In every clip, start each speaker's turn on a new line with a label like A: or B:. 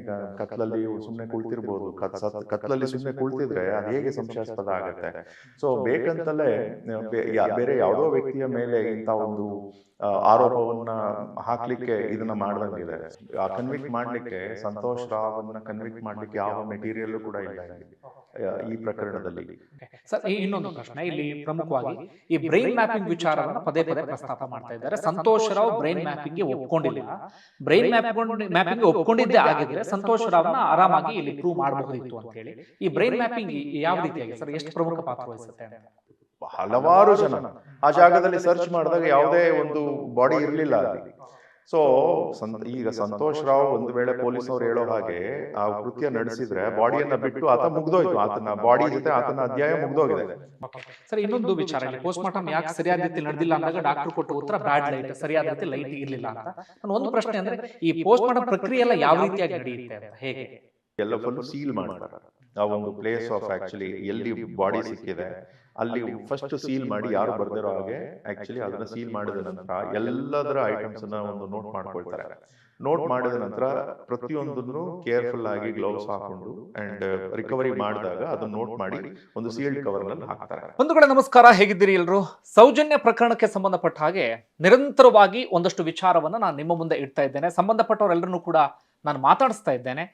A: ಈಗ ಕತ್ಲಲ್ಲಿ ಸುಮ್ಮನೆ ಕುಳಿತಿರ್ಬೋದು, ಕತ್ಲಲ್ಲಿ ಸುಮ್ಮನೆ ಕುಳಿತಿದ್ರೆ ಅದು ಹೇಗೆ ಸಂಶಯಾಸ್ಪದ ಆಗತ್ತೆ. ಸೊ ಬೇಕಂತಲೇ ಬೇರೆ ಯಾವುದೋ ವ್ಯಕ್ತಿಯ ಮೇಲೆ ಇಂಥ ಒಂದು ಆರೋಪವನ್ನ ಹಾಕ್ಲಿಕ್ಕೆ ಇದನ್ನ ಮಾಡ್ದಂಗಿದೆ. ಕನ್ವಿಕ್ಟ್ ಮಾಡ್ಲಿಕ್ಕೆ ಸಂತೋಷ್ ರಾವ್ ಅನ್ನ ಕನ್ವಿಕ್ಟ್ ಮಾಡ್ಲಿಕ್ಕೆ ಯಾವ ಮೆಟೀರಿಯಲ್ ಕೂಡ ಇಲ್ಲ ಇಲ್ಲಿ ಈ ಪ್ರಕರಣದಲ್ಲಿ.
B: ಸರ್, ಇನ್ನೊಂದು ಪ್ರಶ್ನೆ ಇಲ್ಲಿ ಪ್ರಮುಖವಾಗಿ ಈ ಬ್ರೈನ್ ಮ್ಯಾಪಿಂಗ್ ವಿಚಾರವನ್ನ ಪದೇ ಪದೇ ಪ್ರಸ್ತಾಪ ಮಾಡ್ತಾ ಇದ್ದಾರೆ. ಸಂತೋಷ್ ರಾವ್ ಬ್ರೈನ್ ಮ್ಯಾಪಿಂಗ್ ಗೆ ಒಪ್ಕೊಂಡಿಲ್ಲ. ಬ್ರೈನ್ ಮ್ಯಾಪಿಂಗ್ ಒಪ್ಕೊಂಡಿದ್ದೇ ಆಗಿದ್ರೆ ಸಂತೋಷ್ ರಾವ್ನ ಆರಾಮಾಗಿ ಇಲ್ಲಿ ಪ್ರೂವ್ ಮಾಡಬಹುದಿತ್ತು ಅಂತ ಹೇಳಿ. ಈ ಬ್ರೈನ್ ಮ್ಯಾಪಿಂಗ್ ಯಾವ ರೀತಿಯಾಗಿ ಸರ್ ಎಷ್ಟು ಪ್ರಮುಖ ಪಾತ್ರ ವಹಿಸುತ್ತೆ ಅಂತ?
A: ಹಲವಾರು ಜನ ಆ ಜಾಗದಲ್ಲಿ ಸರ್ಚ್ ಮಾಡಿದಾಗ ಯಾವುದೇ ಒಂದು ಬಾಡಿ ಇರಲಿಲ್ಲ ಅಲ್ಲಿ. ಸೊ ಈಗ ಸಂತೋಷ್ ರಾವ್ ಒಂದು ವೇಳೆ ಪೊಲೀಸರು ಹೇಳೋ ಹಾಗೆ ಆ ಕೃತ್ಯ ನಡೆಸಿದ್ರೆ ಬಾಡಿಯನ್ನ ಬಿಟ್ಟು ಆತ ಮುಗ್ದೋಯ್ತು, ಆತನ ಬಾಡಿ ಜೊತೆ ಆತನ ಅಧ್ಯಾಯ ಮುಗ್ದೋಗಿದೆ.
B: ಸರ್, ಇನ್ನೊಂದು ವಿಚಾರ, ಪೋಸ್ಟ್ ಮಾರ್ಟಮ್ ಯಾಕೆ ಸರಿಯಾದ ರೀತಿ ನಡೆದಿಲ್ಲ ಅಂದಾಗ ಡಾಕ್ಟರ್ ಕೊಟ್ಟ ಉತ್ತರ ಬ್ಯಾಡ್ ಲೈಟ್, ಸರಿಯಾದ ರೀತಿ ಲೈಟ್ ಇರಲಿಲ್ಲ ಅಂತ. ನಾನು ಒಂದು ಪ್ರಶ್ನೆ ಅಂದ್ರೆ, ಈ ಪೋಸ್ಟ್ ಮಾರ್ಟಮ್ ಪ್ರಕ್ರಿಯೆ ಎಲ್ಲ ಯಾವ ರೀತಿಯಾಗಿ ನಡೆಯುತ್ತೆ ಅಂತ, ಹೇಗೆ?
A: ಎಲ್ಲ ಫುಲ್ ಸೀಲ್ ಮಾಡ್ತಾರೆ. ಆ ಒಂದು ಪ್ಲೇಸ್ ಆಫ್ ಆಕ್ಚುಲಿ ಎಲ್ಲಿ ಬಾಡಿ ಸಿಕ್ಕಿದೆ ಅಲ್ಲಿ ಫಸ್ಟ್ ಸೀಲ್ ಮಾಡಿ ಯಾರು ಬರ್ದಿರೋ ಹಾಗೆ ಆಕ್ಚುಲಿ ಅದನ್ನ ಸೀಲ್ ಮಾಡಿದ ನಂತರ ಎಲ್ಲದರ ಐಟಮ್ಸ್ ಅನ್ನ ಒಂದು ನೋಟ್ ಮಾಡ್ಕೊಳ್ತಾರೆ. ನೋಟ್ ಮಾಡಿದ ನಂತರ ಪ್ರತಿಯೊಂದನ್ನು ಕೇರ್ಫುಲ್ ಆಗಿ ಗ್ಲೌಸ್ ಹಾಕೊಂಡು ಅಂಡ್ ರಿಕವರಿ ಮಾಡಿದಾಗ ಅದನ್ನ ನೋಟ್ ಮಾಡಿ ಒಂದು ಸೀಲ್ಡ್ ಕವರ್ ನಲ್ಲಿ ಹಾಕ್ತಾರೆ.
B: ಒಂದು ಕಡೆ ನಮಸ್ಕಾರ, ಹೇಗಿದ್ದೀರಿ ಎಲ್ಲರೂ? ಸೌಜನ್ಯ ಪ್ರಕರಣಕ್ಕೆ ಸಂಬಂಧಪಟ್ಟ ಹಾಗೆ ನಿರಂತರವಾಗಿ ಒಂದಷ್ಟು ವಿಚಾರವನ್ನ ನಾನು ನಿಮ್ಮ ಮುಂದೆ ಇಡ್ತಾ ಇದ್ದೇನೆ. ಸಂಬಂಧಪಟ್ಟವರೆಲ್ಲರನ್ನೂ ಕೂಡ ನಾನು ಮಾತಾಡಿಸ್ತಾ ಇದ್ದೇನೆ.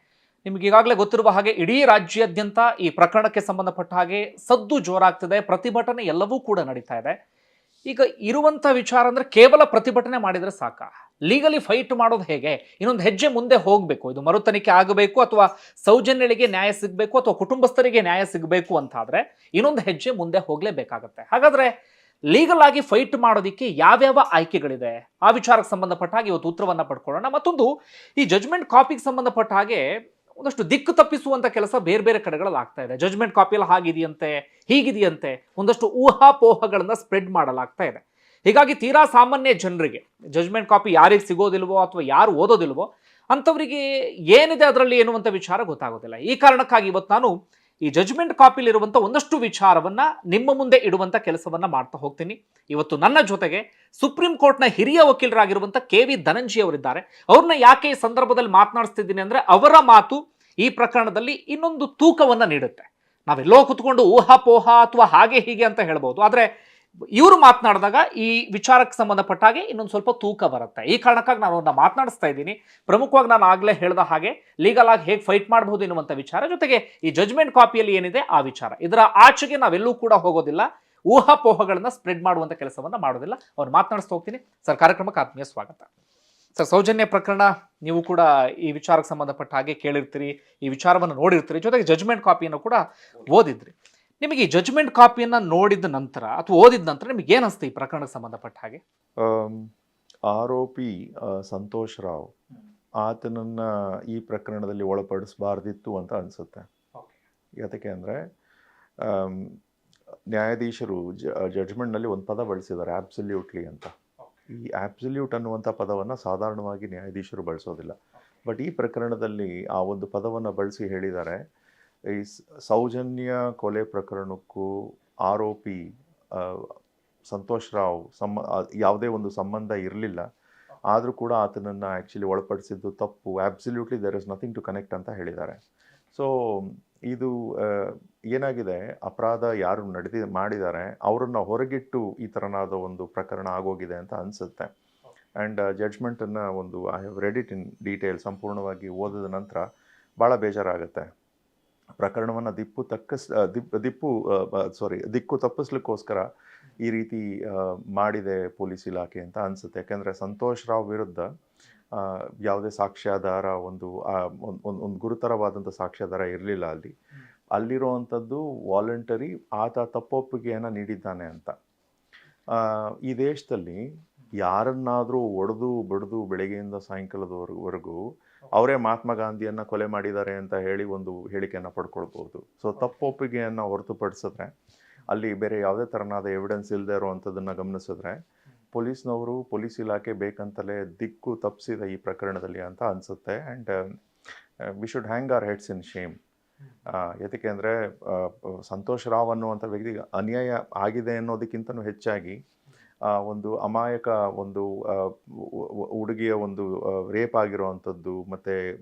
B: ನಿಮ್ಗೆ ಈಗಾಗಲೇ ಗೊತ್ತಿರುವ ಹಾಗೆ ಇಡೀ ರಾಜ್ಯಾದ್ಯಂತ ಈ ಪ್ರಕರಣಕ್ಕೆ ಸಂಬಂಧಪಟ್ಟ ಹಾಗೆ ಸದ್ದು ಜೋರಾಗ್ತಿದೆ, ಪ್ರತಿಭಟನೆ ಎಲ್ಲವೂ ಕೂಡ ನಡೀತಾ ಇದೆ. ಈಗ ಇರುವಂತ ವಿಚಾರ ಅಂದ್ರೆ ಕೇವಲ ಪ್ರತಿಭಟನೆ ಮಾಡಿದ್ರೆ ಸಾಕ, ಲೀಗಲಿ ಫೈಟ್ ಮಾಡೋದು ಹೇಗೆ? ಇನ್ನೊಂದು ಹೆಜ್ಜೆ ಮುಂದೆ ಹೋಗಬೇಕು. ಇದು ಮರುತನಿಖೆ ಆಗಬೇಕು, ಅಥವಾ ಸೌಜನ್ಯಳಿಗೆ ನ್ಯಾಯ ಸಿಗಬೇಕು, ಅಥವಾ ಕುಟುಂಬಸ್ಥರಿಗೆ ನ್ಯಾಯ ಸಿಗಬೇಕು ಅಂತಾದ್ರೆ ಇನ್ನೊಂದು ಹೆಜ್ಜೆ ಮುಂದೆ ಹೋಗ್ಲೇಬೇಕಾಗತ್ತೆ. ಹಾಗಾದ್ರೆ ಲೀಗಲ್ ಆಗಿ ಫೈಟ್ ಮಾಡೋದಿಕ್ಕೆ ಯಾವ್ಯಾವ ಆಯ್ಕೆಗಳಿದೆ, ಆ ವಿಚಾರಕ್ಕೆ ಸಂಬಂಧಪಟ್ಟ ಹಾಗೆ ಇವತ್ತು ಉತ್ತರವನ್ನ ಪಡ್ಕೊಳ್ಳೋಣ. ಮತ್ತೊಂದು, ಈ ಜಜ್ಮೆಂಟ್ ಕಾಪಿಗೆ ಸಂಬಂಧಪಟ್ಟ ಹಾಗೆ ಒಂದಷ್ಟು ದಿಕ್ಕು ತಪ್ಪಿಸುವಂತ ಕೆಲಸ ಬೇರೆ ಬೇರೆ ಕಡೆಗಳಲ್ಲಿ ಆಗ್ತಾ ಇದೆ. ಜಜ್ಮೆಂಟ್ ಕಾಪಿಯಲ್ಲಿ ಹಾಗಿದೆಯಂತೆ, ಹೀಗಿದೆಯಂತೆ, ಒಂದಷ್ಟು ಊಹಾಪೋಹಗಳನ್ನ ಸ್ಪ್ರೆಡ್ ಮಾಡಲಾಗ್ತಾ ಇದೆ. ಹೀಗಾಗಿ ತೀರಾ ಸಾಮಾನ್ಯ ಜನರಿಗೆ ಜಜ್ಮೆಂಟ್ ಕಾಪಿ ಯಾರಿಗೆ ಸಿಗೋದಿಲ್ವೋ ಅಥವಾ ಯಾರು ಓದೋದಿಲ್ವೋ ಅಂಥವರಿಗೆ ಏನಿದೆ ಅದರಲ್ಲಿ ಎನ್ನುವಂಥ ವಿಚಾರ ಗೊತ್ತಾಗೋದಿಲ್ಲ. ಈ ಕಾರಣಕ್ಕಾಗಿ ಇವತ್ತು ನಾನು ಈ ಜಜ್ಮೆಂಟ್ ಕಾಪಿಲಿರುವಂಥ ಒಂದಷ್ಟು ವಿಚಾರವನ್ನ ನಿಮ್ಮ ಮುಂದೆ ಇಡುವಂಥ ಕೆಲಸವನ್ನ ಮಾಡ್ತಾ ಹೋಗ್ತೀನಿ. ಇವತ್ತು ನನ್ನ ಜೊತೆಗೆ ಸುಪ್ರೀಂ ಕೋರ್ಟ್ನ ಹಿರಿಯ ವಕೀಲರಾಗಿರುವಂಥ KV ಧನಂಜಯ ಅವರಿದ್ದಾರೆ. ಅವ್ರನ್ನ ಯಾಕೆ ಈ ಸಂದರ್ಭದಲ್ಲಿ ಮಾತನಾಡಿಸ್ತಿದ್ದೀನಿ ಅಂದ್ರೆ, ಅವರ ಮಾತು ಈ ಪ್ರಕರಣದಲ್ಲಿ ಇನ್ನೊಂದು ತೂಕವನ್ನ ನೀಡುತ್ತೆ. ನಾವೆಲ್ಲೋ ಕುತ್ಕೊಂಡು ಊಹಾಪೋಹ ಅಥವಾ ಹಾಗೆ ಹೀಗೆ ಅಂತ ಹೇಳ್ಬೋದು, ಆದ್ರೆ ಇವರು ಮಾತನಾಡಿದಾಗ ಈ ವಿಚಾರಕ್ಕೆ ಸಂಬಂಧಪಟ್ಟ ಹಾಗೆ ಇನ್ನೊಂದು ಸ್ವಲ್ಪ ತೂಕ ಬರುತ್ತೆ. ಈ ಕಾರಣಕ್ಕಾಗಿ ನಾನು ಅವ್ರನ್ನ ಮಾತನಾಡಿಸ್ತಾ ಇದ್ದೀನಿ. ಪ್ರಮುಖವಾಗಿ ನಾನು ಆಗ್ಲೇ ಹೇಳಿದ ಹಾಗೆ ಲೀಗಲ್ ಆಗಿ ಹೇಗೆ ಫೈಟ್ ಮಾಡಬಹುದು ಎನ್ನುವಂಥ ವಿಚಾರ, ಜೊತೆಗೆ ಈ ಜಜ್ಮೆಂಟ್ ಕಾಪಿಯಲ್ಲಿ ಏನಿದೆ ಆ ವಿಚಾರ. ಇದರ ಆಚೆಗೆ ನಾವೆಲ್ಲೂ ಕೂಡ ಹೋಗೋದಿಲ್ಲ, ಊಹಾಪೋಹಗಳನ್ನ ಸ್ಪ್ರೆಡ್ ಮಾಡುವಂಥ ಕೆಲಸವನ್ನ ಮಾಡೋದಿಲ್ಲ. ಅವ್ರು ಮಾತನಾಡಿಸ್ತಾ ಹೋಗ್ತೀನಿ. ಸರ್, ಕಾರ್ಯಕ್ರಮಕ್ಕೆ ಆತ್ಮೀಯ ಸ್ವಾಗತ. ಸರ್, ಸೌಜನ್ಯ ಪ್ರಕರಣ ನೀವು ಕೂಡ ಈ ವಿಚಾರಕ್ಕೆ ಸಂಬಂಧಪಟ್ಟ ಹಾಗೆ ಕೇಳಿರ್ತೀರಿ, ಈ ವಿಚಾರವನ್ನು ನೋಡಿರ್ತೀರಿ, ಜೊತೆಗೆ ಜಜ್ಮೆಂಟ್ ಕಾಪಿಯನ್ನು ಕೂಡ ಓದಿದ್ರಿ. ನಿಮಗೆ ಈ ಜಜ್ಮೆಂಟ್ ಕಾಪಿಯನ್ನ ನೋಡಿದ ನಂತರ ಅಥವಾ ಓದಿದ ನಂತರ ನಿಮಗೆ ಏನು ಅನಿಸ್ತು ಈ ಪ್ರಕರಣಕ್ಕೆ ಸಂಬಂಧಪಟ್ಟ ಹಾಗೆ?
A: ಆರೋಪಿ ಸಂತೋಷ್ ರಾವ್ ಆತನನ್ನ ಈ ಪ್ರಕರಣದಲ್ಲಿ ಒಳಪಡಿಸಬಾರ್ದಿತ್ತು ಅಂತ ಅನ್ಸುತ್ತೆ. ಯಾತಕ್ಕೆ ಅಂದರೆ ನ್ಯಾಯಾಧೀಶರು ಜಡ್ಜ್ಮೆಂಟ್ನಲ್ಲಿ ಒಂದು ಪದ ಬಳಸಿದ್ದಾರೆ, ಆಬ್ಸಲ್ಯೂಟ್ಲಿ ಅಂತ. ಈ ಆಬ್ಸಲ್ಯೂಟ್ ಅನ್ನುವಂಥ ಪದವನ್ನು ಸಾಧಾರಣವಾಗಿ ನ್ಯಾಯಾಧೀಶರು ಬಳಸೋದಿಲ್ಲ. ಬಟ್ ಈ ಪ್ರಕರಣದಲ್ಲಿ ಆ ಒಂದು ಪದವನ್ನು ಬಳಸಿ ಹೇಳಿದ್ದಾರೆ, ಈ ಸೌಜನ್ಯ ಕೊಲೆ ಪ್ರಕರಣಕ್ಕೂ ಆರೋಪಿ ಸಂತೋಷ್ ರಾವ್ ಯಾವುದೇ ಒಂದು ಸಂಬಂಧ ಇರಲಿಲ್ಲ, ಆದರೂ ಕೂಡ ಆತನನ್ನು ಆ್ಯಕ್ಚುಲಿ ಒಳಪಡಿಸಿದ್ದು ತಪ್ಪು, absolutely there is nothing to connect ಅಂತ ಹೇಳಿದ್ದಾರೆ. ಸೊ ಇದು ಏನಾಗಿದೆ, ಅಪರಾಧ ಯಾರು ಮಾಡಿದ್ದಾರೆ ಅವರನ್ನು ಹೊರಗಿಟ್ಟು ಈ ಥರನಾದ ಒಂದು ಪ್ರಕರಣ ಆಗೋಗಿದೆ ಅಂತ ಅನಿಸುತ್ತೆ. ಆ್ಯಂಡ್ ಜಡ್ಜ್ಮೆಂಟನ್ನು ಒಂದು I have read it in detail, ಸಂಪೂರ್ಣವಾಗಿ ಓದಿದ ನಂತರ ಭಾಳ ಬೇಜಾರಾಗುತ್ತೆ. ಪ್ರಕರಣವನ್ನು ದಿಕ್ಕು ತಪ್ಪಿಸ್ಲಿಕ್ಕೋಸ್ಕರ ಈ ರೀತಿ ಮಾಡಿದೆ ಪೊಲೀಸ್ ಇಲಾಖೆ ಅಂತ ಅನಿಸುತ್ತೆ. ಯಾಕೆಂದರೆ ಸಂತೋಷ್ ರಾವ್ ವಿರುದ್ಧ ಯಾವುದೇ ಸಾಕ್ಷ್ಯಾಧಾರ ಒಂದು ಗುರುತರವಾದಂಥ ಸಾಕ್ಷ್ಯಾಧಾರ ಇರಲಿಲ್ಲ. ಅಲ್ಲಿರುವಂಥದ್ದು ವಾಲಂಟರಿ, ಆತ ತಪ್ಪೊಪ್ಪಿಗೆಯನ್ನು ನೀಡಿದ್ದಾನೆ ಅಂತ. ಈ ದೇಶದಲ್ಲಿ ಯಾರನ್ನಾದರೂ ಒಡೆದು ಬಡಿದು ಬೆಳಗ್ಗೆಯಿಂದ ಸಾಯಂಕಾಲದವರೆಗೂ ಅವರೇ ಮಹಾತ್ಮ ಗಾಂಧಿಯನ್ನು ಕೊಲೆ ಮಾಡಿದ್ದಾರೆ ಅಂತ ಹೇಳಿ ಒಂದು ಹೇಳಿಕೆಯನ್ನು ಪಡ್ಕೊಳ್ಬೋದು. ಸೊ ತಪ್ಪೊಪ್ಪಿಗೆಯನ್ನು ಹೊರತುಪಡಿಸಿದ್ರೆ, ಅಲ್ಲಿ ಬೇರೆ ಯಾವುದೇ ಥರನಾದ ಎವಿಡೆನ್ಸ್ ಇಲ್ಲದೆ ಇರುವಂಥದ್ದನ್ನು ಗಮನಿಸಿದ್ರೆ, ಪೊಲೀಸ್ ಇಲಾಖೆ ಬೇಕಂತಲೇ ದಿಕ್ಕು ತಪ್ಪಿಸಿದೆ ಈ ಪ್ರಕರಣದಲ್ಲಿ ಅಂತ ಅನಿಸುತ್ತೆ. And we should hang our heads in shame. ಯಾಕೆ ಅಂದರೆ ಸಂತೋಷ್ ರಾವ್ ಅನ್ನುವಂಥ ವ್ಯಕ್ತಿಗೆ ಅನ್ಯಾಯ ಆಗಿದೆ ಅನ್ನೋದಕ್ಕಿಂತನೂ ಹೆಚ್ಚಾಗಿ ಒಂದು ಅಮಾಯಕ ಒಂದು ಹುಡುಗಿಯ ಒಂದು ರೇಪ್ ಆಗಿರೋವಂಥದ್ದು ಮತ್ತು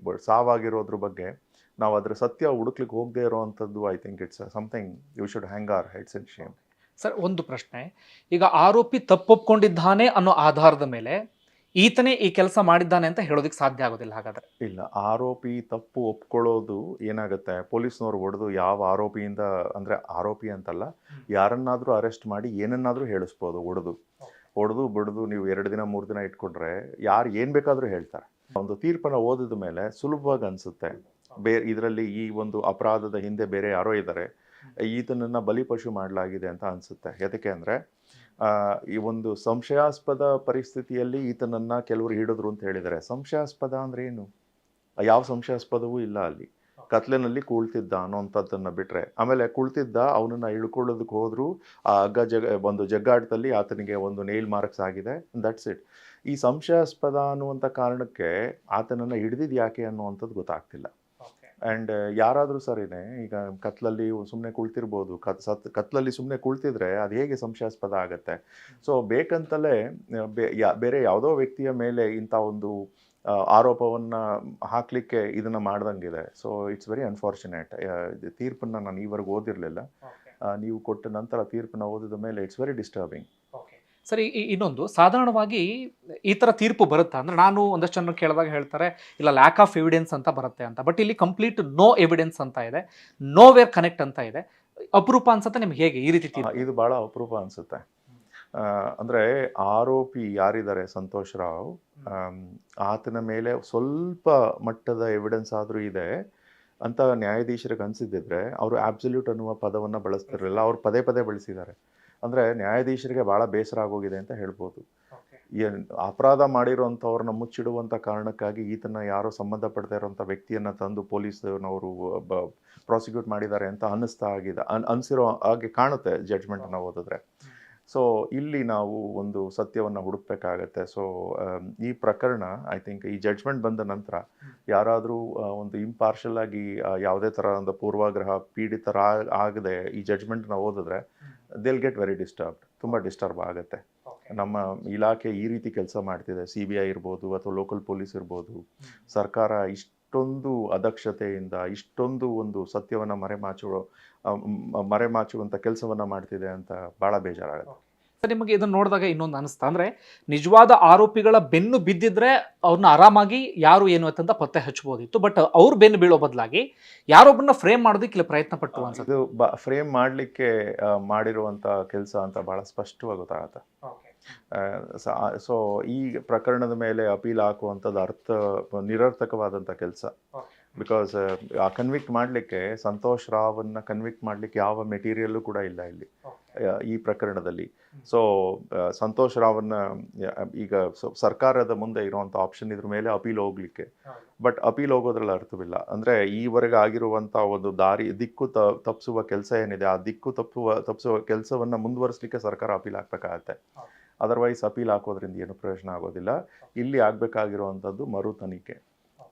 A: ಸಾವಾಗಿರೋದ್ರ ಬಗ್ಗೆ ನಾವು ಅದರ ಸತ್ಯ ಹುಡುಕ್ಲಿಕ್ಕೆ ಹೋಗದೆ ಇರೋವಂಥದ್ದು I think it's something you should hang our heads and shame.
B: Sir, ಒಂದು ಪ್ರಶ್ನೆ. ಈಗ ಆರೋಪಿ ತಪ್ಪೊಪ್ಕೊಂಡಿದ್ದಾನೆ ಅನ್ನೋ ಆಧಾರದ ಮೇಲೆ ಈತನೇ ಈ ಕೆಲಸ ಮಾಡಿದ್ದಾನೆ ಅಂತ ಹೇಳೋದಕ್ಕೆ ಸಾಧ್ಯ ಆಗೋದಿಲ್ಲ ಹಾಗಾದ್ರೆ?
A: ಇಲ್ಲ, ಆರೋಪಿ ತಪ್ಪು ಒಪ್ಕೊಳ್ಳೋದು ಏನಾಗುತ್ತೆ, ಪೊಲೀಸ್ನವ್ರು ಹೊಡೆದು ಯಾವ ಆರೋಪಿಯಿಂದ, ಅಂದರೆ ಆರೋಪಿ ಅಂತಲ್ಲ, ಯಾರನ್ನಾದರೂ ಅರೆಸ್ಟ್ ಮಾಡಿ ಏನನ್ನಾದರೂ ಹೇಳಿಸ್ಬೋದು. ಹೊಡೆದು ಬಿಡೋದು ನೀವು 2 ದಿನ 3 ದಿನ ಇಟ್ಕೊಂಡ್ರೆ ಯಾರು ಏನು ಬೇಕಾದರೂ ಹೇಳ್ತಾರೆ. ಒಂದು ತೀರ್ಪನ್ನು ಓದಿದ ಮೇಲೆ ಸುಲಭವಾಗಿ ಅನಿಸುತ್ತೆ ಇದರಲ್ಲಿ ಈ ಒಂದು ಅಪರಾಧದ ಹಿಂದೆ ಬೇರೆ ಯಾರೋ ಇದ್ದಾರೆ, ಈತನನ್ನು ಬಲಿಪಶು ಮಾಡಲಾಗಿದೆ ಅಂತ ಅನಿಸುತ್ತೆ. ಯಾಕೆ ಅಂದರೆ ಈ ಒಂದು ಸಂಶಯಾಸ್ಪದ ಪರಿಸ್ಥಿತಿಯಲ್ಲಿ ಈತನನ್ನು ಕೆಲವರು ಹಿಡಿದ್ರು ಅಂತ ಹೇಳಿದ್ದಾರೆ. ಸಂಶಯಾಸ್ಪದ ಅಂದರೆ ಏನು? ಯಾವ ಸಂಶಯಾಸ್ಪದವೂ ಇಲ್ಲ ಅಲ್ಲಿ. ಕತ್ಲಿನಲ್ಲಿ ಕುಳ್ತಿದ್ದ ಅನ್ನೋಂಥದ್ದನ್ನು ಬಿಟ್ಟರೆ, ಆಮೇಲೆ ಕುಳ್ತಿದ್ದ ಅವನನ್ನು ಹಿಡ್ಕೊಳ್ಳೋದಕ್ಕೆ ಹೋದರೂ ಆ ಒಂದು ಜಗ್ಗಾಟದಲ್ಲಿ ಆತನಿಗೆ ಒಂದು ನೇಲ್ ಮಾರ್ಕ್ಸ್ ಆಗಿದೆ, ದಟ್ಸ್ ಇಟ್. ಈ ಸಂಶಯಾಸ್ಪದ ಅನ್ನುವಂಥ ಕಾರಣಕ್ಕೆ ಆತನನ್ನು ಹಿಡಿದಿದ್ದು ಯಾಕೆ ಅನ್ನುವಂಥದ್ದು ಗೊತ್ತಾಗ್ತಿಲ್ಲ. ಆ್ಯಂಡ್ ಯಾರಾದರೂ ಸರಿನೇ, ಈಗ ಕತ್ಲಲ್ಲಿ ಸುಮ್ಮನೆ ಕುಳ್ತಿರ್ಬೋದು, ಕತ್ಲಲ್ಲಿ ಸುಮ್ಮನೆ ಕುಳ್ತಿದ್ರೆ ಅದು ಹೇಗೆ ಸಂಶಯಾಸ್ಪದ ಆಗುತ್ತೆ? ಸೊ ಬೇಕಂತಲೇ ಬೇರೆ ಯಾವುದೋ ವ್ಯಕ್ತಿಯ ಮೇಲೆ ಇಂಥ ಒಂದು ಆರೋಪವನ್ನು ಹಾಕಲಿಕ್ಕೆ ಇದನ್ನು ಮಾಡ್ದಂಗಿದೆ. So it's very unfortunate. ತೀರ್ಪನ್ನು ನಾನು ಈವರೆಗೂ ಓದಿರಲಿಲ್ಲ. ನೀವು ಕೊಟ್ಟ ನಂತರ ತೀರ್ಪನ್ನು ಓದಿದ ಮೇಲೆ ಇಟ್ಸ್ ವೆರಿ ಡಿಸ್ಟರ್ಬಿಂಗ್.
B: ಸರಿ, ಇನ್ನೊಂದು, ಸಾಧಾರಣವಾಗಿ ಈ ಥರ ತೀರ್ಪು ಬರುತ್ತಾ? ಅಂದರೆ ನಾನು ಒಂದಷ್ಟು ಜನರು ಕೇಳಿದಾಗ ಹೇಳ್ತಾರೆ ಇಲ್ಲ ಲ್ಯಾಕ್ ಆಫ್ ಎವಿಡೆನ್ಸ್ ಅಂತ ಬರುತ್ತೆ ಅಂತ. ಬಟ್ ಇಲ್ಲಿ ಕಂಪ್ಲೀಟ್ ನೋ ಎವಿಡೆನ್ಸ್ ಅಂತ ಇದೆ, ನೋ ವೇರ್ ಕನೆಕ್ಟ್ ಅಂತ ಇದೆ. ಅಪರೂಪ ಅನ್ಸುತ್ತೆ ನಿಮ್ಗೆ ಹೇಗೆ ಈ ರೀತಿ ತೀರ್ಪು?
A: ಇದು ಭಾಳ ಅಪರೂಪ ಅನಿಸುತ್ತೆ. ಅಂದರೆ ಆರೋಪಿ ಯಾರಿದ್ದಾರೆ ಸಂತೋಷ್ ರಾವ್, ಆತನ ಮೇಲೆ ಸ್ವಲ್ಪ ಮಟ್ಟದ ಎವಿಡೆನ್ಸ್ ಆದರೂ ಇದೆ ಅಂತ ನ್ಯಾಯಾಧೀಶರಿಗೆ ಅನಿಸಿದ್ದಿದ್ರೆ ಅವರು ಆಬ್ಸಲ್ಯೂಟ್ ಅನ್ನುವ ಪದವನ್ನು ಬಳಸ್ತಿರಲಿಲ್ಲ. ಅವ್ರು ಪದೇ ಪದೇ ಬಳಸಿದ್ದಾರೆ. ಅಂದರೆ ನ್ಯಾಯಾಧೀಶರಿಗೆ ಭಾಳ ಬೇಸರ ಆಗೋಗಿದೆ ಅಂತ ಹೇಳ್ಬೋದು. ಅಪರಾಧ ಮಾಡಿರೋಂಥವ್ರನ್ನ ಮುಚ್ಚಿಡುವಂಥ ಕಾರಣಕ್ಕಾಗಿ ಈತನ ಯಾರೋ ಸಂಬಂಧಪಡದೇ ಇರೋಂಥ ವ್ಯಕ್ತಿಯನ್ನು ತಂದು ಪೊಲೀಸ್ನವರು ಪ್ರಾಸಿಕ್ಯೂಟ್ ಮಾಡಿದ್ದಾರೆ ಅಂತ ಅನಿಸಿರೋ ಹಾಗೆ ಕಾಣುತ್ತೆ ಜಡ್ಜ್ಮೆಂಟನ್ನು ಓದಿದ್ರೆ. ಸೊ ಇಲ್ಲಿ ನಾವು ಒಂದು ಸತ್ಯವನ್ನು ಹುಡುಕಬೇಕಾಗತ್ತೆ. ಸೊ ಈ ಪ್ರಕರಣ ಐ ಥಿಂಕ್ ಈ ಜಡ್ಜ್ಮೆಂಟ್ ಬಂದ ನಂತರ ಯಾರಾದರೂ ಒಂದು ಇಂಪಾರ್ಷಲ್ ಆಗಿ ಯಾವುದೇ ಥರ ಒಂದು ಪೂರ್ವಾಗ್ರಹ ಪೀಡಿತರ ಆಗದೆ ಈ ಜಡ್ಜ್ಮೆಂಟ್ನ ಓದಿದ್ರೆ ದಿಲ್ ಗೆಟ್ ವೆರಿ ಡಿಸ್ಟರ್ಬ್ಡ್. ತುಂಬ ಡಿಸ್ಟರ್ಬ್ ಆಗುತ್ತೆ. ನಮ್ಮ ಇಲಾಖೆ ಈ ರೀತಿ ಕೆಲಸ ಮಾಡ್ತಿದೆ, CBI ಇರ್ಬೋದು ಅಥವಾ ಲೋಕಲ್ ಪೊಲೀಸ್ ಇರ್ಬೋದು, ಸರ್ಕಾರ ಇಷ್ಟೊಂದು ಅದಕ್ಷತೆಯಿಂದ ಇಷ್ಟೊಂದು ಒಂದು ಸತ್ಯವನ್ನು ಮರೆಮಾಚುವಂಥ ಕೆಲಸವನ್ನು ಮಾಡ್ತಿದೆ ಅಂತ ಭಾಳ ಬೇಜಾರಾಗುತ್ತೆ.
B: ನಿಮಗೆ ಇದನ್ನು ನೋಡಿದಾಗ ಇನ್ನೊಂದು ಅನಿಸ್ತಾ, ಅಂದರೆ ನಿಜವಾದ ಆರೋಪಿಗಳ ಬೆನ್ನು ಬಿದ್ದಿದ್ರೆ ಅವ್ರನ್ನ ಆರಾಮಾಗಿ ಯಾರು ಏನು ಅಂತ ಪತ್ತೆ ಹಚ್ಚಬಹುದಿತ್ತು. ಬಟ್ ಅವ್ರು ಬೆನ್ನು ಬೀಳೋ ಬದಲಾಗಿ ಯಾರೊಬ್ಬರನ್ನ ಫ್ರೇಮ್ ಮಾಡೋದಕ್ಕೆ ಇಲ್ಲಿ ಪ್ರಯತ್ನ ಪಟ್ಟು ಅನ್ಸುತ್ತೆ.
A: ಇದು ಫ್ರೇಮ್ ಮಾಡಲಿಕ್ಕೆ ಮಾಡಿರುವಂಥ ಕೆಲಸ ಅಂತ ಭಾಳ ಸ್ಪಷ್ಟವಾಗಿ ಗೊತ್ತಾಗುತ್ತೆ. ಸೊ ಈ ಪ್ರಕರಣದ ಮೇಲೆ ಅಪೀಲ್ ಹಾಕುವಂಥದ್ದು ನಿರರ್ಥಕವಾದಂಥ ಕೆಲಸ. ಬಿಕಾಸ್ ಕನ್ವಿಕ್ಟ್ ಮಾಡಲಿಕ್ಕೆ ಸಂತೋಷ್ ರಾವನ್ನ ಕನ್ವಿಕ್ಟ್ ಮಾಡಲಿಕ್ಕೆ ಯಾವ ಮೆಟೀರಿಯಲ್ಲು ಕೂಡ ಇಲ್ಲ ಇಲ್ಲಿ ಈ ಪ್ರಕರಣದಲ್ಲಿ. ಸೊ ಸಂತೋಷ್ ರಾವನ್ನ ಈಗ ಸರ್ಕಾರದ ಮುಂದೆ ಇರುವಂಥ ಆಪ್ಷನ್ ಇದ್ರ ಮೇಲೆ ಅಪೀಲ್ ಹೋಗ್ಲಿಕ್ಕೆ. ಬಟ್ ಅಪೀಲ್ ಹೋಗೋದ್ರಲ್ಲಿ ಅರ್ಥವಿಲ್ಲ. ಅಂದರೆ ಈವರೆಗೆ ಆಗಿರುವಂಥ ಒಂದು ದಿಕ್ಕು ತಪ್ಪಿಸುವ ಕೆಲಸ ಏನಿದೆ, ಆ ದಿಕ್ಕು ತಪ್ಪಿಸುವ ಕೆಲಸವನ್ನು ಮುಂದುವರಿಸಲಿಕ್ಕೆ ಸರ್ಕಾರ ಅಪೀಲ್ ಹಾಕಬೇಕಾಗತ್ತೆ. ಅದರ್ವೈಸ್ ಅಪೀಲ್ ಹಾಕೋದ್ರಿಂದ ಏನು ಪ್ರಯೋಜನ ಆಗೋದಿಲ್ಲ. ಇಲ್ಲಿ ಆಗಬೇಕಾಗಿರುವಂಥದ್ದು ಮರು ತನಿಖೆ.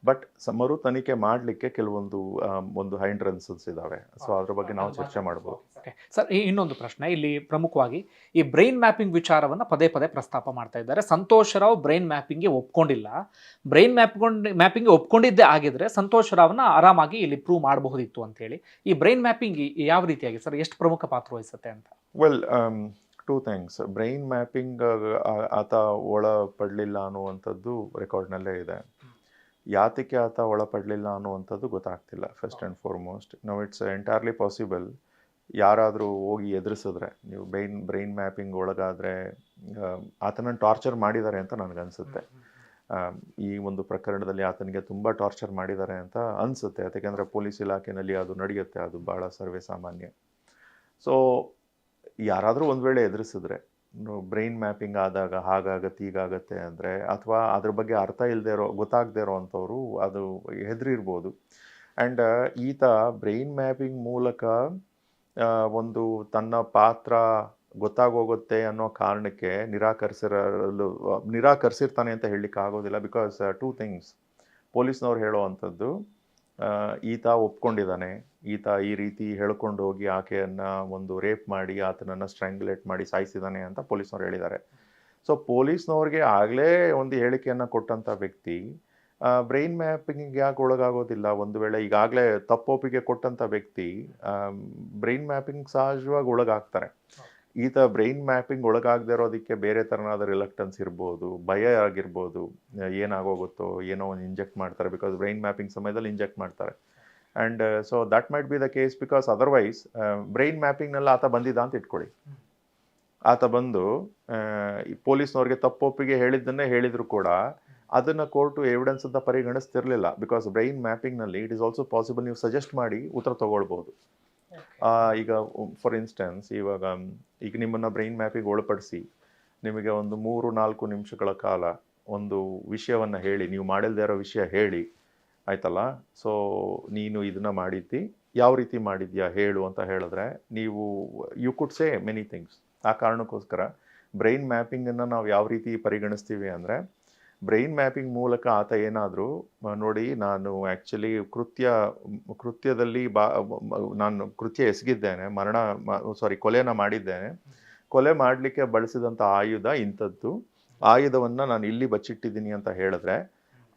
A: ಬಟ್ ಮರು ತನಿಖೆ ಮಾಡಲಿಕ್ಕೆ ಕೆಲವೊಂದು ಹೈಂಡ್ರನ್ಸಸ್ ಇದ್ದಾವೆ. ಸೊ ಅದ್ರ ಬಗ್ಗೆ ನಾವು ಚರ್ಚೆ ಮಾಡ್ಬೋದು.
B: ಸರ್, ಇನ್ನೊಂದು ಪ್ರಶ್ನೆ ಇಲ್ಲಿ ಪ್ರಮುಖವಾಗಿ ಈ ಬ್ರೈನ್ ಮ್ಯಾಪಿಂಗ್ ವಿಚಾರವನ್ನು ಪದೇ ಪದೇ ಪ್ರಸ್ತಾಪ ಮಾಡ್ತಾ ಇದ್ದಾರೆ. ಸಂತೋಷ್ ರಾವ್ ಬ್ರೈನ್ ಮ್ಯಾಪಿಂಗ್ಗೆ ಒಪ್ಕೊಂಡಿಲ್ಲ. ಬ್ರೈನ್ ಮ್ಯಾಪಿಂಗ್ಗೆ ಒಪ್ಕೊಂಡಿದ್ದೇ ಆಗಿದ್ರೆ ಸಂತೋಷ್ ರಾವ್ನ ಆರಾಮಾಗಿ ಇಲ್ಲಿ ಪ್ರೂವ್ ಮಾಡಬಹುದಿತ್ತು ಅಂತೇಳಿ. ಈ ಬ್ರೈನ್ ಮ್ಯಾಪಿಂಗ್ ಯಾವ ರೀತಿಯಾಗಿ ಸರ್, ಎಷ್ಟು ಪ್ರಮುಖ ಪಾತ್ರ ವಹಿಸುತ್ತೆ ಅಂತ?
A: Well, 2 things. ಬ್ರೈನ್ ಮ್ಯಾಪಿಂಗ್ ಆತ ಒಳಪಡಲಿಲ್ಲ ಅನ್ನುವಂಥದ್ದು ರೆಕಾರ್ಡ್ನಲ್ಲೇ ಇದೆ. ಯಾತಕ್ಕೆ ಆತ ಒಳಪಡಲಿಲ್ಲ ಅನ್ನುವಂಥದ್ದು ಗೊತ್ತಾಗ್ತಿಲ್ಲ. ಫಸ್ಟ್ ಆ್ಯಂಡ್ ಫಾರ್ಮೋಸ್ಟ್ ನಾವು ಇಟ್ಸ್ ಎಂಟೈರ್ಲಿ ಪಾಸಿಬಲ್ ಯಾರಾದರೂ ಹೋಗಿ ಎದುರಿಸಿದ್ರೆ, ನೀವು ಬ್ರೈನ್ ಮ್ಯಾಪಿಂಗ್ ಒಳಗಾದರೆ ಆತನನ್ನು ಟಾರ್ಚರ್ ಮಾಡಿದ್ದಾರೆ ಅಂತ ನನಗನ್ಸುತ್ತೆ. ಈ ಒಂದು ಪ್ರಕರಣದಲ್ಲಿ ಆತನಿಗೆ ತುಂಬ ಟಾರ್ಚರ್ ಮಾಡಿದ್ದಾರೆ ಅಂತ ಅನಿಸುತ್ತೆ. ಯಾಕೆಂದರೆ ಪೊಲೀಸ್ ಇಲಾಖೆಯಲ್ಲಿ ಅದು ನಡೆಯುತ್ತೆ, ಅದು ಭಾಳ ಸರ್ವೇ ಸಾಮಾನ್ಯ. ಸೊ ಯಾರಾದರೂ ಒಂದು ವೇಳೆ ಎದುರಿಸಿದ್ರೆ, ಬ್ರೈನ್ ಮ್ಯಾಪಿಂಗ್ ಆದಾಗ ಹಾಗಾಗತ್ತೆ ಹೀಗಾಗತ್ತೆ ಅಂದರೆ, ಅಥವಾ ಅದ್ರ ಬಗ್ಗೆ ಅರ್ಥ ಗೊತ್ತಾಗದೇ ಇರೋ ಅಂಥವ್ರು ಅದು ಹೆದರಿರ್ಬೋದು. ಆ್ಯಂಡ್ ಈತ ಬ್ರೈನ್ ಮ್ಯಾಪಿಂಗ್ ಮೂಲಕ ಒಂದು ತನ್ನ ಪಾತ್ರ ಗೊತ್ತಾಗೋಗುತ್ತೆ ಅನ್ನೋ ಕಾರಣಕ್ಕೆ ನಿರಾಕರಿಸಿರ್ತಾನೆ ಅಂತ ಹೇಳಲಿಕ್ಕೆ ಆಗೋದಿಲ್ಲ. Because 2 things. ಪೊಲೀಸ್ನವ್ರು ಹೇಳೋ ಅಂಥದ್ದು, ಈತ ಒಪ್ಕೊಂಡಿದ್ದಾನೆ, ಈತ ಈ ರೀತಿ ಹೇಳ್ಕೊಂಡು ಹೋಗಿ ಆಕೆಯನ್ನು ಒಂದು ರೇಪ್ ಮಾಡಿ ಆತನನ್ನು ಸ್ಟ್ರ್ಯಾಂಗ್ಯುಲೇಟ್ ಮಾಡಿ ಸಾಯಿಸಿದ್ದಾನೆ ಅಂತ ಪೊಲೀಸ್ನವ್ರು ಹೇಳಿದ್ದಾರೆ. ಸೊ ಪೊಲೀಸ್ನವ್ರಿಗೆ ಆಗಲೇ ಒಂದು ಹೇಳಿಕೆಯನ್ನು ಕೊಟ್ಟಂಥ ವ್ಯಕ್ತಿ ಬ್ರೈನ್ ಮ್ಯಾಪಿಂಗಿಗೆ ಯಾಕೆ ಒಳಗಾಗೋದಿಲ್ಲ? ಒಂದು ವೇಳೆ ಈಗಾಗಲೇ ತಪ್ಪೊಪ್ಪಿಗೆ ಕೊಟ್ಟಂಥ ವ್ಯಕ್ತಿ ಬ್ರೈನ್ ಮ್ಯಾಪಿಂಗ್ ಸಹಜವಾಗಿ ಒಳಗಾಗ್ತಾರೆ. ಈತ ಬ್ರೈನ್ ಮ್ಯಾಪಿಂಗ್ ಒಳಗಾಗದೇ ಇರೋದಕ್ಕೆ ಬೇರೆ ಥರನಾದ ರಿಲಕ್ಟನ್ಸ್ ಇರ್ಬೋದು, ಭಯ ಆಗಿರ್ಬೋದು, ಏನಾಗೋಗುತ್ತೋ ಏನೋ ಒಂದು ಇಂಜೆಕ್ಟ್ ಮಾಡ್ತಾರೆ, ಬಿಕಾಸ್ ಬ್ರೈನ್ ಮ್ಯಾಪಿಂಗ್ ಸಮಯದಲ್ಲಿ ಇಂಜೆಕ್ಟ್ ಮಾಡ್ತಾರೆ. And so that might be the case, because otherwise brain ಮ್ಯಾಪಿಂಗ್ನೆಲ್ಲ ಆತ ಬಂದಿದ್ದ ಅಂತ ಇಟ್ಕೊಳ್ಳಿ. ಆತ ಬಂದು ಪೊಲೀಸ್ನವ್ರಿಗೆ ತಪ್ಪೊಪ್ಪಿಗೆ ಹೇಳಿದ್ದನ್ನೇ ಹೇಳಿದ್ರು ಕೂಡ ಅದನ್ನು ಕೋರ್ಟು ಎವಿಡೆನ್ಸ್ ಅಂತ ಪರಿಗಣಿಸ್ತಿರ್ಲಿಲ್ಲ. ಬಿಕಾಸ್ ಬ್ರೈನ್ ಮ್ಯಾಪಿಂಗ್ನಲ್ಲಿ ಇಟ್ ಈಸ್ ಆಲ್ಸೋ ಪಾಸಿಬಲ್ ನೀವು ಸಜೆಸ್ಟ್ ಮಾಡಿ ಉತ್ತರ ತಗೊಳ್ಬೋದು. ಈಗ ಫಾರ್ ಇನ್ಸ್ಟೆನ್ಸ್ ಈಗ ನಿಮ್ಮನ್ನು ಬ್ರೈನ್ ಮ್ಯಾಪಿಂಗ್ ಒಳಪಡಿಸಿ ನಿಮಗೆ ಒಂದು 3-4 ನಿಮಿಷಗಳ ಕಾಲ ಒಂದು ವಿಷಯವನ್ನು ಹೇಳಿ, ನೀವು ಮಾಡಿಲ್ದೇ ಇರೋ ವಿಷಯ ಹೇಳಿ ಆಯ್ತಲ್ಲ, ಸೊ ನೀನು ಇದನ್ನು ಮಾಡಿದ್ದಿ, ಯಾವ ರೀತಿ ಮಾಡಿದ್ಯಾ ಹೇಳು ಅಂತ ಹೇಳಿದ್ರೆ ನೀವು you could say many things. ಆ ಕಾರಣಕ್ಕೋಸ್ಕರ ಬ್ರೈನ್ ಮ್ಯಾಪಿಂಗನ್ನು ನಾವು ಯಾವ ರೀತಿ ಪರಿಗಣಿಸ್ತೀವಿ ಅಂದರೆ, ಬ್ರೈನ್ ಮ್ಯಾಪಿಂಗ್ ಮೂಲಕ ಆತ ಏನಾದರೂ ನೋಡಿ ನಾನು ಆ್ಯಕ್ಚುಲಿ ಕೃತ್ಯದಲ್ಲಿ ನಾನು ಕೃತ್ಯ ಎಸಗಿದ್ದೇನೆ, ಕೊಲೆನ ಮಾಡಿದ್ದೇನೆ, ಕೊಲೆ ಮಾಡಲಿಕ್ಕೆ ಬಳಸಿದಂಥ ಆಯುಧ ಇಂಥದ್ದು, ಆಯುಧವನ್ನು ನಾನು ಇಲ್ಲಿ ಬಚ್ಚಿಟ್ಟಿದ್ದೀನಿ ಅಂತ ಹೇಳಿದ್ರೆ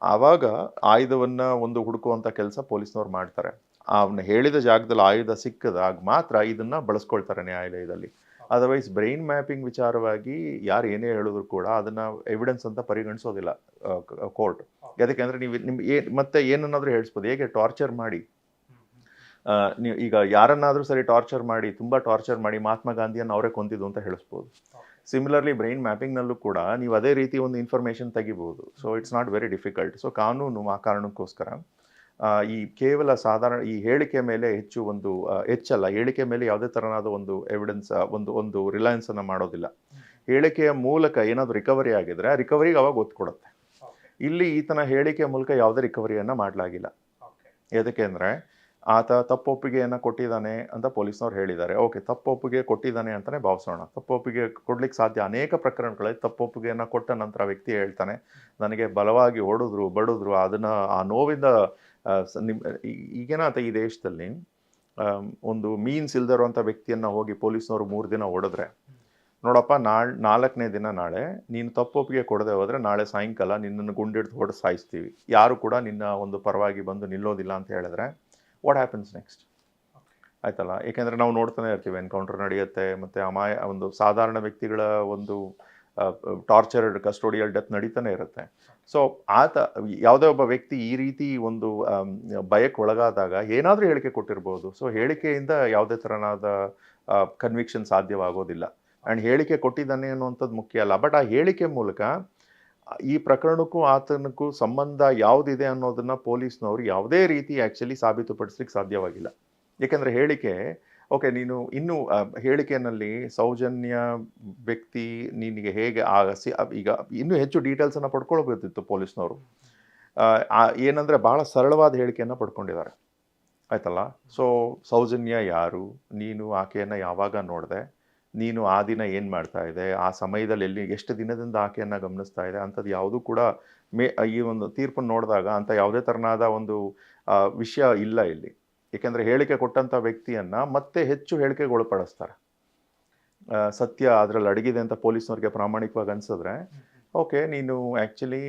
A: ಆವಾಗ ಆಯುಧವನ್ನು ಒಂದು ಹುಡುಕುವಂಥ ಕೆಲಸ ಪೊಲೀಸ್ನವ್ರು ಮಾಡ್ತಾರೆ. ಅವನ್ನ ಹೇಳಿದ ಜಾಗದಲ್ಲಿ ಆಯುಧ ಸಿಕ್ಕದಾಗ ಮಾತ್ರ ಇದನ್ನು ಬಳಸ್ಕೊಳ್ತಾರೆ ನ್ಯಾಯಾಲಯದಲ್ಲಿ. ಅದರ್ವೈಸ್ ಬ್ರೈನ್ ಮ್ಯಾಪಿಂಗ್ ವಿಚಾರವಾಗಿ ಯಾರು ಏನೇ ಹೇಳಿದ್ರು ಕೂಡ ಅದನ್ನು ಎವಿಡೆನ್ಸ್ ಅಂತ ಪರಿಗಣಿಸೋದಿಲ್ಲ ಕೋರ್ಟ್. ಯಾಕೆಂದರೆ ಮತ್ತೆ ಏನನ್ನಾದರೂ ಹೇಳಿಸ್ಬೋದು. ಹೇಗೆ ಟಾರ್ಚರ್ ಮಾಡಿ ನೀವು ಈಗ ಯಾರನ್ನಾದರೂ ಸರಿ ಟಾರ್ಚರ್ ಮಾಡಿ, ತುಂಬ ಟಾರ್ಚರ್ ಮಾಡಿ ಮಹಾತ್ಮ ಗಾಂಧಿಯನ್ನು ಅವರೇ ಕೊಂದಿದ್ದು ಅಂತ ಹೇಳಿಸ್ಬೋದು. ಸಿಮಿಲರ್ಲಿ ಬ್ರೈನ್ ಮ್ಯಾಪಿಂಗ್ನಲ್ಲೂ ಕೂಡ ನೀವು ಅದೇ ರೀತಿ ಒಂದು ಇನ್ಫಾರ್ಮೇಷನ್ ತೆಗಿಬೋದು. So it's not very difficult. So ಕಾನೂನು ಆ ಕಾರಣಕ್ಕೋಸ್ಕರ ಈ ಕೇವಲ ಸಾಧಾರಣ ಈ ಹೇಳಿಕೆ ಮೇಲೆ ಹೆಚ್ಚಲ್ಲ, ಹೇಳಿಕೆ ಮೇಲೆ ಯಾವುದೇ ಥರನಾದ ಒಂದು ಎವಿಡೆನ್ಸ್ ಒಂದು ರಿಲಯನ್ಸನ್ನು ಮಾಡೋದಿಲ್ಲ. ಹೇಳಿಕೆಯ ಮೂಲಕ ಏನಾದರೂ ರಿಕವರಿ ಆಗಿದ್ರೆ ಆ ರಿಕವರಿಗೆ ಅವಾಗ ಒತ್ತು ಕೊಡುತ್ತೆ. ಇಲ್ಲಿ ಈತನ ಹೇಳಿಕೆಯ ಮೂಲಕ ಯಾವುದೇ ರಿಕವರಿಯನ್ನು ಮಾಡಲಾಗಿಲ್ಲ. ಯಾಕೆ ಅಂದರೆ ಆತ ತಪ್ಪೊಪ್ಪಿಗೆಯನ್ನು ಕೊಟ್ಟಿದ್ದಾನೆ ಅಂತ ಪೊಲೀಸ್ನವ್ರು ಹೇಳಿದ್ದಾರೆ. ಓಕೆ, ತಪ್ಪೊಪ್ಪಿಗೆ ಕೊಟ್ಟಿದ್ದಾನೆ ಅಂತಲೇ ಭಾವಿಸೋಣ. ತಪ್ಪೊಪ್ಪಿಗೆ ಕೊಡ್ಲಿಕ್ಕೆ ಸಾಧ್ಯ ಅನೇಕ ಪ್ರಕರಣಗಳಲ್ಲಿ ತಪ್ಪೊಪ್ಪಿಗೆಯನ್ನು ಕೊಟ್ಟ ನಂತರ ವ್ಯಕ್ತಿ ಹೇಳ್ತಾನೆ ನನಗೆ ಬಲವಾಗಿ ಹೊಡೆದ್ರು ಬಡಿದ್ರು, ಅದನ್ನು ಆ ನೋವಿಂದ ಈಗೇನಾತ ಈ ದೇಶದಲ್ಲಿ ಒಂದು ಮೀನ್ಸ್ ಇಲ್ದಿರುವಂಥ ವ್ಯಕ್ತಿಯನ್ನು ಹೋಗಿ ಪೊಲೀಸ್ನವರು 3 ದಿನ ಹೊಡೆದ್ರೆ, ನೋಡಪ್ಪ 4ನೇ ದಿನ ನಾಳೆ ನೀನು ತಪ್ಪೊಪ್ಪಿಗೆ ಕೊಡದೆ ಹೋದರೆ ನಾಳೆ ಸಾಯಂಕಾಲ ನಿನ್ನನ್ನು ಗುಂಡಿಡ್ದು ಹೊಡೆದು ಸಾಯಿಸ್ತೀವಿ, ಯಾರು ಕೂಡ ನಿನ್ನ ಒಂದು ಪರವಾಗಿ ಬಂದು ನಿಲ್ಲೋದಿಲ್ಲ ಅಂತ ಹೇಳಿದ್ರೆ ವಾಟ್ ಹ್ಯಾಪನ್ಸ್ ನೆಕ್ಸ್ಟ್? ಆಯ್ತಲ್ಲ. ಏಕೆಂದರೆ ನಾವು ನೋಡ್ತಾನೆ ಇರ್ತೀವಿ, ಎನ್ಕೌಂಟರ್ ನಡೆಯುತ್ತೆ, ಮತ್ತು ಒಂದು ಸಾಧಾರಣ ವ್ಯಕ್ತಿಗಳ ಒಂದು ಟಾರ್ಚರ್ಡ್ ಕಸ್ಟೋಡಿಯಲ್ ಡೆತ್ ನಡೀತಾನೆ ಇರುತ್ತೆ. ಸೊ ಯಾವುದೇ ಒಬ್ಬ ವ್ಯಕ್ತಿ ಈ ರೀತಿ ಒಂದು ಭಯಕ್ಕೆ ಒಳಗಾದಾಗ ಏನಾದರೂ ಹೇಳಿಕೆ ಕೊಟ್ಟಿರ್ಬೋದು. ಸೊ ಹೇಳಿಕೆಯಿಂದ ಯಾವುದೇ ಥರನಾದ ಕನ್ವಿಕ್ಷನ್ ಸಾಧ್ಯವಾಗೋದಿಲ್ಲ. ಆ್ಯಂಡ್ ಹೇಳಿಕೆ ಕೊಟ್ಟಿದ್ದಾನೆ ಅನ್ನುವಂಥದ್ದು ಮುಖ್ಯ ಅಲ್ಲ. ಬಟ್ ಆ ಹೇಳಿಕೆ ಮೂಲಕ ಈ ಪ್ರಕರಣಕ್ಕೂ ಆತನಕ್ಕೂ ಸಂಬಂಧ ಯಾವುದಿದೆ ಅನ್ನೋದನ್ನು ಪೊಲೀಸ್ನವರು ಯಾವುದೇ ರೀತಿ ಆ್ಯಕ್ಚುಲಿ ಸಾಬೀತುಪಡಿಸ್ಲಿಕ್ಕೆ ಸಾಧ್ಯವಾಗಿಲ್ಲ. ಏಕೆಂದರೆ ಹೇಳಿಕೆ ಓಕೆ, ನೀನು ಇನ್ನೂ ಹೇಳಿಕೆಯಲ್ಲಿ ಸೌಜನ್ಯ ವ್ಯಕ್ತಿ ನಿನಗೆ ಹೇಗೆ ಈಗ ಇನ್ನೂ ಹೆಚ್ಚು ಡೀಟೇಲ್ಸನ್ನು ಪಡ್ಕೊಳ್ಬೇಕಿತ್ತು ಪೊಲೀಸ್ನವರು. ಏನಂದರೆ ಭಾಳ ಸರಳವಾದ ಹೇಳಿಕೆಯನ್ನು ಪಡ್ಕೊಂಡಿದ್ದಾರೆ ಆಯ್ತಲ್ಲ. ಸೊ ಸೌಜನ್ಯ ಯಾರು, ನೀನು ಆಕೆಯನ್ನು ಯಾವಾಗ ನೋಡಿದೆ, ನೀನು ಆ ದಿನ ಏನು ಮಾಡ್ತಾ ಇದೆ, ಆ ಸಮಯದಲ್ಲಿ ಎಷ್ಟು ದಿನದಿಂದ ಆಕೆಯನ್ನು ಗಮನಿಸ್ತಾ ಇದೆ ಅಂಥದ್ದು ಯಾವುದೂ ಕೂಡ ಈ ಒಂದು ತೀರ್ಪನ್ನು ನೋಡಿದಾಗ ಅಂಥ ಯಾವುದೇ ಥರನಾದ ಒಂದು ವಿಷಯ ಇಲ್ಲ ಇಲ್ಲಿ. ಏಕೆಂದರೆ ಹೇಳಿಕೆ ಕೊಟ್ಟಂಥ ವ್ಯಕ್ತಿಯನ್ನು ಮತ್ತೆ ಹೆಚ್ಚು ಹೇಳಿಕೆಗೆ ಒಳಪಡಿಸ್ತಾರೆ. ಸತ್ಯ ಅದರಲ್ಲಿ ಅಡಗಿದೆ ಅಂತ ಪೊಲೀಸ್ನವ್ರಿಗೆ ಪ್ರಾಮಾಣಿಕವಾಗಿ ಅನಿಸಿದ್ರೆ ಓಕೆ, ನೀನು ಆ್ಯಕ್ಚುಲಿ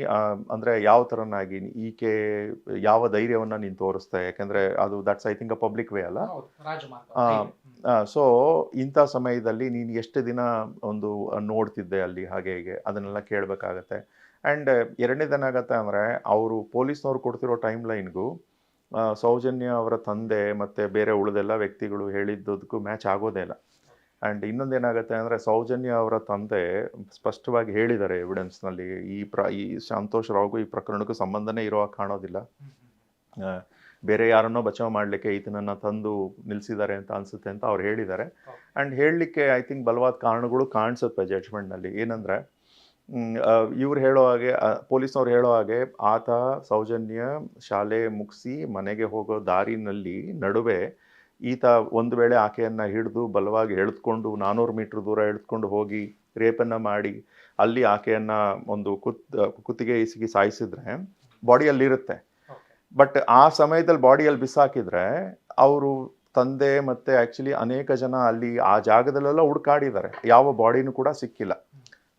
A: ಅಂದರೆ ಯಾವ ಥರನಾಗಿ ಈಕೆ ಯಾವ ಧೈರ್ಯವನ್ನು ನೀನು ತೋರಿಸ್ದೆ, ಯಾಕೆಂದರೆ ಅದು that's I think a public way ಅಲ್ಲ. ಸೊ ಇಂಥ ಸಮಯದಲ್ಲಿ ನೀನು ಎಷ್ಟು ದಿನ ಒಂದು ನೋಡ್ತಿದ್ದೆ ಅಲ್ಲಿ, ಹಾಗೆ ಹೀಗೆ ಅದನ್ನೆಲ್ಲ ಕೇಳಬೇಕಾಗತ್ತೆ. ಆ್ಯಂಡ್ ಎರಡನೇದೇನಾಗತ್ತೆ ಅಂದರೆ ಅವರು ಪೊಲೀಸ್ನವ್ರು ಕೊಡ್ತಿರೋ ಟೈಮ್ ಲೈನ್ಗೂ ಸೌಜನ್ಯ ಅವರ ತಂದೆ ಮತ್ತು ಬೇರೆ ಉಳಿದೆಲ್ಲ ವ್ಯಕ್ತಿಗಳು ಹೇಳಿದ್ದಕ್ಕೂ ಮ್ಯಾಚ್ ಆಗೋದೇ ಇಲ್ಲ. ಆ್ಯಂಡ್ ಇನ್ನೊಂದೇನಾಗುತ್ತೆ ಅಂದರೆ ಸೌಜನ್ಯ ಅವರ ತಂದೆ ಸ್ಪಷ್ಟವಾಗಿ ಹೇಳಿದ್ದಾರೆ ಎವಿಡೆನ್ಸ್ನಲ್ಲಿ, ಈ ಸಂತೋಷ್ ರಾವ್ಗೂ ಈ ಪ್ರಕರಣಕ್ಕೂ ಸಂಬಂಧನೇ ಇರೋ ಕಾಣೋದಿಲ್ಲ, ಬೇರೆ ಯಾರನ್ನೋ ಬಚಾವ್ ಮಾಡಲಿಕ್ಕೆ ಈತನನ್ನು ತಂದು ನಿಲ್ಲಿಸಿದ್ದಾರೆ ಅಂತ ಅನಿಸುತ್ತೆ ಅಂತ ಅವ್ರು ಹೇಳಿದ್ದಾರೆ. ಆ್ಯಂಡ್ ಹೇಳಲಿಕ್ಕೆ ಐ ಥಿಂಕ್ ಬಲವಾದ ಕಾರಣಗಳು ಕಾಣಿಸುತ್ತೆ ಜಡ್ಜ್ಮೆಂಟ್ನಲ್ಲಿ. ಏನಂದರೆ ಇವ್ರು ಹೇಳೋ ಹಾಗೆ, ಪೊಲೀಸ್ನವ್ರು ಹೇಳೋ ಹಾಗೆ ಆತ ಸೌಜನ್ಯ ಶಾಲೆ ಮುಗಿಸಿ ಮನೆಗೆ ಹೋಗೋ ದಾರಿನಲ್ಲಿ ನಡುವೆ ಈತ ಒಂದು ವೇಳೆ ಆಕೆಯನ್ನು ಹಿಡಿದು ಬಲವಾಗಿ ಎಳೆದುಕೊಂಡು 400 ಮೀಟ್ರ್ ದೂರ ಎಳೆದುಕೊಂಡು ಹೋಗಿ ರೇಪನ್ನು ಮಾಡಿ ಅಲ್ಲಿ ಆಕೆಯನ್ನು ಒಂದು ಕುತ್ತಿಗೆ ಇಸಿಗಿ ಸಾಯಿಸಿದ್ರೆ ಬಾಡಿಯಲ್ಲಿರುತ್ತೆ. ಬಟ್ ಆ ಸಮಯದಲ್ಲಿ ಬಾಡಿಯಲ್ಲಿ ಬಿಸಾಕಿದ್ರೆ ಅವರು ತಂದೆ ಮತ್ತೆ ಆ್ಯಕ್ಚುಲಿ ಅನೇಕ ಜನ ಅಲ್ಲಿ ಆ ಜಾಗದಲ್ಲೆಲ್ಲ ಹುಡುಕಾಡಿದ್ದಾರೆ, ಯಾವ ಬಾಡಿನೂ ಕೂಡ ಸಿಕ್ಕಿಲ್ಲ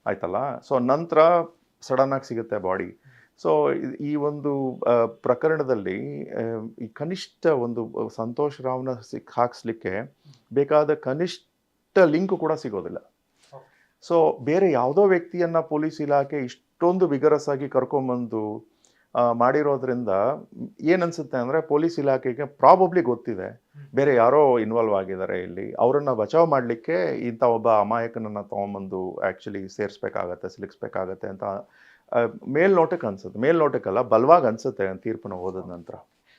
A: ಆಯ್ತಲ್ಲ. ಸೊ ನಂತರ ಸಡನ್ನಾಗಿ ಸಿಗುತ್ತೆ ಬಾಡಿ. ಸೊ ಈ ಒಂದು ಪ್ರಕರಣದಲ್ಲಿ ಈ ಕನಿಷ್ಠ ಒಂದು ಸಂತೋಷ್ ರಾವ್ನ ಹಾಕ್ಸ್ಲಿಕ್ಕೆ ಬೇಕಾದ ಕನಿಷ್ಠ ಲಿಂಕ್ ಕೂಡ ಸಿಗೋದಿಲ್ಲ. ಸೊ ಬೇರೆ ಯಾವುದೋ ವ್ಯಕ್ತಿಯನ್ನ ಪೊಲೀಸ್ ಇಲಾಖೆ ಇಷ್ಟೊಂದು ವಿಗರಸ್ ಆಗಿ ಕರ್ಕೊಂಬಂದು ಮಾಡಿರೋದ್ರಿಂದ ಏನನ್ಸುತ್ತೆ ಅಂದರೆ ಪೊಲೀಸ್ ಇಲಾಖೆಗೆ ಪ್ರಾಬಬ್ಲಿ ಗೊತ್ತಿದೆ ಬೇರೆ ಯಾರೋ ಇನ್ವಾಲ್ವ್ ಆಗಿದ್ದಾರೆ ಇಲ್ಲಿ, ಅವರನ್ನು ಬಚಾವ್ ಮಾಡಲಿಕ್ಕೆ ಇಂಥ ಒಬ್ಬ ಅಮಾಯಕನನ್ನು ತೊಗೊಂಬಂದು ಆ್ಯಕ್ಚುಲಿ ಸೇರಿಸ್ಬೇಕಾಗತ್ತೆ, ಸಿಲುಕಿಸ್ಬೇಕಾಗತ್ತೆ ಅಂತ ಮೇಲ್ನೋಟಕ್ಕೆ ಅನ್ಸುತ್ತೆ. ಮೇಲ್ನೋಟಕ್ಕಲ್ಲ, ಬಲವಾಗಿ ಅನ್ಸುತ್ತೆ ತೀರ್ಪನ್ನು ಓದಿದ ನಂತರ.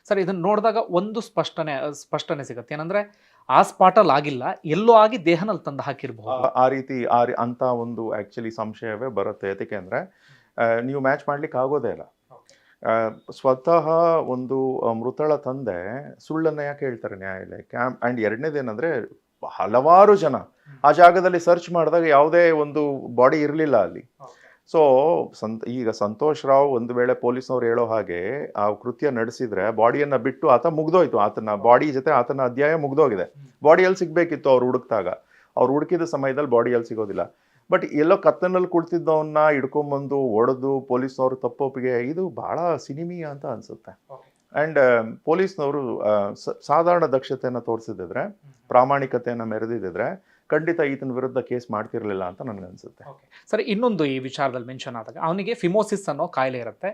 B: ಸರ್, ಇದನ್ನು ನೋಡಿದಾಗ ಒಂದು ಸ್ಪಷ್ಟನೆ ಸಿಗುತ್ತೆ, ಏನಂದ್ರೆ ಆ ಸ್ಪಾಟಲ್ಲಿ ಆಗಿಲ್ಲ, ಎಲ್ಲೋ ಆಗಿ ದೇಹನಲ್ಲಿ ತಂದು ಹಾಕಿರಬಹುದು.
A: ಆ ರೀತಿ ಅಂತ ಒಂದು ಆ್ಯಕ್ಚುಲಿ ಸಂಶಯವೇ ಬರುತ್ತೆ. ಯಾಕೆ ಅಂದರೆ ನೀವು ಮ್ಯಾಚ್ ಮಾಡ್ಲಿಕ್ಕೆ ಆಗೋದೇ ಇಲ್ಲ. ಸ್ವತಃ ಒಂದು ಮೃತಳ ತಂದೆ ಸುಳ್ಳನ್ನು ಯಾಕೆ ಹೇಳ್ತಾರೆ ನ್ಯಾಯಾಲಯಕ್ಕೆ? ಆ್ಯಂಡ್ ಎರಡನೇದೇನೆಂದರೆ ಹಲವಾರು ಜನ ಆ ಜಾಗದಲ್ಲಿ ಸರ್ಚ್ ಮಾಡಿದಾಗ ಯಾವುದೇ ಒಂದು ಬಾಡಿ ಇರಲಿಲ್ಲ ಅಲ್ಲಿ. ಸೊ ಈಗ ಸಂತೋಷ್ ರಾವ್ ಒಂದು ವೇಳೆ ಪೊಲೀಸ್ನವ್ರು ಹೇಳೋ ಹಾಗೆ ಆ ಕೃತ್ಯ ನಡೆಸಿದ್ರೆ ಬಾಡಿಯನ್ನು ಬಿಟ್ಟು ಆತ ಮುಗ್ದೋಯ್ತು, ಆತನ ಬಾಡಿ ಜೊತೆ ಆತನ ಅಧ್ಯಾಯ ಮುಗ್ದೋಗಿದೆ. ಬಾಡಿಯಲ್ಲಿ ಸಿಗಬೇಕಿತ್ತು ಅವ್ರು ಹುಡುಕ್ದಾಗ, ಅವ್ರು ಹುಡುಕಿದ ಸಮಯದಲ್ಲಿ ಬಾಡಿಯಲ್ಲಿ ಸಿಗೋದಿಲ್ಲ. ಬಟ್ ಎಲ್ಲೋ ಕತ್ತನಲ್ಲಿ ಕುಳಿತಿದ್ದವನ್ನ ಹಿಡ್ಕೊಂಬಂದು ಹೊಡೆದು ಪೊಲೀಸ್ನವರು ತಪ್ಪೊಪ್ಪಿಗೆ, ಇದು ಬಹಳ ಸಿನಿಮೀಯ ಅಂತ ಅನ್ಸುತ್ತೆ. ಆ್ಯಂಡ್ ಪೊಲೀಸ್ನವರು ಸಾಧಾರಣ ದಕ್ಷತೆಯನ್ನು ತೋರಿಸಿದ್ರೆ, ಪ್ರಾಮಾಣಿಕತೆಯನ್ನು ಮೆರೆದಿದ್ರೆ ಖಂಡಿತ ಈತನ ವಿರುದ್ಧ ಕೇಸ್ ಮಾಡ್ತಿರ್ಲಿಲ್ಲ ಅಂತ ನನಗನ್ಸುತ್ತೆ.
B: ಸರಿ, ಇನ್ನೊಂದು ಈ ವಿಚಾರದಲ್ಲಿ ಮೆನ್ಷನ್ ಆದಾಗ ಅವನಿಗೆ ಫಿಮೋಸಿಸ್ ಅನ್ನೋ ಕಾಯಿಲೆ ಇರುತ್ತೆ,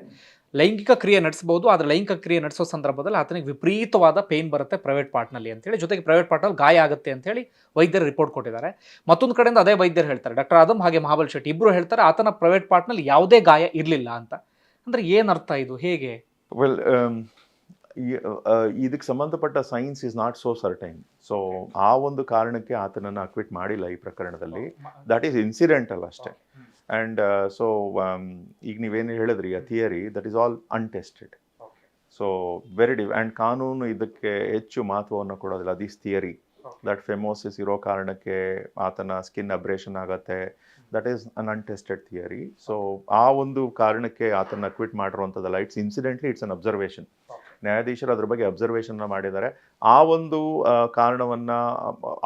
B: ಲೈಂಗಿಕ ಕ್ರಿಯೆ ನಡೆಸಬಹುದು, ಆದರೆ ಲೈಂಗಿಕ ಕ್ರಿಯೆ ನಡೆಸೋ ಸಂದರ್ಭದಲ್ಲಿ ಆತನಿಗೆ ವಿಪರೀತವಾದ ಪೇನ್ ಬರುತ್ತೆ ಪ್ರೈವೇಟ್ ಪಾರ್ಟ್ನಲ್ಲಿ ಅಂತೇಳಿ, ಜೊತೆಗೆ ಪ್ರೈವೇಟ್ ಪಾರ್ಟ್ನಲ್ಲಿ ಗಾಯ ಆಗುತ್ತೆ ಅಂತೇಳಿ ವೈದ್ಯರು ರಿಪೋರ್ಟ್ ಕೊಟ್ಟಿದ್ದಾರೆ. ಮತ್ತೊಂದು ಕಡೆಯಿಂದ ಅದೇ ವೈದ್ಯರು ಹೇಳ್ತಾರೆ, ಡಾಕ್ಟರ್ ಆದಮ್ ಹಾಗೆ ಮಹಾಬಲ್ ಶೆಟ್ಟಿ ಇಬ್ಬರು ಹೇಳ್ತಾರೆ ಆತನ ಪ್ರೈವೇಟ್ ಪಾರ್ಟ್ನಲ್ಲಿ ಯಾವುದೇ ಗಾಯ ಇರಲಿಲ್ಲ ಅಂತ. ಅಂದರೆ ಏನರ್ಥ ಇದು, ಹೇಗೆ?
A: ವೆಲ್, ಇದಕ್ಕೆ ಸಂಬಂಧಪಟ್ಟ science is not so certain. So ಆ ಒಂದು ಕಾರಣಕ್ಕೆ ಆತನನ್ನು ಅಕ್ವಿಟ್ ಮಾಡಿಲ್ಲ ಈ ಪ್ರಕರಣದಲ್ಲಿ. ದಟ್ ಈಸ್ ಇನ್ಸಿಡೆಂಟಲ್ ಅಷ್ಟೇ. ಆ್ಯಂಡ್ ಸೊ ಈಗ ನೀವೇನು ಹೇಳಿದ್ರಿ ಆ theory, that is all untested. So very and ಕಾನೂನು ಇದಕ್ಕೆ ಹೆಚ್ಚು ಮಹತ್ವವನ್ನು ಕೊಡೋದಿಲ್ಲ. ದಿಸ್ ಥಿಯರಿ ದಟ್ ಫೆಮೋಸಿಸ್ ಇರೋ ಕಾರಣಕ್ಕೆ ಆತನ ಸ್ಕಿನ್ ಅಬ್ರೇಷನ್ ಆಗುತ್ತೆ, that is an untested theory. So ಆ ಒಂದು ಕಾರಣಕ್ಕೆ ಆತನ ಅಕ್ವಿಟ್ ಮಾಡಿರುವಂಥದ್ದಲ್ಲ, it's incidentally it's an observation. ನ್ಯಾಯಾಧೀಶರು ಅದ್ರ ಬಗ್ಗೆ ಅಬ್ಸರ್ವೇಷನ್ನ ಮಾಡಿದ್ದಾರೆ. ಆ ಒಂದು ಕಾರಣವನ್ನು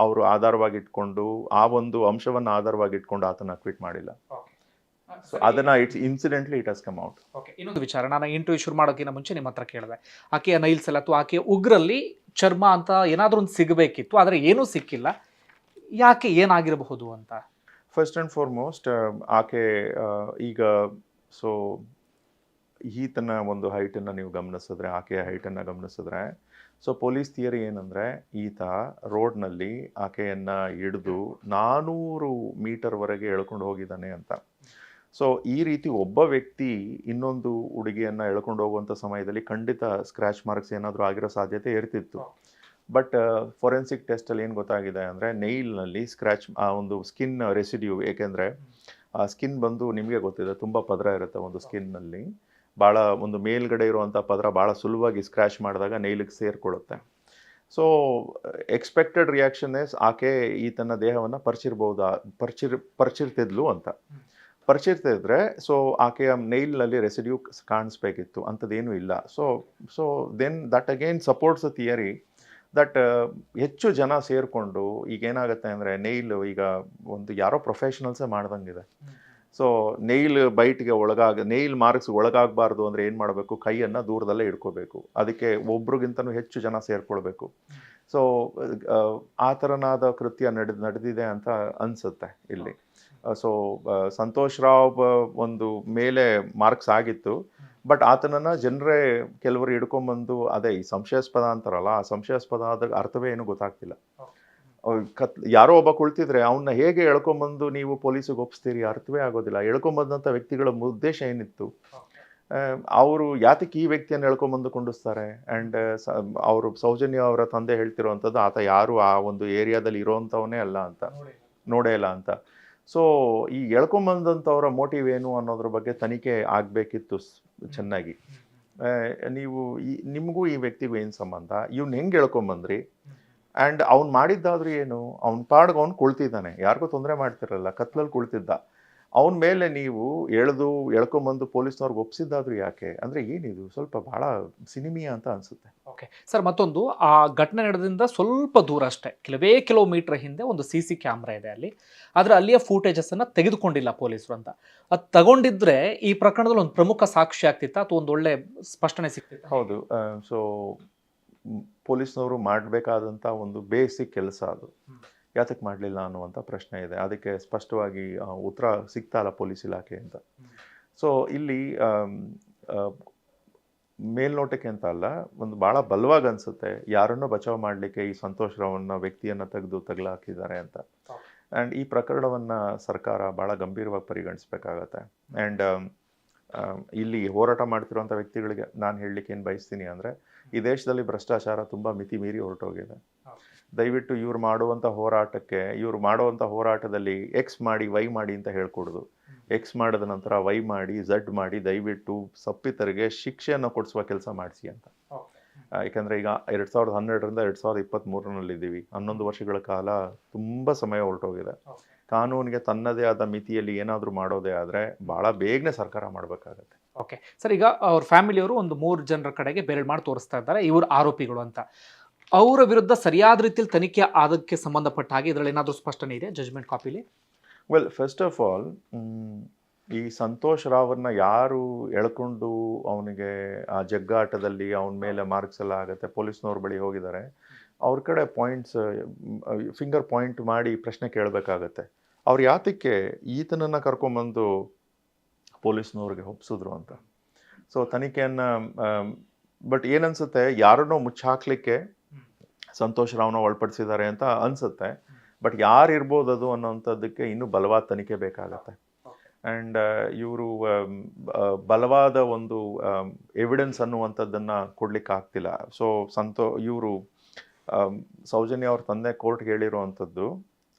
A: ಅವರು ಆಧಾರವಾಗಿ ಇಟ್ಕೊಂಡು, ಆ ಒಂದು ಅಂಶವನ್ನು ಆಧಾರವಾಗಿ ಇಟ್ಕೊಂಡು ಆತನ ಅಕ್ವಿಟ್ ಮಾಡಿಲ್ಲ. ಸೊ ಅದನ್ನ it's incidentally it has come out.
B: ಇನ್ನೊಂದು ವಿಚಾರ, ನಾನು ಇಂಟರ್ವ್ಯೂ ಶುರು ಮಾಡೋಕ್ಕಿಂತ ಮುಂಚೆ ನಿಮ್ಮ ಹತ್ರ ಕೇಳಿದೆ, ಆಕೆಯ ನೈಲ್ಸ್ ಎಲ್ಲ ಅಥವಾ ಆಕೆಯ ಉಗ್ರಲ್ಲಿ ಚರ್ಮ ಅಂತ ಏನಾದರೂ ಒಂದು ಸಿಗಬೇಕಿತ್ತು, ಆದರೆ ಏನೂ ಸಿಕ್ಕಿಲ್ಲ, ಯಾಕೆ, ಏನಾಗಿರಬಹುದು ಅಂತ?
A: ಫಸ್ಟ್ ಆ್ಯಂಡ್ ಫಾರ್ಮೋಸ್ಟ್ ಆಕೆ ಈಗ ಸೊ ಈತನ ಒಂದು ಹೈಟನ್ನು ನೀವು ಗಮನಿಸಿದ್ರೆ, ಆಕೆಯ ಹೈಟನ್ನು ಗಮನಿಸಿದ್ರೆ, ಸೊ ಪೊಲೀಸ್ ಥಿಯರಿ ಏನಂದರೆ ಈತ ರೋಡ್ನಲ್ಲಿ ಆಕೆಯನ್ನು ಹಿಡಿದು 400 ಮೀಟರ್ವರೆಗೆ ಎಳ್ಕೊಂಡು ಹೋಗಿದ್ದಾನೆ ಅಂತ. ಸೊ ಈ ರೀತಿ ಒಬ್ಬ ವ್ಯಕ್ತಿ ಇನ್ನೊಂದು ಹುಡುಗಿಯನ್ನು ಎಳ್ಕೊಂಡು ಹೋಗುವಂಥ ಸಮಯದಲ್ಲಿ ಖಂಡಿತ ಸ್ಕ್ರ್ಯಾಚ್ ಮಾರ್ಕ್ಸ್ ಏನಾದರೂ ಆಗಿರೋ ಸಾಧ್ಯತೆ ಇರ್ತಿತ್ತು. ಬಟ್ ಫೊರೆನ್ಸಿಕ್ ಟೆಸ್ಟಲ್ಲಿ ಏನು ಗೊತ್ತಾಗಿದೆ ಅಂದರೆ ನೈಲ್ನಲ್ಲಿ ಸ್ಕ್ರ್ಯಾಚ್, ಆ ಒಂದು ಸ್ಕಿನ್ ರೆಸಿಡ್ಯೂ, ಏಕೆಂದರೆ ಆ ಸ್ಕಿನ್ ಬಂದು ನಿಮಗೆ ಗೊತ್ತಿದೆ ತುಂಬ ಪದರ ಇರುತ್ತೆ ಒಂದು ಸ್ಕಿನ್ನಲ್ಲಿ, ಭಾಳ ಒಂದು ಮೇಲ್ಗಡೆ ಇರುವಂಥ ಪದರ ಭಾಳ ಸುಲಭವಾಗಿ ಸ್ಕ್ರ್ಯಾಚ್ ಮಾಡಿದಾಗ ನೈಲಿಗೆ ಸೇರಿಕೊಳ್ಳುತ್ತೆ. ಸೊ ಎಕ್ಸ್ಪೆಕ್ಟೆಡ್ ರಿಯಾಕ್ಷನ್ ಇಸ್ ಆಕೆ ಈತನ ದೇಹವನ್ನು ಪರ್ಚಿರ್ತಿದ್ಲು ಅಂತ. ಪರ್ಚಿರ್ತಿದ್ರೆ ಸೊ ಆಕೆಯ ನೈಲ್ನಲ್ಲಿ ರೆಸಿಡ್ಯೂ ಕಾಣಿಸ್ಬೇಕಿತ್ತು, ಅಂಥದ್ದೇನೂ ಇಲ್ಲ. So then that again supports a theory that ಹೆಚ್ಚು ಜನ ಸೇರಿಕೊಂಡು ಈಗೇನಾಗುತ್ತೆ ಅಂದರೆ ನೈಲ್ ಈಗ ಒಂದು ಯಾರೋ ಪ್ರೊಫೆಷನಲ್ಸೇ ಮಾಡ್ದಂಗಿದೆ. ಸೊ ನೈಲ್ ಬೈಟ್ಗೆ ನೈಲ್ ಮಾರ್ಕ್ಸ್ ಒಳಗಾಗಬಾರ್ದು ಅಂದರೆ ಏನು ಮಾಡಬೇಕು? ಕೈಯನ್ನು ದೂರದಲ್ಲೇ ಇಟ್ಕೋಬೇಕು. ಅದಕ್ಕೆ ಒಬ್ರಿಗಿಂತನೂ ಹೆಚ್ಚು ಜನ ಸೇರಿಕೊಳ್ಬೇಕು. ಸೊ ಆ ಥರನಾದ ಕೃತ್ಯ ನಡೆದಿದೆ ಅಂತ ಅನಿಸುತ್ತೆ ಇಲ್ಲಿ. ಸೊ ಸಂತೋಷ್ ರಾವ್ ಒಂದು ಮೇಲೆ ಮಾರ್ಕ್ಸ್ ಆಗಿತ್ತು, ಬಟ್ ಆತನನ್ನು ಜನರೇ ಕೆಲವರು ಹಿಡ್ಕೊಂಬಂದು, ಅದೇ ಈ ಸಂಶಯಾಸ್ಪದ ಅಂತಾರಲ್ಲ, ಆ ಸಂಶಯಾಸ್ಪದ ಆದ ಅರ್ಥವೇ ಏನೂ ಗೊತ್ತಾಗ್ತಿಲ್ಲ. ಯಾರೋ ಒಬ್ಬ ಕುಳಿತಿದ್ರೆ ಅವನ್ನ ಹೇಗೆ ಎಳ್ಕೊಂಬಂದು ನೀವು ಪೊಲೀಸಿಗೆ ಒಪ್ಪಿಸ್ತೀರಿ? ಅರ್ಥವೇ ಆಗೋದಿಲ್ಲ. ಎಳ್ಕೊಂಬಂದಂಥ ವ್ಯಕ್ತಿಗಳ ಉದ್ದೇಶ ಏನಿತ್ತು? ಅವರು ಯಾತಕ್ಕೆ ಈ ವ್ಯಕ್ತಿಯನ್ನು ಎಳ್ಕೊಂಬಂದು ಕುಂಡಿಸ್ತಾರೆ? ಆ್ಯಂಡ್ ಅವರು ಸೌಜನ್ಯ ಅವರ ತಂದೆ ಹೇಳ್ತಿರೋವಂಥದ್ದು ಆತ ಯಾರು ಆ ಒಂದು ಏರಿಯಾದಲ್ಲಿ ಇರೋವಂಥವನೇ ಅಲ್ಲ ಅಂತ, ನೋಡೇ ಇಲ್ಲ ಅಂತ. ಸೊ ಈ ಎಳ್ಕೊಂಬಂದಂಥವ್ರ ಮೋಟಿವ್ ಏನು ಅನ್ನೋದ್ರ ಬಗ್ಗೆ ತನಿಖೆ ಆಗಬೇಕಿತ್ತು ಚೆನ್ನಾಗಿ. ನೀವು ನಿಮಗೂ ಈ ವ್ಯಕ್ತಿಗೂ ಏನು ಸಂಬಂಧ? ಇವ್ನು ಹೆಂಗೆ ಎಳ್ಕೊಂಬಂದ್ರಿ? ಆ್ಯಂಡ್ ಅವ್ನು ಮಾಡಿದ್ದಾದ್ರೂ ಏನು? ಅವ್ನ ಪಾಡ್ಗೆ ಅವ್ನು ಕುಳ್ತಿದ್ದಾನೆ, ಯಾರಿಗೂ ತೊಂದರೆ ಮಾಡ್ತಿರಲ್ಲ, ಕತ್ಲಲ್ಲಿ ಕುಳ್ತಿದ್ದ. ಅವನ ಮೇಲೆ ನೀವು ಎಳ್ಕೊಂಬಂದು ಪೊಲೀಸ್ನವ್ರಿಗೆ ಒಪ್ಸಿದ್ದಾದ್ರೂ ಯಾಕೆ? ಅಂದರೆ ಏನಿದು ಸ್ವಲ್ಪ ಭಾಳ ಸಿನಿಮೀಯ ಅಂತ ಅನಿಸುತ್ತೆ.
B: ಓಕೆ ಸರ್, ಮತ್ತೊಂದು ಆ ಘಟನೆ ನಡೆದಿಂದ ಸ್ವಲ್ಪ ದೂರ ಅಷ್ಟೇ, ಕೆಲವೇ ಕಿಲೋಮೀಟರ್ ಹಿಂದೆ ಒಂದು CC ಕ್ಯಾಮ್ರಾ ಇದೆ ಅಲ್ಲಿ. ಆದರೆ ಅಲ್ಲಿಯ ಫೂಟೇಜಸ್ ಅನ್ನ ತೆಗೆದುಕೊಂಡಿಲ್ಲ ಪೊಲೀಸರು ಅಂತ. ಅದು ತಗೊಂಡಿದ್ರೆ ಈ ಪ್ರಕರಣದಲ್ಲಿ ಒಂದು ಪ್ರಮುಖ ಸಾಕ್ಷಿ ಆಗ್ತಿತ್ತಾ ಅಥವಾ ಒಂದು ಒಳ್ಳೆ ಸ್ಪಷ್ಟನೆ ಸಿಗ್ತಿತ್ತಾ?
A: ಹೌದು. ಸೊ ಪೊಲೀಸ್ನವರು ಮಾಡಬೇಕಾದಂಥ ಒಂದು ಬೇಸಿಕ್ ಕೆಲಸ ಅದು. ಯಾತಕ್ಕೆ ಮಾಡಲಿಲ್ಲ ಅನ್ನುವಂಥ ಪ್ರಶ್ನೆ ಇದೆ. ಅದಕ್ಕೆ ಸ್ಪಷ್ಟವಾಗಿ ಉತ್ತರ ಸಿಗ್ತಾ ಇಲ್ಲ ಪೊಲೀಸ್ ಇಲಾಖೆ ಅಂತ. ಸೊ ಇಲ್ಲಿ ಮೇಲ್ನೋಟಕ್ಕೆ ಅಂತ ಅಲ್ಲ, ಒಂದು ಭಾಳ ಬಲವಾಗಿ ಅನಿಸುತ್ತೆ ಯಾರನ್ನೋ ಬಚಾವ್ ಮಾಡಲಿಕ್ಕೆ ಈ ಸಂತೋಷ್ ರಾವ್ನ ವ್ಯಕ್ತಿಯನ್ನು ತೆಗೆದು ತಗಲಾಕಿದ್ದಾರೆ ಅಂತ. ಆ್ಯಂಡ್ ಈ ಪ್ರಕರಣವನ್ನು ಸರ್ಕಾರ ಭಾಳ ಗಂಭೀರವಾಗಿ ಪರಿಗಣಿಸಬೇಕಾಗತ್ತೆ. ಆ್ಯಂಡ್ ಇಲ್ಲಿ ಹೋರಾಟ ಮಾಡ್ತಿರುವಂಥ ವ್ಯಕ್ತಿಗಳಿಗೆ ನಾನು ಹೇಳಲಿಕ್ಕೆ ಏನು ಬಯಸ್ತೀನಿ ಅಂದರೆ, ಈ ದೇಶದಲ್ಲಿ ಭ್ರಷ್ಟಾಚಾರ ತುಂಬ ಮಿತಿ ಮೀರಿ ಹೊರಟೋಗಿದೆ. ದಯವಿಟ್ಟು ಇವ್ರು ಮಾಡುವಂಥ ಹೋರಾಟದಲ್ಲಿ ಎಕ್ಸ್ ಮಾಡಿ ವೈ ಮಾಡಿ ಅಂತ ಹೇಳ್ಕೊಡೋದು. ಎಕ್ಸ್ ಮಾಡಿದ ನಂತರ ವೈ ಮಾಡಿ ಝಡ್ ಮಾಡಿ ದಯವಿಟ್ಟು ಸಪ್ಪಿತರಿಗೆ ಶಿಕ್ಷೆಯನ್ನು ಕೊಡಿಸುವ ಕೆಲಸ ಮಾಡಿಸಿ ಅಂತ. ಯಾಕೆಂದರೆ ಈಗ 2012ರಿಂದ 2023ನಲ್ಲಿದ್ದೀವಿ. 11 ವರ್ಷಗಳ ಕಾಲ ತುಂಬ ಸಮಯ ಹೊರಟೋಗಿದೆ. ಕಾನೂನಿಗೆ ತನ್ನದೇ ಆದ ಮಿತಿಯಲ್ಲಿ ಏನಾದರೂ ಮಾಡೋದೇ ಆದರೆ ಭಾಳ ಬೇಗನೆ ಸರ್ಕಾರ ಮಾಡಬೇಕಾಗತ್ತೆ.
B: ಓಕೆ ಸರ್, ಈಗ ಅವ್ರ ಫ್ಯಾಮಿಲಿಯವರು ಒಂದು 3 ಜನರ ಕಡೆಗೆ ಬೆರಳು ಮಾಡಿ ತೋರಿಸ್ತಾ ಇದ್ದಾರೆ ಇವರು ಆರೋಪಿಗಳು ಅಂತ. ಅವರ ವಿರುದ್ಧ ಸರಿಯಾದ ರೀತಿಯಲ್ಲಿ ತನಿಖೆ ಆದಕ್ಕೆ ಸಂಬಂಧಪಟ್ಟ ಹಾಗೆ ಇದರಲ್ಲಿ ಏನಾದರೂ ಸ್ಪಷ್ಟನೆ ಇದೆ ಜಜ್ಮೆಂಟ್ ಕಾಪಿಲಿ?
A: ವೆಲ್, ಫಸ್ಟ್ ಆಫ್ ಆಲ್ ಈ ಸಂತೋಷ್ ರಾವ್ನ ಯಾರು ಎಳ್ಕೊಂಡು ಅವನಿಗೆ ಆ ಜಗ್ಗಾಟದಲ್ಲಿ ಅವನ ಮೇಲೆ ಮಾರ್ಕ್ಸ್ ಎಲ್ಲ ಆಗುತ್ತೆ, ಪೊಲೀಸ್ನವ್ರ ಬಳಿ ಹೋಗಿದ್ದಾರೆ, ಅವ್ರ ಕಡೆ ಫಿಂಗರ್ ಪಾಯಿಂಟ್ ಮಾಡಿ ಪ್ರಶ್ನೆ ಕೇಳಬೇಕಾಗತ್ತೆ. ಅವ್ರು ಯಾತಕ್ಕೆ ಈತನನ್ನು ಕರ್ಕೊಂಬಂದು ಪೊಲೀಸ್ನವ್ರಿಗೆ ಒಪ್ಸಿದ್ರು ಅಂತ. ಸೊ ತನಿಖೆಯನ್ನು ಬಟ್ ಏನನ್ಸುತ್ತೆ, ಯಾರನ್ನೋ ಮುಚ್ಚಾಕ್ಲಿಕ್ಕೆ ಸಂತೋಷ್ ರಾವ್ನ ಒಳಪಡಿಸಿದ್ದಾರೆ ಅಂತ ಅನಿಸುತ್ತೆ. ಬಟ್ ಯಾರು ಇರ್ಬೋದು ಅದು ಅನ್ನೋಂಥದ್ದಕ್ಕೆ ಇನ್ನೂ ಬಲವಾದ ತನಿಖೆ ಬೇಕಾಗತ್ತೆ. ಆ್ಯಂಡ್ ಇವರು ಬಲವಾದ ಒಂದು ಎವಿಡೆನ್ಸ್ ಅನ್ನುವಂಥದ್ದನ್ನು ಕೊಡ್ಲಿಕ್ಕೆ ಆಗ್ತಿಲ್ಲ. ಸೊ ಇವರು ಸೌಜನ್ಯ ಅವ್ರ ತಂದೆ ಕೋರ್ಟ್ಗೆ ಹೇಳಿರುವಂಥದ್ದು,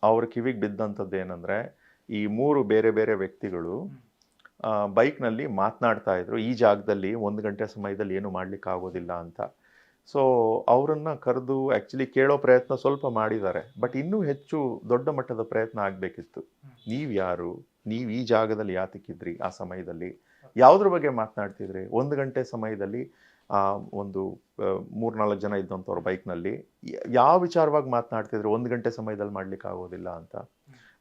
A: ಅವ್ರ ಕಿವಿಗೆ ಬಿದ್ದಂಥದ್ದು ಏನಂದರೆ, ಈ 3 ಬೇರೆ ಬೇರೆ ವ್ಯಕ್ತಿಗಳು ಬೈಕ್ನಲ್ಲಿ ಮಾತನಾಡ್ತಾ ಇದ್ರು, ಈ ಜಾಗದಲ್ಲಿ 1 ಗಂಟೆ ಸಮಯದಲ್ಲಿ ಏನು ಮಾಡ್ಲಿಕ್ಕೆ ಆಗೋದಿಲ್ಲ ಅಂತ. ಸೊ ಅವರನ್ನು ಕರೆದು ಆ್ಯಕ್ಚುಲಿ ಕೇಳೋ ಪ್ರಯತ್ನ ಸ್ವಲ್ಪ ಮಾಡಿದ್ದಾರೆ. ಬಟ್ ಇನ್ನೂ ಹೆಚ್ಚು ದೊಡ್ಡ ಮಟ್ಟದ ಪ್ರಯತ್ನ ಆಗಬೇಕಿತ್ತು. ನೀವು ಯಾರು, ನೀವು ಈ ಜಾಗದಲ್ಲಿ ಯಾತಕ್ಕಿದ್ರಿ, ಆ ಸಮಯದಲ್ಲಿ ಯಾವುದ್ರ ಬಗ್ಗೆ ಮಾತನಾಡ್ತಿದ್ರಿ, 1 ಗಂಟೆ ಸಮಯದಲ್ಲಿ ಒಂದು 3-4 ಜನ ಇದ್ದಂಥವ್ರು ಬೈಕ್ನಲ್ಲಿ ಯಾವ ವಿಚಾರವಾಗಿ ಮಾತನಾಡ್ತಿದ್ರು, 1 ಗಂಟೆ ಸಮಯದಲ್ಲಿ ಮಾಡ್ಲಿಕ್ಕೆ ಆಗೋದಿಲ್ಲ ಅಂತ.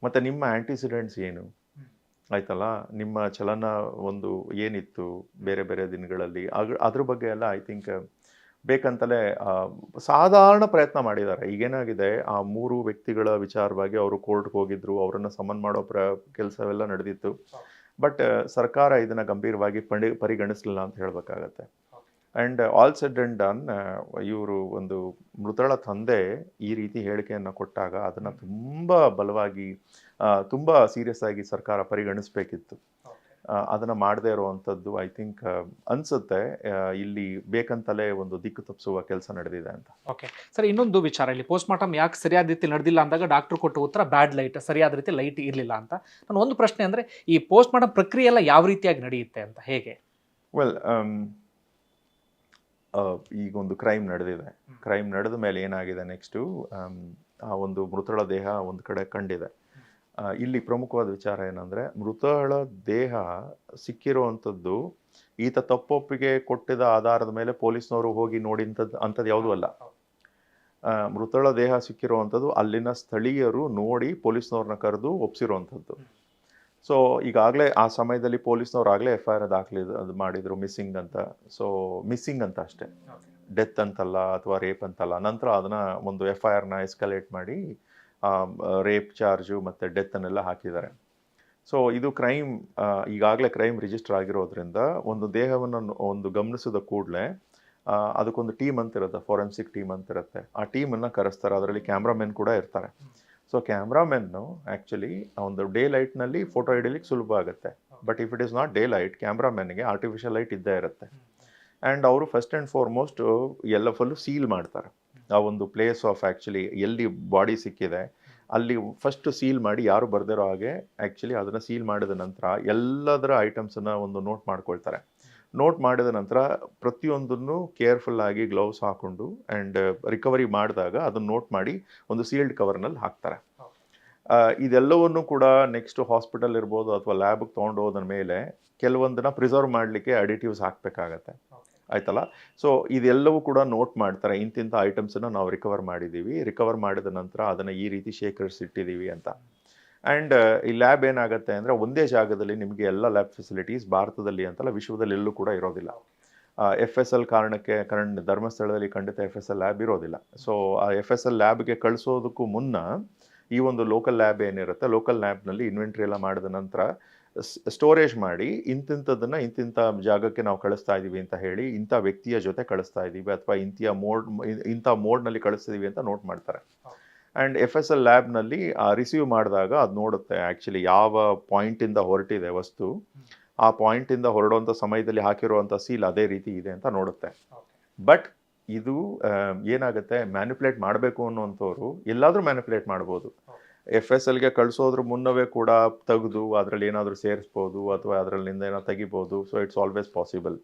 A: ಮತ್ತು ನಿಮ್ಮ ಆ್ಯಂಟಿಸಿಡೆಂಟ್ಸ್ ಏನು ಆಯ್ತಲ್ಲ, ನಿಮ್ಮ ಚಲನ ಒಂದು ಏನಿತ್ತು ಬೇರೆ ಬೇರೆ ದಿನಗಳಲ್ಲಿ, ಅದ್ರ ಬಗ್ಗೆ ಎಲ್ಲ ಐ ಥಿಂಕ್ ಬೇಕಂತಲೇ ಸಾಧಾರಣ ಪ್ರಯತ್ನ ಮಾಡಿದ್ದಾರೆ. ಈಗೇನಾಗಿದೆ, ಆ 3 ವ್ಯಕ್ತಿಗಳ ವಿಚಾರವಾಗಿ ಅವರು ಕೋರ್ಟ್ಗೆ ಹೋಗಿದ್ರು, ಅವರನ್ನು ಸಮನ್ ಮಾಡೋ ಕೆಲಸವೆಲ್ಲ ನಡೆದಿತ್ತು. ಬಟ್ ಸರ್ಕಾರ ಇದನ್ನು ಗಂಭೀರವಾಗಿ ಪರಿಗಣಿಸಲಿಲ್ಲ ಅಂತ ಹೇಳಬೇಕಾಗತ್ತೆ. And all said and done, ಇವರು ಒಂದು ಮೃತಳ ತಂದೆ ಈ ರೀತಿ ಹೇಳಿಕೆಯನ್ನು ಕೊಟ್ಟಾಗ ಅದನ್ನು ತುಂಬ ಬಲವಾಗಿ ತುಂಬ ಸೀರಿಯಸ್ ಆಗಿ ಸರ್ಕಾರ ಪರಿಗಣಿಸಬೇಕಿತ್ತು. ಅದನ್ನು ಮಾಡದೇ ಇರುವಂಥದ್ದು ಐ ಥಿಂಕ್ ಅನಿಸುತ್ತೆ ಇಲ್ಲಿ ಬೇಕಂತಲೇ ಒಂದು ದಿಕ್ಕು ತಪ್ಪಿಸುವ ಕೆಲಸ ನಡೆದಿದೆ ಅಂತ.
B: ಓಕೆ ಸರ್, ಇನ್ನೊಂದು ವಿಚಾರ, ಇಲ್ಲಿ ಪೋಸ್ಟ್ ಮಾರ್ಟಮ್ ಯಾಕೆ ಸರಿಯಾದ ರೀತಿ ನಡೆದಿಲ್ಲ ಅಂದಾಗ ಡಾಕ್ಟರ್ ಕೊಟ್ಟ ಉತ್ತರ ಬ್ಯಾಡ್ ಲೈಟ್, ಸರಿಯಾದ ರೀತಿ ಲೈಟ್ ಇರಲಿಲ್ಲ ಅಂತ. ನಾನು ಒಂದು ಪ್ರಶ್ನೆ ಅಂದರೆ, ಈ ಪೋಸ್ಟ್ ಮಾರ್ಟಮ್ ಪ್ರಕ್ರಿಯೆ ಎಲ್ಲ ಯಾವ ರೀತಿಯಾಗಿ ನಡೆಯುತ್ತೆ ಅಂತ, ಹೇಗೆ?
A: ವೆಲ್, ಈಗ ಒಂದು ಕ್ರೈಮ್ ನಡೆದಿದೆ. ಕ್ರೈಮ್ ನಡೆದ ಮೇಲೆ ಏನಾಗಿದೆ, ನೆಕ್ಸ್ಟು ಆ ಒಂದು ಮೃತಳ ದೇಹ ಒಂದು ಕಡೆ ಕಂಡಿದೆ. ಇಲ್ಲಿ ಪ್ರಮುಖವಾದ ವಿಚಾರ ಏನಂದರೆ, ಮೃತಳ ದೇಹ ಸಿಕ್ಕಿರುವಂಥದ್ದು ಈತ ತಪ್ಪೊಪ್ಪಿಗೆ ಕೊಟ್ಟಿದ್ದ ಆಧಾರದ ಮೇಲೆ ಪೊಲೀಸ್ನವರು ಹೋಗಿ ಅಂಥದ್ದು ಯಾವುದೂ ಅಲ್ಲ. ಮೃತಳ ದೇಹ ಸಿಕ್ಕಿರುವಂಥದ್ದು ಅಲ್ಲಿನ ಸ್ಥಳೀಯರು ನೋಡಿ ಪೊಲೀಸ್ನವ್ರನ್ನ ಕರೆದು ಒಪ್ಸಿರುವಂಥದ್ದು. ಸೊ ಈಗಾಗಲೇ ಆ ಸಮಯದಲ್ಲಿ ಪೊಲೀಸ್ನವ್ರು ಆಗಲೇ FIR ಅದು ಮಾಡಿದರು ಮಿಸ್ಸಿಂಗ್ ಅಂತ. ಸೊ ಮಿಸ್ಸಿಂಗ್ ಅಂತ ಅಷ್ಟೇ, ಡೆತ್ ಅಂತಲ್ಲ ಅಥವಾ ರೇಪ್ ಅಂತಲ್ಲ. ನಂತರ ಅದನ್ನು ಒಂದು FIRನ ಎಸ್ಕಲೇಟ್ ಮಾಡಿ ರೇಪ್ ಚಾರ್ಜು ಮತ್ತು ಡೆತ್ತನ್ನೆಲ್ಲ ಹಾಕಿದ್ದಾರೆ. ಸೊ ಇದು ಕ್ರೈಮ್, ಈಗಾಗಲೇ ಕ್ರೈಮ್ ರಿಜಿಸ್ಟರ್ ಆಗಿರೋದ್ರಿಂದ ಒಂದು ದೇಹವನ್ನು ಒಂದು ಗಮನಿಸಿದ ಕೂಡಲೇ ಅದಕ್ಕೊಂದು ಟೀಮ್ ಅಂತಿರುತ್ತೆ, ಫೋರೆನ್ಸಿಕ್ ಟೀಮ್ ಅಂತಿರುತ್ತೆ. ಆ ಟೀಮನ್ನು ಕರೆಸ್ತಾರೆ, ಅದರಲ್ಲಿ ಕ್ಯಾಮ್ರಾಮೆನ್ ಕೂಡ ಇರ್ತಾರೆ. ಸೊ ಕ್ಯಾಮ್ರಾಮೆನ್ನು ಆ್ಯಕ್ಚುಲಿ ಒಂದು ಡೇ ಲೈಟ್ನಲ್ಲಿ ಫೋಟೋ ಹಿಡಿಲಿಕ್ಕೆ ಸುಲಭ ಆಗುತ್ತೆ. But if it is not day light, ಕ್ಯಾಮ್ರಾಮೆನ್ಗೆ ಆರ್ಟಿಫಿಷಿಯಲ್ ಲೈಟ್ ಇದ್ದೇ ಇರುತ್ತೆ. ಆ್ಯಂಡ್ ಅವರು ಫಸ್ಟ್ ಆ್ಯಂಡ್ ಫಾರ್ಮೋಸ್ಟ್ ಎಲ್ಲ ಫುಲ್ಲು ಸೀಲ್ ಮಾಡ್ತಾರೆ. ಆ ಒಂದು ಪ್ಲೇಸ್ ಆಫ್ ಆ್ಯಕ್ಚುಲಿ ಎಲ್ಲಿ ಬಾಡಿ ಸಿಕ್ಕಿದೆ ಅಲ್ಲಿ ಫಸ್ಟ್ ಸೀಲ್ ಮಾಡಿ, ಯಾರು ಬರ್ದಿರೋ ಹಾಗೆ ಆ್ಯಕ್ಚುಲಿ ಅದನ್ನು ಸೀಲ್ ಮಾಡಿದ ನಂತರ ಎಲ್ಲದರ ಐಟಮ್ಸನ್ನು ಒಂದು ನೋಟ್ ಮಾಡ್ಕೊಳ್ತಾರೆ. ನೋಟ್ ಮಾಡಿದ ನಂತರ ಪ್ರತಿಯೊಂದನ್ನು ಕೇರ್ಫುಲ್ಲಾಗಿ ಗ್ಲೌಸ್ ಹಾಕ್ಕೊಂಡು ಆ್ಯಂಡ್ ರಿಕವರಿ ಮಾಡಿದಾಗ ಅದನ್ನು ನೋಟ್ ಮಾಡಿ ಒಂದು ಸೀಲ್ಡ್ ಕವರ್ನಲ್ಲಿ ಹಾಕ್ತಾರೆ. ಇದೆಲ್ಲವನ್ನು ಕೂಡ ನೆಕ್ಸ್ಟ್ ಹಾಸ್ಪಿಟಲ್ ಇರ್ಬೋದು ಅಥವಾ ಲ್ಯಾಬ್ಗೆ ತೊಗೊಂಡು ಹೋದ ಮೇಲೆ ಕೆಲವೊಂದನ್ನ ಪ್ರಿಸರ್ವ್ ಮಾಡಲಿಕ್ಕೆ ಅಡಿಟಿವ್ಸ್ ಹಾಕಬೇಕಾಗತ್ತೆ, ಆಯ್ತಲ್ಲ. ಸೊ ಇದೆಲ್ಲವೂ ಕೂಡ ನೋಟ್ ಮಾಡ್ತಾರೆ, ಇಂತಿಂಥ ಐಟಮ್ಸನ್ನು ನಾವು ರಿಕವರ್ ಮಾಡಿದ್ದೀವಿ, ರಿಕವರ್ ಮಾಡಿದ ನಂತರ ಅದನ್ನು ಈ ರೀತಿ ಶೇಖರಿಸಿಟ್ಟಿದ್ದೀವಿ ಅಂತ. ಆ್ಯಂಡ್ ಈ ಲ್ಯಾಬ್ ಏನಾಗುತ್ತೆ ಅಂದರೆ ಒಂದೇ ಜಾಗದಲ್ಲಿ ನಿಮಗೆ ಎಲ್ಲ ಲ್ಯಾಬ್ ಫೆಸಿಲಿಟೀಸ್ ಭಾರತದಲ್ಲಿ ಅಂತಲ್ಲ ವಿಶ್ವದಲ್ಲಿ ಎಲ್ಲೂ ಕೂಡ ಇರೋದಿಲ್ಲ. FSL ಕಾರಣಕ್ಕೆ ಧರ್ಮಸ್ಥಳದಲ್ಲಿ ಖಂಡಿತ FSL ಲ್ಯಾಬ್ ಇರೋದಿಲ್ಲ. ಸೊ ಆ FSL ಲ್ಯಾಬ್ಗೆ ಕಳಿಸೋದಕ್ಕೂ ಮುನ್ನ ಈ ಒಂದು ಲೋಕಲ್ ಲ್ಯಾಬ್ ಏನಿರುತ್ತೆ, ಲೋಕಲ್ ಲ್ಯಾಬ್ನಲ್ಲಿ ಇನ್ವೆಂಟ್ರಿ ಎಲ್ಲ ಮಾಡಿದ ನಂತರ ಸ್ಟೋರೇಜ್ ಮಾಡಿ ಇಂತಿಂಥದ್ದನ್ನು ಇಂತಿಂಥ ಜಾಗಕ್ಕೆ ನಾವು ಕಳಿಸ್ತಾ ಇದ್ದೀವಿ ಅಂತ ಹೇಳಿ, ಇಂಥ ವ್ಯಕ್ತಿಯ ಜೊತೆ ಕಳಿಸ್ತಾ ಇದ್ದೀವಿ ಅಥವಾ ಇಂಥ ಮೋಡ್ನಲ್ಲಿ ಕಳಿಸ್ತಿದ್ದೀವಿ ಅಂತ ನೋಟ್ ಮಾಡ್ತಾರೆ. ಆ್ಯಂಡ್ FSL ಲ್ಯಾಬ್ನಲ್ಲಿ ರಿಸೀವ್ ಮಾಡಿದಾಗ ಅದು ನೋಡುತ್ತೆ ಆ್ಯಕ್ಚುಲಿ ಯಾವ ಪಾಯಿಂಟಿಂದ ಹೊರಟಿದೆ ವಸ್ತು, ಆ ಪಾಯಿಂಟಿಂದ ಹೊರಡುವಂಥ ಸಮಯದಲ್ಲಿ ಹಾಕಿರುವಂಥ ಸೀಲ್ ಅದೇ ರೀತಿ ಇದೆ ಅಂತ ನೋಡುತ್ತೆ. ಬಟ್ ಇದು ಏನಾಗುತ್ತೆ, ಮ್ಯಾನಿಪುಲೇಟ್ ಮಾಡಬೇಕು ಅನ್ನೋಂಥವ್ರು ಎಲ್ಲಾದರೂ ಮ್ಯಾನಿಪುಲೇಟ್ ಮಾಡ್ಬೋದು. FSLಗೆ ಕಳಿಸೋದ್ರ ಮುನ್ನವೇ ಕೂಡ ತೆಗೆದು ಅದರಲ್ಲಿ ಏನಾದರೂ ಸೇರಿಸ್ಬೋದು ಅಥವಾ ಅದರಲ್ಲಿಂದ ಏನೋ ತೆಗಿಬೋದು. So it's always possible.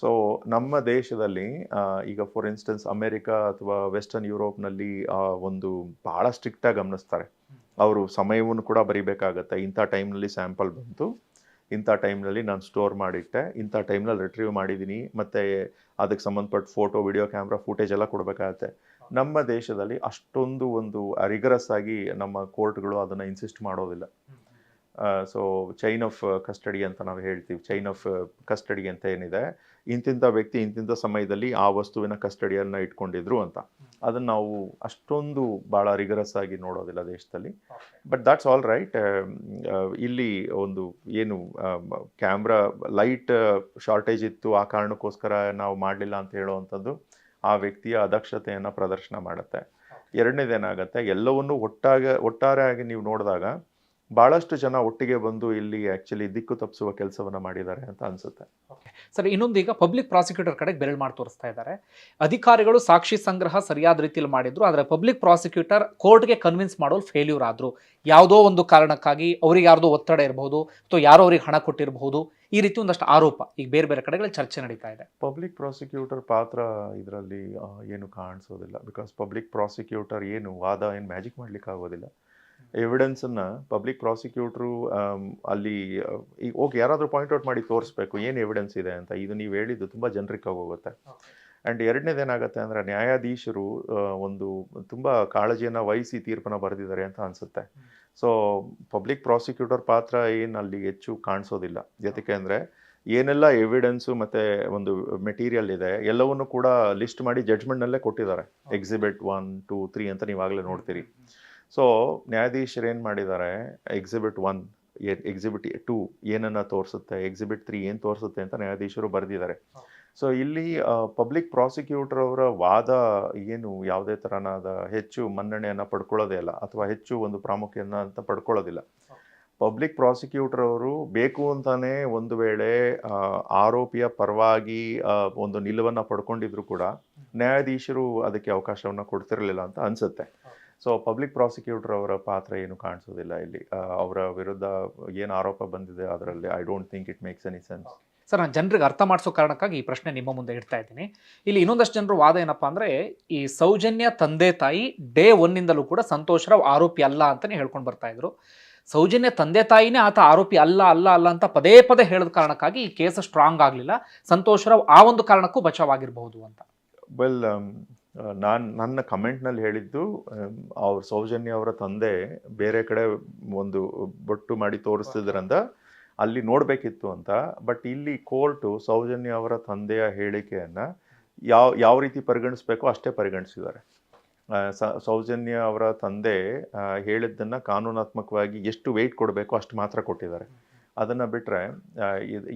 A: So ನಮ್ಮ ದೇಶದಲ್ಲಿ ಈಗ ಫಾರ್ ಇನ್ಸ್ಟೆನ್ಸ್ ಅಮೆರಿಕಾ ಅಥವಾ ವೆಸ್ಟರ್ನ್ ಯುರೋಪ್ನಲ್ಲಿ ಒಂದು ಭಾಳ ಸ್ಟ್ರಿಕ್ಟಾಗಿ ಗಮನಿಸ್ತಾರೆ. ಅವರು ಸಮಯವನ್ನು ಕೂಡ ಬರಿಬೇಕಾಗತ್ತೆ. ಇಂಥ ಟೈಮ್ನಲ್ಲಿ ಸ್ಯಾಂಪಲ್ ಬಂತು, ಇಂಥ ಟೈಮ್ನಲ್ಲಿ ನಾನು ಸ್ಟೋರ್ ಮಾಡಿಟ್ಟೆ, ಇಂಥ ಟೈಮ್ನಲ್ಲಿ ರಿಟ್ರೀವ್ ಮಾಡಿದ್ದೀನಿ, ಮತ್ತು ಅದಕ್ಕೆ ಸಂಬಂಧಪಟ್ಟ ಫೋಟೋ, ವಿಡಿಯೋ ಕ್ಯಾಮ್ರಾ ಫುಟೇಜ್ ಎಲ್ಲ ಕೊಡಬೇಕಾಗತ್ತೆ. ನಮ್ಮ ದೇಶದಲ್ಲಿ ಅಷ್ಟೊಂದು ಒಂದು ರಿಗರಸ್ ಆಗಿ ನಮ್ಮ ಕೋರ್ಟ್ಗಳು ಅದನ್ನು ಇನ್ಸಿಸ್ಟ್ ಮಾಡೋದಿಲ್ಲ. ಸೊ ಚೈನ್ ಆಫ್ ಕಸ್ಟಡಿ ಅಂತ ನಾವು ಹೇಳ್ತೀವಿ. ಚೈನ್ ಆಫ್ ಕಸ್ಟಡಿ ಅಂತ ಏನಿದೆ, ಇಂತಿಂಥ ವ್ಯಕ್ತಿ ಇಂತಿಂಥ ಸಮಯದಲ್ಲಿ ಆ ವಸ್ತುವಿನ ಕಸ್ಟಡಿಯನ್ನು ಇಟ್ಕೊಂಡಿದ್ರು ಅಂತ, ಅದನ್ನು ನಾವು ಅಷ್ಟೊಂದು ಭಾಳ ರಿಗರಸ್ ಆಗಿ ನೋಡೋದಿಲ್ಲ ದೇಶದಲ್ಲಿ. But that's all right. ಇಲ್ಲಿ ಒಂದು ಏನು ಕ್ಯಾಮ್ರಾ ಲೈಟ್ ಶಾರ್ಟೇಜ್ ಇತ್ತು, ಆ ಕಾರಣಕ್ಕೋಸ್ಕರ ನಾವು ಮಾಡಲಿಲ್ಲ ಅಂತ ಹೇಳುವಂಥದ್ದು ಆ ವ್ಯಕ್ತಿಯ ಅದಕ್ಷತೆಯನ್ನು ಪ್ರದರ್ಶನ ಮಾಡುತ್ತೆ. ಎರಡನೇದೇನಾಗುತ್ತೆ, ಎಲ್ಲವನ್ನೂ ಒಟ್ಟಾರೆಯಾಗಿ ನೀವು ನೋಡಿದಾಗ ಭಾಳಷ್ಟು ಜನ ಒಟ್ಟಿಗೆ ಬಂದು ಇಲ್ಲಿ ಆ್ಯಕ್ಚುಲಿ ದಿಕ್ಕು ತಪ್ಪಿಸುವ ಕೆಲಸವನ್ನು ಮಾಡಿದ್ದಾರೆ ಅಂತ ಅನಿಸುತ್ತೆ.
B: ಸರ್, ಇನ್ನೊಂದೀಗ ಪಬ್ಲಿಕ್ ಪ್ರಾಸಿಕ್ಯೂಟರ್ ಕಡೆಗೆ ಬೆರಳು ಮಾಡಿ ತೋರಿಸ್ತಾ ಇದ್ದಾರೆ. ಅಧಿಕಾರಿಗಳು ಸಾಕ್ಷಿ ಸಂಗ್ರಹ ಸರಿಯಾದ ರೀತಿಯಲ್ಲಿ ಮಾಡಿದ್ರು, ಆದರೆ ಪಬ್ಲಿಕ್ ಪ್ರಾಸಿಕ್ಯೂಟರ್ ಕೋರ್ಟ್ಗೆ ಕನ್ವಿನ್ಸ್ ಮಾಡೋದು ಫೇಲ್ಯೂರ್ ಆದರು. ಯಾವುದೋ ಒಂದು ಕಾರಣಕ್ಕಾಗಿ ಅವ್ರಿಗೆ ಯಾರ್ದೋ ಒತ್ತಡ ಇರಬಹುದು ಅಥವಾ ಯಾರೋ ಅವ್ರಿಗೆ ಹಣ ಕೊಟ್ಟಿರಬಹುದು, ಈ ರೀತಿ ಒಂದಷ್ಟು ಆರೋಪ ಈಗ ಬೇರೆ ಬೇರೆ ಕಡೆಗಳಲ್ಲಿ ಚರ್ಚೆ ನಡೀತಾ ಇದೆ.
A: ಪಬ್ಲಿಕ್ ಪ್ರಾಸಿಕ್ಯೂಟರ್ ಪಾತ್ರ ಇದರಲ್ಲಿ ಏನು ಕಾಣಿಸೋದಿಲ್ಲ. ಬಿಕಾಸ್ ಪಬ್ಲಿಕ್ ಪ್ರಾಸಿಕ್ಯೂಟರ್ ಏನು ಮ್ಯಾಜಿಕ್ ಮಾಡ್ಲಿಕ್ಕೆ ಆಗೋದಿಲ್ಲ. ಎವಿಡೆನ್ಸನ್ನು ಪಬ್ಲಿಕ್ ಪ್ರಾಸಿಕ್ಯೂಟ್ರು ಅಲ್ಲಿ ಈಗ ಹೋಗಿ ಯಾರಾದರೂ ಪಾಯಿಂಟ್ಔಟ್ ಮಾಡಿ ತೋರಿಸ್ಬೇಕು ಏನು ಎವಿಡೆನ್ಸ್ ಇದೆ ಅಂತ. ಇದು ನೀವು ಹೇಳಿದ್ದು ತುಂಬ ಜನರಿಕ್ ಆಗೋಗುತ್ತೆ. ಆ್ಯಂಡ್ ಎರಡನೇದೇನಾಗುತ್ತೆ ಅಂದರೆ, ನ್ಯಾಯಾಧೀಶರು ಒಂದು ತುಂಬ ಕಾಳಜಿಯನ್ನು ವಹಿಸಿ ತೀರ್ಪನ್ನು ಬರೆದಿದ್ದಾರೆ ಅಂತ ಅನಿಸುತ್ತೆ. ಸೊ ಪಬ್ಲಿಕ್ ಪ್ರಾಸಿಕ್ಯೂಟರ್ ಪಾತ್ರ ಏನು ಅಲ್ಲಿ ಹೆಚ್ಚು ಕಾಣಿಸೋದಿಲ್ಲ. ಜೊತೆಗೆ ಅಂದರೆ ಏನೆಲ್ಲ ಎವಿಡೆನ್ಸು ಮತ್ತು ಒಂದು ಮೆಟೀರಿಯಲ್ ಇದೆ ಎಲ್ಲವನ್ನು ಕೂಡ ಲಿಸ್ಟ್ ಮಾಡಿ ಜಡ್ಜ್ಮೆಂಟ್ನಲ್ಲೇ ಕೊಟ್ಟಿದ್ದಾರೆ. ಎಕ್ಸಿಬಿಟ್ 1, 2, 3 ಅಂತ ನೀವಾಗಲೇ ನೋಡ್ತೀರಿ. ಸೊ ನ್ಯಾಯಾಧೀಶರು ಏನು ಮಾಡಿದ್ದಾರೆ, ಎಕ್ಸಿಬಿಟ್ 1, ಎಕ್ಸಿಬಿಟ್ 2 ಏನನ್ನು ತೋರಿಸುತ್ತೆ, ಎಕ್ಸಿಬಿಟ್ 3 ಏನು ತೋರಿಸುತ್ತೆ ಅಂತ ನ್ಯಾಯಾಧೀಶರು ಬರೆದಿದ್ದಾರೆ. ಸೊ ಇಲ್ಲಿ ಪಬ್ಲಿಕ್ ಪ್ರಾಸಿಕ್ಯೂಟರ್ ಅವರ ವಾದ ಏನು ಯಾವುದೇ ಥರನಾದ ಹೆಚ್ಚು ಮನ್ನಣೆಯನ್ನು ಪಡ್ಕೊಳ್ಳೋದೇ ಇಲ್ಲ ಅಥವಾ ಹೆಚ್ಚು ಒಂದು ಪ್ರಾಮುಖ್ಯನ ಅಂತ ಪಡ್ಕೊಳ್ಳೋದಿಲ್ಲ. ಪಬ್ಲಿಕ್ ಪ್ರಾಸಿಕ್ಯೂಟರ್ ಅವರು ಬೇಕು ಅಂತಾನೆ ಒಂದು ವೇಳೆ ಆರೋಪಿಯ ಪರವಾಗಿ ಒಂದು ನಿಲುವನ್ನು ಪಡ್ಕೊಂಡಿದ್ರು ಕೂಡ ನ್ಯಾಯಾಧೀಶರು ಅದಕ್ಕೆ ಅವಕಾಶವನ್ನು ಕೊಡ್ತಿರಲಿಲ್ಲ ಅಂತ ಅನಿಸುತ್ತೆ. ಸೊ ಪಬ್ಲಿಕ್ ಪ್ರಾಸಿಕ್ಯೂಟರ್ ಅವರ ಪಾತ್ರ ಏನು ಕಾಣಿಸೋದಿಲ್ಲ ಇಲ್ಲಿ. ಅವರ ವಿರುದ್ಧ ಏನು ಆರೋಪ ಬಂದಿದೆ ಅದರಲ್ಲಿ I don't think it makes any sense.
B: Sir, ನಾನು ಜನರಿಗೆ ಅರ್ಥ ಮಾಡಿಸೋ ಕಾರಣಕ್ಕಾಗಿ ಈ ಪ್ರಶ್ನೆ ನಿಮ್ಮ ಮುಂದೆ ಇಡ್ತಾ ಇದ್ದೀನಿ. ಇಲ್ಲಿ ಇನ್ನೊಂದಷ್ಟು ಜನರು ವಾದ ಏನಪ್ಪಾ ಅಂದರೆ, ಈ ಸೌಜನ್ಯ ತಂದೆ ತಾಯಿ ಡೇ 1ನಿಂದಲೂ ಕೂಡ ಸಂತೋಷ್ ರಾವ್ ಆರೋಪಿ ಅಲ್ಲ ಅಂತಲೇ ಹೇಳ್ಕೊಂಡು ಬರ್ತಾ ಇದ್ರು. ಸೌಜನ್ಯ ತಂದೆ ತಾಯಿನೇ ಆತ ಆರೋಪಿ ಅಲ್ಲ ಅಲ್ಲ ಅಲ್ಲ ಅಂತ ಪದೇ ಪದೇ ಹೇಳಿದ ಕಾರಣಕ್ಕಾಗಿ ಈ ಕೇಸ್ ಸ್ಟ್ರಾಂಗ್ ಆಗಲಿಲ್ಲ. ಸಂತೋಷ್ ರಾವ್ ಆ ಒಂದು ಕಾರಣಕ್ಕೂ ಬಚಾವಾಗಿರಬಹುದು ಅಂತ.
A: ವೆಲ್, ನನ್ನ ಕಮೆಂಟ್ನಲ್ಲಿ ಹೇಳಿದ್ದು ಅವ್ರ ಸೌಜನ್ಯ ಅವರ ತಂದೆ ಬೇರೆ ಕಡೆ ಒಂದು ಬೊಟ್ಟು ಮಾಡಿ ತೋರಿಸ್ತಿದ್ರಂತ ಅಲ್ಲಿ ನೋಡಬೇಕಿತ್ತು ಅಂತ. ಬಟ್ ಇಲ್ಲಿ ಕೋರ್ಟು ಸೌಜನ್ಯ ಅವರ ತಂದೆಯ ಹೇಳಿಕೆಯನ್ನು ಯಾವ ರೀತಿ ಪರಿಗಣಿಸಬೇಕೋ ಅಷ್ಟೇ ಪರಿಗಣಿಸಿದ್ದಾರೆ. ಸೌಜನ್ಯ ಅವರ ತಂದೆ ಹೇಳಿದ್ದನ್ನು ಕಾನೂನಾತ್ಮಕವಾಗಿ ಎಷ್ಟು ವೆಯ್ಟ್ ಕೊಡಬೇಕೋ ಅಷ್ಟು ಮಾತ್ರ ಕೊಟ್ಟಿದ್ದಾರೆ. ಅದನ್ನು ಬಿಟ್ಟರೆ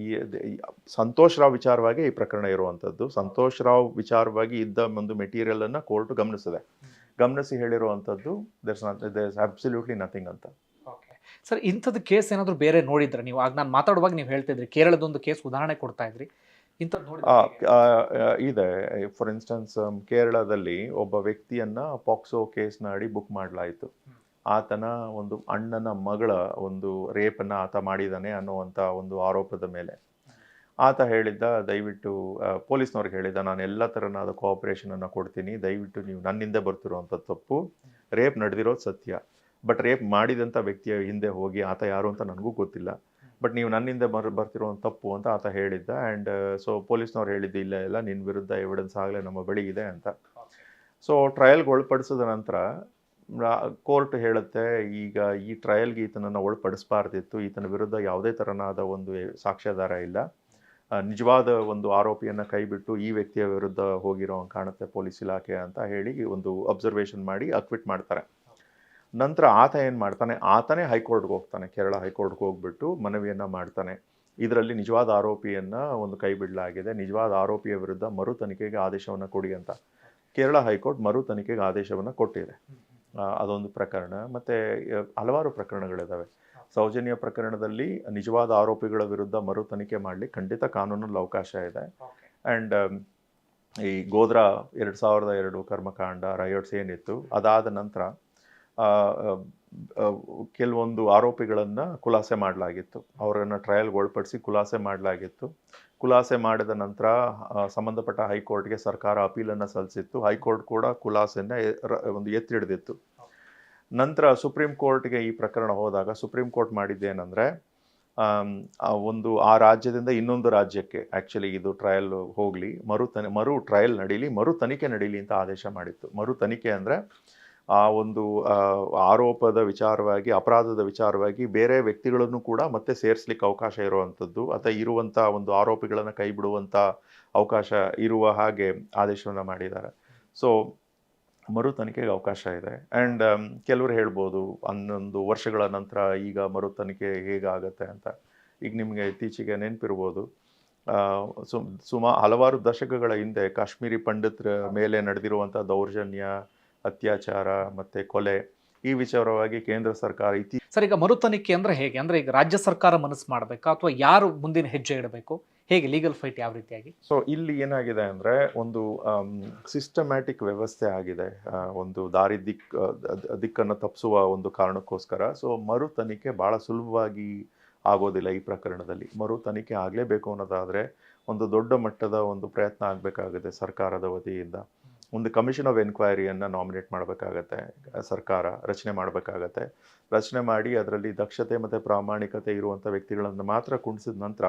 A: ಸಂತೋಷ್ ರಾವ್ ವಿಚಾರವಾಗಿ ಈ ಪ್ರಕರಣ ಇರುವಂಥದ್ದು. ಸಂತೋಷ್ ರಾವ್ ವಿಚಾರವಾಗಿ ಇದ್ದ ಒಂದು ಮೆಟೀರಿಯಲನ್ನು ಕೋರ್ಟು ಗಮನಿಸಿ ಹೇಳಿರುವಂಥದ್ದು ದೇರ್ಸ್ ಅಬ್ಸಲ್ಯೂಟ್ಲಿ ನಥಿಂಗ್ ಅಂತ.
B: ಸರ್, ಇಂಥದ್ದು ಕೇಸ್ ಏನಾದರೂ ಬೇರೆ ನೋಡಿದ್ರೆ ನೀವು? ಆಗ ನಾನು ಮಾತಾಡುವಾಗ ನೀವು ಹೇಳ್ತಿದ್ರಿ ಕೇರಳದೊಂದು ಕೇಸ್ ಉದಾಹರಣೆ ಕೊಡ್ತಾ ಇದ್ರಿ.
A: ಇದೆ. ಫಾರ್ ಇನ್ಸ್ಟೆನ್ಸ್ ಕೇರಳದಲ್ಲಿ ಒಬ್ಬ ವ್ಯಕ್ತಿಯನ್ನ ಪಾಕ್ಸೋ ಕೇಸ್ನ ಅಡಿ ಬುಕ್ ಮಾಡಲಾಯಿತು. ಆತನ ಒಂದು ಅಣ್ಣನ ಮಗಳ ಒಂದು ರೇಪನ್ನು ಆತ ಮಾಡಿದ್ದಾನೆ ಅನ್ನುವಂಥ ಒಂದು ಆರೋಪದ ಮೇಲೆ ಆತ ಹೇಳಿದ್ದ, ದಯವಿಟ್ಟು ಪೊಲೀಸ್ನವ್ರಿಗೆ ಹೇಳಿದ್ದ, ನಾನು ಎಲ್ಲ ಥರನಾದ ಕೋಆಪರೇಷನನ್ನು ಕೊಡ್ತೀನಿ, ದಯವಿಟ್ಟು ನೀವು ನನ್ನಿಂದ ಬರ್ತಿರುವಂಥ ತಪ್ಪು, ರೇಪ್ ನಡೆದಿರೋದು ಸತ್ಯ, ಬಟ್ ರೇಪ್ ಮಾಡಿದಂಥ ವ್ಯಕ್ತಿಯ ಹಿಂದೆ ಹೋಗಿ ಆತ ಯಾರು ಅಂತ ನನಗೂ ಗೊತ್ತಿಲ್ಲ, ಬಟ್ ನೀವು ನನ್ನಿಂದ ಬರ್ತಿರೋ ಒಂದು ತಪ್ಪು ಅಂತ ಆತ ಹೇಳಿದ್ದ. ಆ್ಯಂಡ್ ಸೊ ಪೊಲೀಸ್ನವ್ರು ಹೇಳಿದ್ದು ಇಲ್ಲ ಇಲ್ಲ ನಿನ್ನ ವಿರುದ್ಧ ಎವಿಡೆನ್ಸ್ ಆಗಲೇ ನಮ್ಮ ಬಳಿ ಇದೆ ಅಂತ. ಸೊ ಟ್ರಯಲ್ಗೆ ಒಳಪಡಿಸಿದ ನಂತರ ಕೋರ್ಟ್ ಹೇಳುತ್ತೆ, ಈಗ ಈ ಟ್ರಯಲ್ಗೆ ಈತನನ್ನು ಒಳಪಡಿಸಬಾರ್ದಿತ್ತು, ಈತನ ವಿರುದ್ಧ ಯಾವುದೇ ಥರನಾದ ಒಂದು ಸಾಕ್ಷ್ಯಾಧಾರ ಇಲ್ಲ, ನಿಜವಾದ ಒಂದು ಆರೋಪಿಯನ್ನು ಕೈಬಿಟ್ಟು ಈ ವ್ಯಕ್ತಿಯ ವಿರುದ್ಧ ಹೋಗಿರೋ ಕಾಣುತ್ತೆ ಪೊಲೀಸ್ ಇಲಾಖೆ ಅಂತ ಹೇಳಿ ಒಂದು ಅಬ್ಸರ್ವೇಷನ್ ಮಾಡಿ ಅಕ್ವಿಟ್ ಮಾಡ್ತಾರೆ. ನಂತರ ಆತ ಏನು ಮಾಡ್ತಾನೆ, ಆತನೇ ಹೈಕೋರ್ಟ್ಗೆ ಹೋಗ್ತಾನೆ, ಕೇರಳ ಹೈಕೋರ್ಟ್ಗೆ ಹೋಗ್ಬಿಟ್ಟು ಮನವಿಯನ್ನು ಮಾಡ್ತಾನೆ, ಇದರಲ್ಲಿ ನಿಜವಾದ ಆರೋಪಿಯನ್ನು ಒಂದು ಕೈ ಬಿಡಲಾಗಿದೆ, ನಿಜವಾದ ಆರೋಪಿಯ ವಿರುದ್ಧ ಮರು ತನಿಖೆಗೆ ಆದೇಶವನ್ನು ಕೊಡಿ ಅಂತ. ಕೇರಳ ಹೈಕೋರ್ಟ್ ಮರು ತನಿಖೆಗೆ ಆದೇಶವನ್ನು ಕೊಟ್ಟಿದೆ. ಅದೊಂದು ಪ್ರಕರಣ. ಮತ್ತು ಹಲವಾರು ಪ್ರಕರಣಗಳಿದ್ದಾವೆ. ಸೌಜನ್ಯ ಪ್ರಕರಣದಲ್ಲಿ ನಿಜವಾದ ಆರೋಪಿಗಳ ವಿರುದ್ಧ ಮರು ತನಿಖೆ ಮಾಡಲಿಕ್ಕೆ ಖಂಡಿತ ಕಾನೂನಲ್ಲಿ ಅವಕಾಶ ಇದೆ. ಆ್ಯಂಡ್ ಈ ಗೋಧ್ರಾ 2002 ಕರ್ಮಕಾಂಡ ರೈಟ್ಸ್ ಏನಿತ್ತು, ಅದಾದ ನಂತರ ಕೆಲವೊಂದು ಆರೋಪಿಗಳನ್ನು ಖುಲಾಸೆ ಮಾಡಲಾಗಿತ್ತು, ಅವರನ್ನು ಟ್ರಯಲ್ಗೆ ಒಳಪಡಿಸಿ ಖುಲಾಸೆ ಮಾಡಲಾಗಿತ್ತು. ಖುಲಾಸೆ ಮಾಡಿದ ನಂತರ ಸಂಬಂಧಪಟ್ಟ ಹೈಕೋರ್ಟ್ಗೆ ಸರ್ಕಾರ ಅಪೀಲನ್ನು ಸಲ್ಲಿಸಿತ್ತು. ಹೈಕೋರ್ಟ್ ಕೂಡ ಖುಲಾಸೆಯನ್ನು ಒಂದು ಎತ್ತಿ ಹಿಡಿದಿತ್ತು. ನಂತರ ಸುಪ್ರೀಂ ಕೋರ್ಟ್ಗೆ ಈ ಪ್ರಕರಣ ಹೋದಾಗ ಸುಪ್ರೀಂ ಕೋರ್ಟ್ ಮಾಡಿದ್ದೇನೆಂದರೆ, ಒಂದು ಆ ರಾಜ್ಯದಿಂದ ಇನ್ನೊಂದು ರಾಜ್ಯಕ್ಕೆ ಆ್ಯಕ್ಚುಲಿ ಇದು ಟ್ರಯಲ್ ಹೋಗಲಿ, ಮರು ಟ್ರಯಲ್ ನಡೀಲಿ, ಮರು ತನಿಖೆ ನಡೀಲಿ ಅಂತ ಆದೇಶ ಮಾಡಿತ್ತು. ಮರು ತನಿಖೆ ಅಂದರೆ ಆ ಒಂದು ಆರೋಪದ ವಿಚಾರವಾಗಿ, ಅಪರಾಧದ ವಿಚಾರವಾಗಿ ಬೇರೆ ವ್ಯಕ್ತಿಗಳನ್ನು ಕೂಡ ಮತ್ತೆ ಸೇರಿಸ್ಲಿಕ್ಕೆ ಅವಕಾಶ ಇರುವಂಥದ್ದು, ಅಥವಾ ಇರುವಂಥ ಒಂದು ಆರೋಪಿಗಳನ್ನು ಕೈ ಬಿಡುವಂಥ ಅವಕಾಶ ಇರುವ ಹಾಗೆ ಆದೇಶವನ್ನು ಮಾಡಿದ್ದಾರೆ. ಸೊ ಮರು ತನಿಖೆಗೆ ಅವಕಾಶ ಇದೆ. ಆ್ಯಂಡ್ ಕೆಲವರು ಹೇಳ್ಬೋದು 11 ವರ್ಷಗಳ ನಂತರ ಈಗ ಮರು ತನಿಖೆ ಹೇಗಾಗತ್ತೆ ಅಂತ. ಈಗ ನಿಮಗೆ ಇತ್ತೀಚೆಗೆ ನೆನಪಿರ್ಬೋದು, ಹಲವಾರು ದಶಕಗಳ ಹಿಂದೆ ಕಾಶ್ಮೀರಿ ಪಂಡಿತರ ಮೇಲೆ ನಡೆದಿರುವಂಥ ದೌರ್ಜನ್ಯ, ಅತ್ಯಾಚಾರ ಮತ್ತು ಕೊಲೆ, ಈ ವಿಚಾರವಾಗಿ ಕೇಂದ್ರ ಸರ್ಕಾರ
B: ಸರ್ ಈಗ ಮರು ತನಿಖೆ ಅಂದರೆ ಹೇಗೆ? ಅಂದರೆ ಈಗ ರಾಜ್ಯ ಸರ್ಕಾರ ಮನಸ್ಸು ಮಾಡಬೇಕಾ ಅಥವಾ ಯಾರು ಮುಂದಿನ ಹೆಜ್ಜೆ ಇಡಬೇಕು? ಹೇಗೆ ಲೀಗಲ್ ಫೈಟ್ ಯಾವ ರೀತಿಯಾಗಿ?
A: ಸೊ ಇಲ್ಲಿ ಏನಾಗಿದೆ ಅಂದರೆ, ಒಂದು ಸಿಸ್ಟಮ್ಯಾಟಿಕ್ ವ್ಯವಸ್ಥೆ ಆಗಿದೆ, ಒಂದು ದಿಕ್ಕನ್ನು ತಪ್ಪಿಸುವ ಒಂದು ಕಾರಣಕ್ಕೋಸ್ಕರ. ಸೊ ಮರು ತನಿಖೆ ಭಾಳ ಸುಲಭವಾಗಿ ಆಗೋದಿಲ್ಲ. ಈ ಪ್ರಕರಣದಲ್ಲಿ ಮರು ತನಿಖೆ ಆಗಲೇಬೇಕು ಅನ್ನೋದಾದರೆ ಒಂದು ದೊಡ್ಡ ಮಟ್ಟದ ಒಂದು ಪ್ರಯತ್ನ ಆಗಬೇಕಾಗುತ್ತೆ ಸರ್ಕಾರದ ವತಿಯಿಂದ. ಒಂದು ಕಮಿಷನ್ ಆಫ್ ಎನ್ಕ್ವೈರಿಯನ್ನು ನಾಮಿನೇಟ್ ಮಾಡಬೇಕಾಗತ್ತೆ, ಸರ್ಕಾರ ರಚನೆ ಮಾಡಬೇಕಾಗತ್ತೆ. ರಚನೆ ಮಾಡಿ ಅದರಲ್ಲಿ ದಕ್ಷತೆ ಮತ್ತು ಪ್ರಾಮಾಣಿಕತೆ ಇರುವಂಥ ವ್ಯಕ್ತಿಗಳನ್ನು ಮಾತ್ರ ಕುಣಿಸಿದ ನಂತರ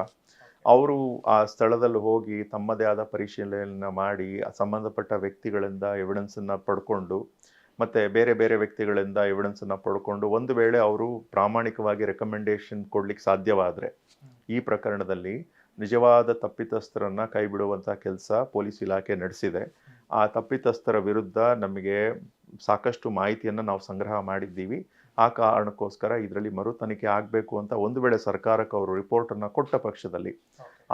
A: ಅವರು ಆ ಸ್ಥಳದಲ್ಲಿ ಹೋಗಿ ತಮ್ಮದೇ ಆದ ಪರಿಶೀಲನೆಯನ್ನು ಮಾಡಿ ಸಂಬಂಧಪಟ್ಟ ವ್ಯಕ್ತಿಗಳಿಂದ ಎವಿಡೆನ್ಸನ್ನು ಪಡ್ಕೊಂಡು, ಮತ್ತು ಬೇರೆ ಬೇರೆ ವ್ಯಕ್ತಿಗಳಿಂದ ಎವಿಡೆನ್ಸನ್ನು ಪಡ್ಕೊಂಡು, ಒಂದು ವೇಳೆ ಅವರು ಪ್ರಾಮಾಣಿಕವಾಗಿ ರೆಕಮೆಂಡೇಶನ್ ಕೊಡ್ಲಿಕ್ಕೆ ಸಾಧ್ಯವಾದರೆ ಈ ಪ್ರಕರಣದಲ್ಲಿ ನಿಜವಾದ ತಪ್ಪಿತಸ್ಥರನ್ನು ಕೈ ಬಿಡುವಂಥ ಕೆಲಸ ಪೊಲೀಸ್ ಇಲಾಖೆ ನಡೆಸಿದೆ. ಆ ತಪ್ಪಿತಸ್ಥರ ವಿರುದ್ಧ ನಮಗೆ ಸಾಕಷ್ಟು ಮಾಹಿತಿಯನ್ನು ನಾವು ಸಂಗ್ರಹ ಮಾಡಿದ್ದೀವಿ. ಆ ಕಾರಣಕ್ಕೋಸ್ಕರ ಇದರಲ್ಲಿ ಮರು ತನಿಖೆ ಆಗಬೇಕು ಅಂತ ಒಂದು ವೇಳೆ ಸರ್ಕಾರಕ್ಕೆ ಅವರು ರಿಪೋರ್ಟನ್ನು ಕೊಟ್ಟ ಪಕ್ಷದಲ್ಲಿ,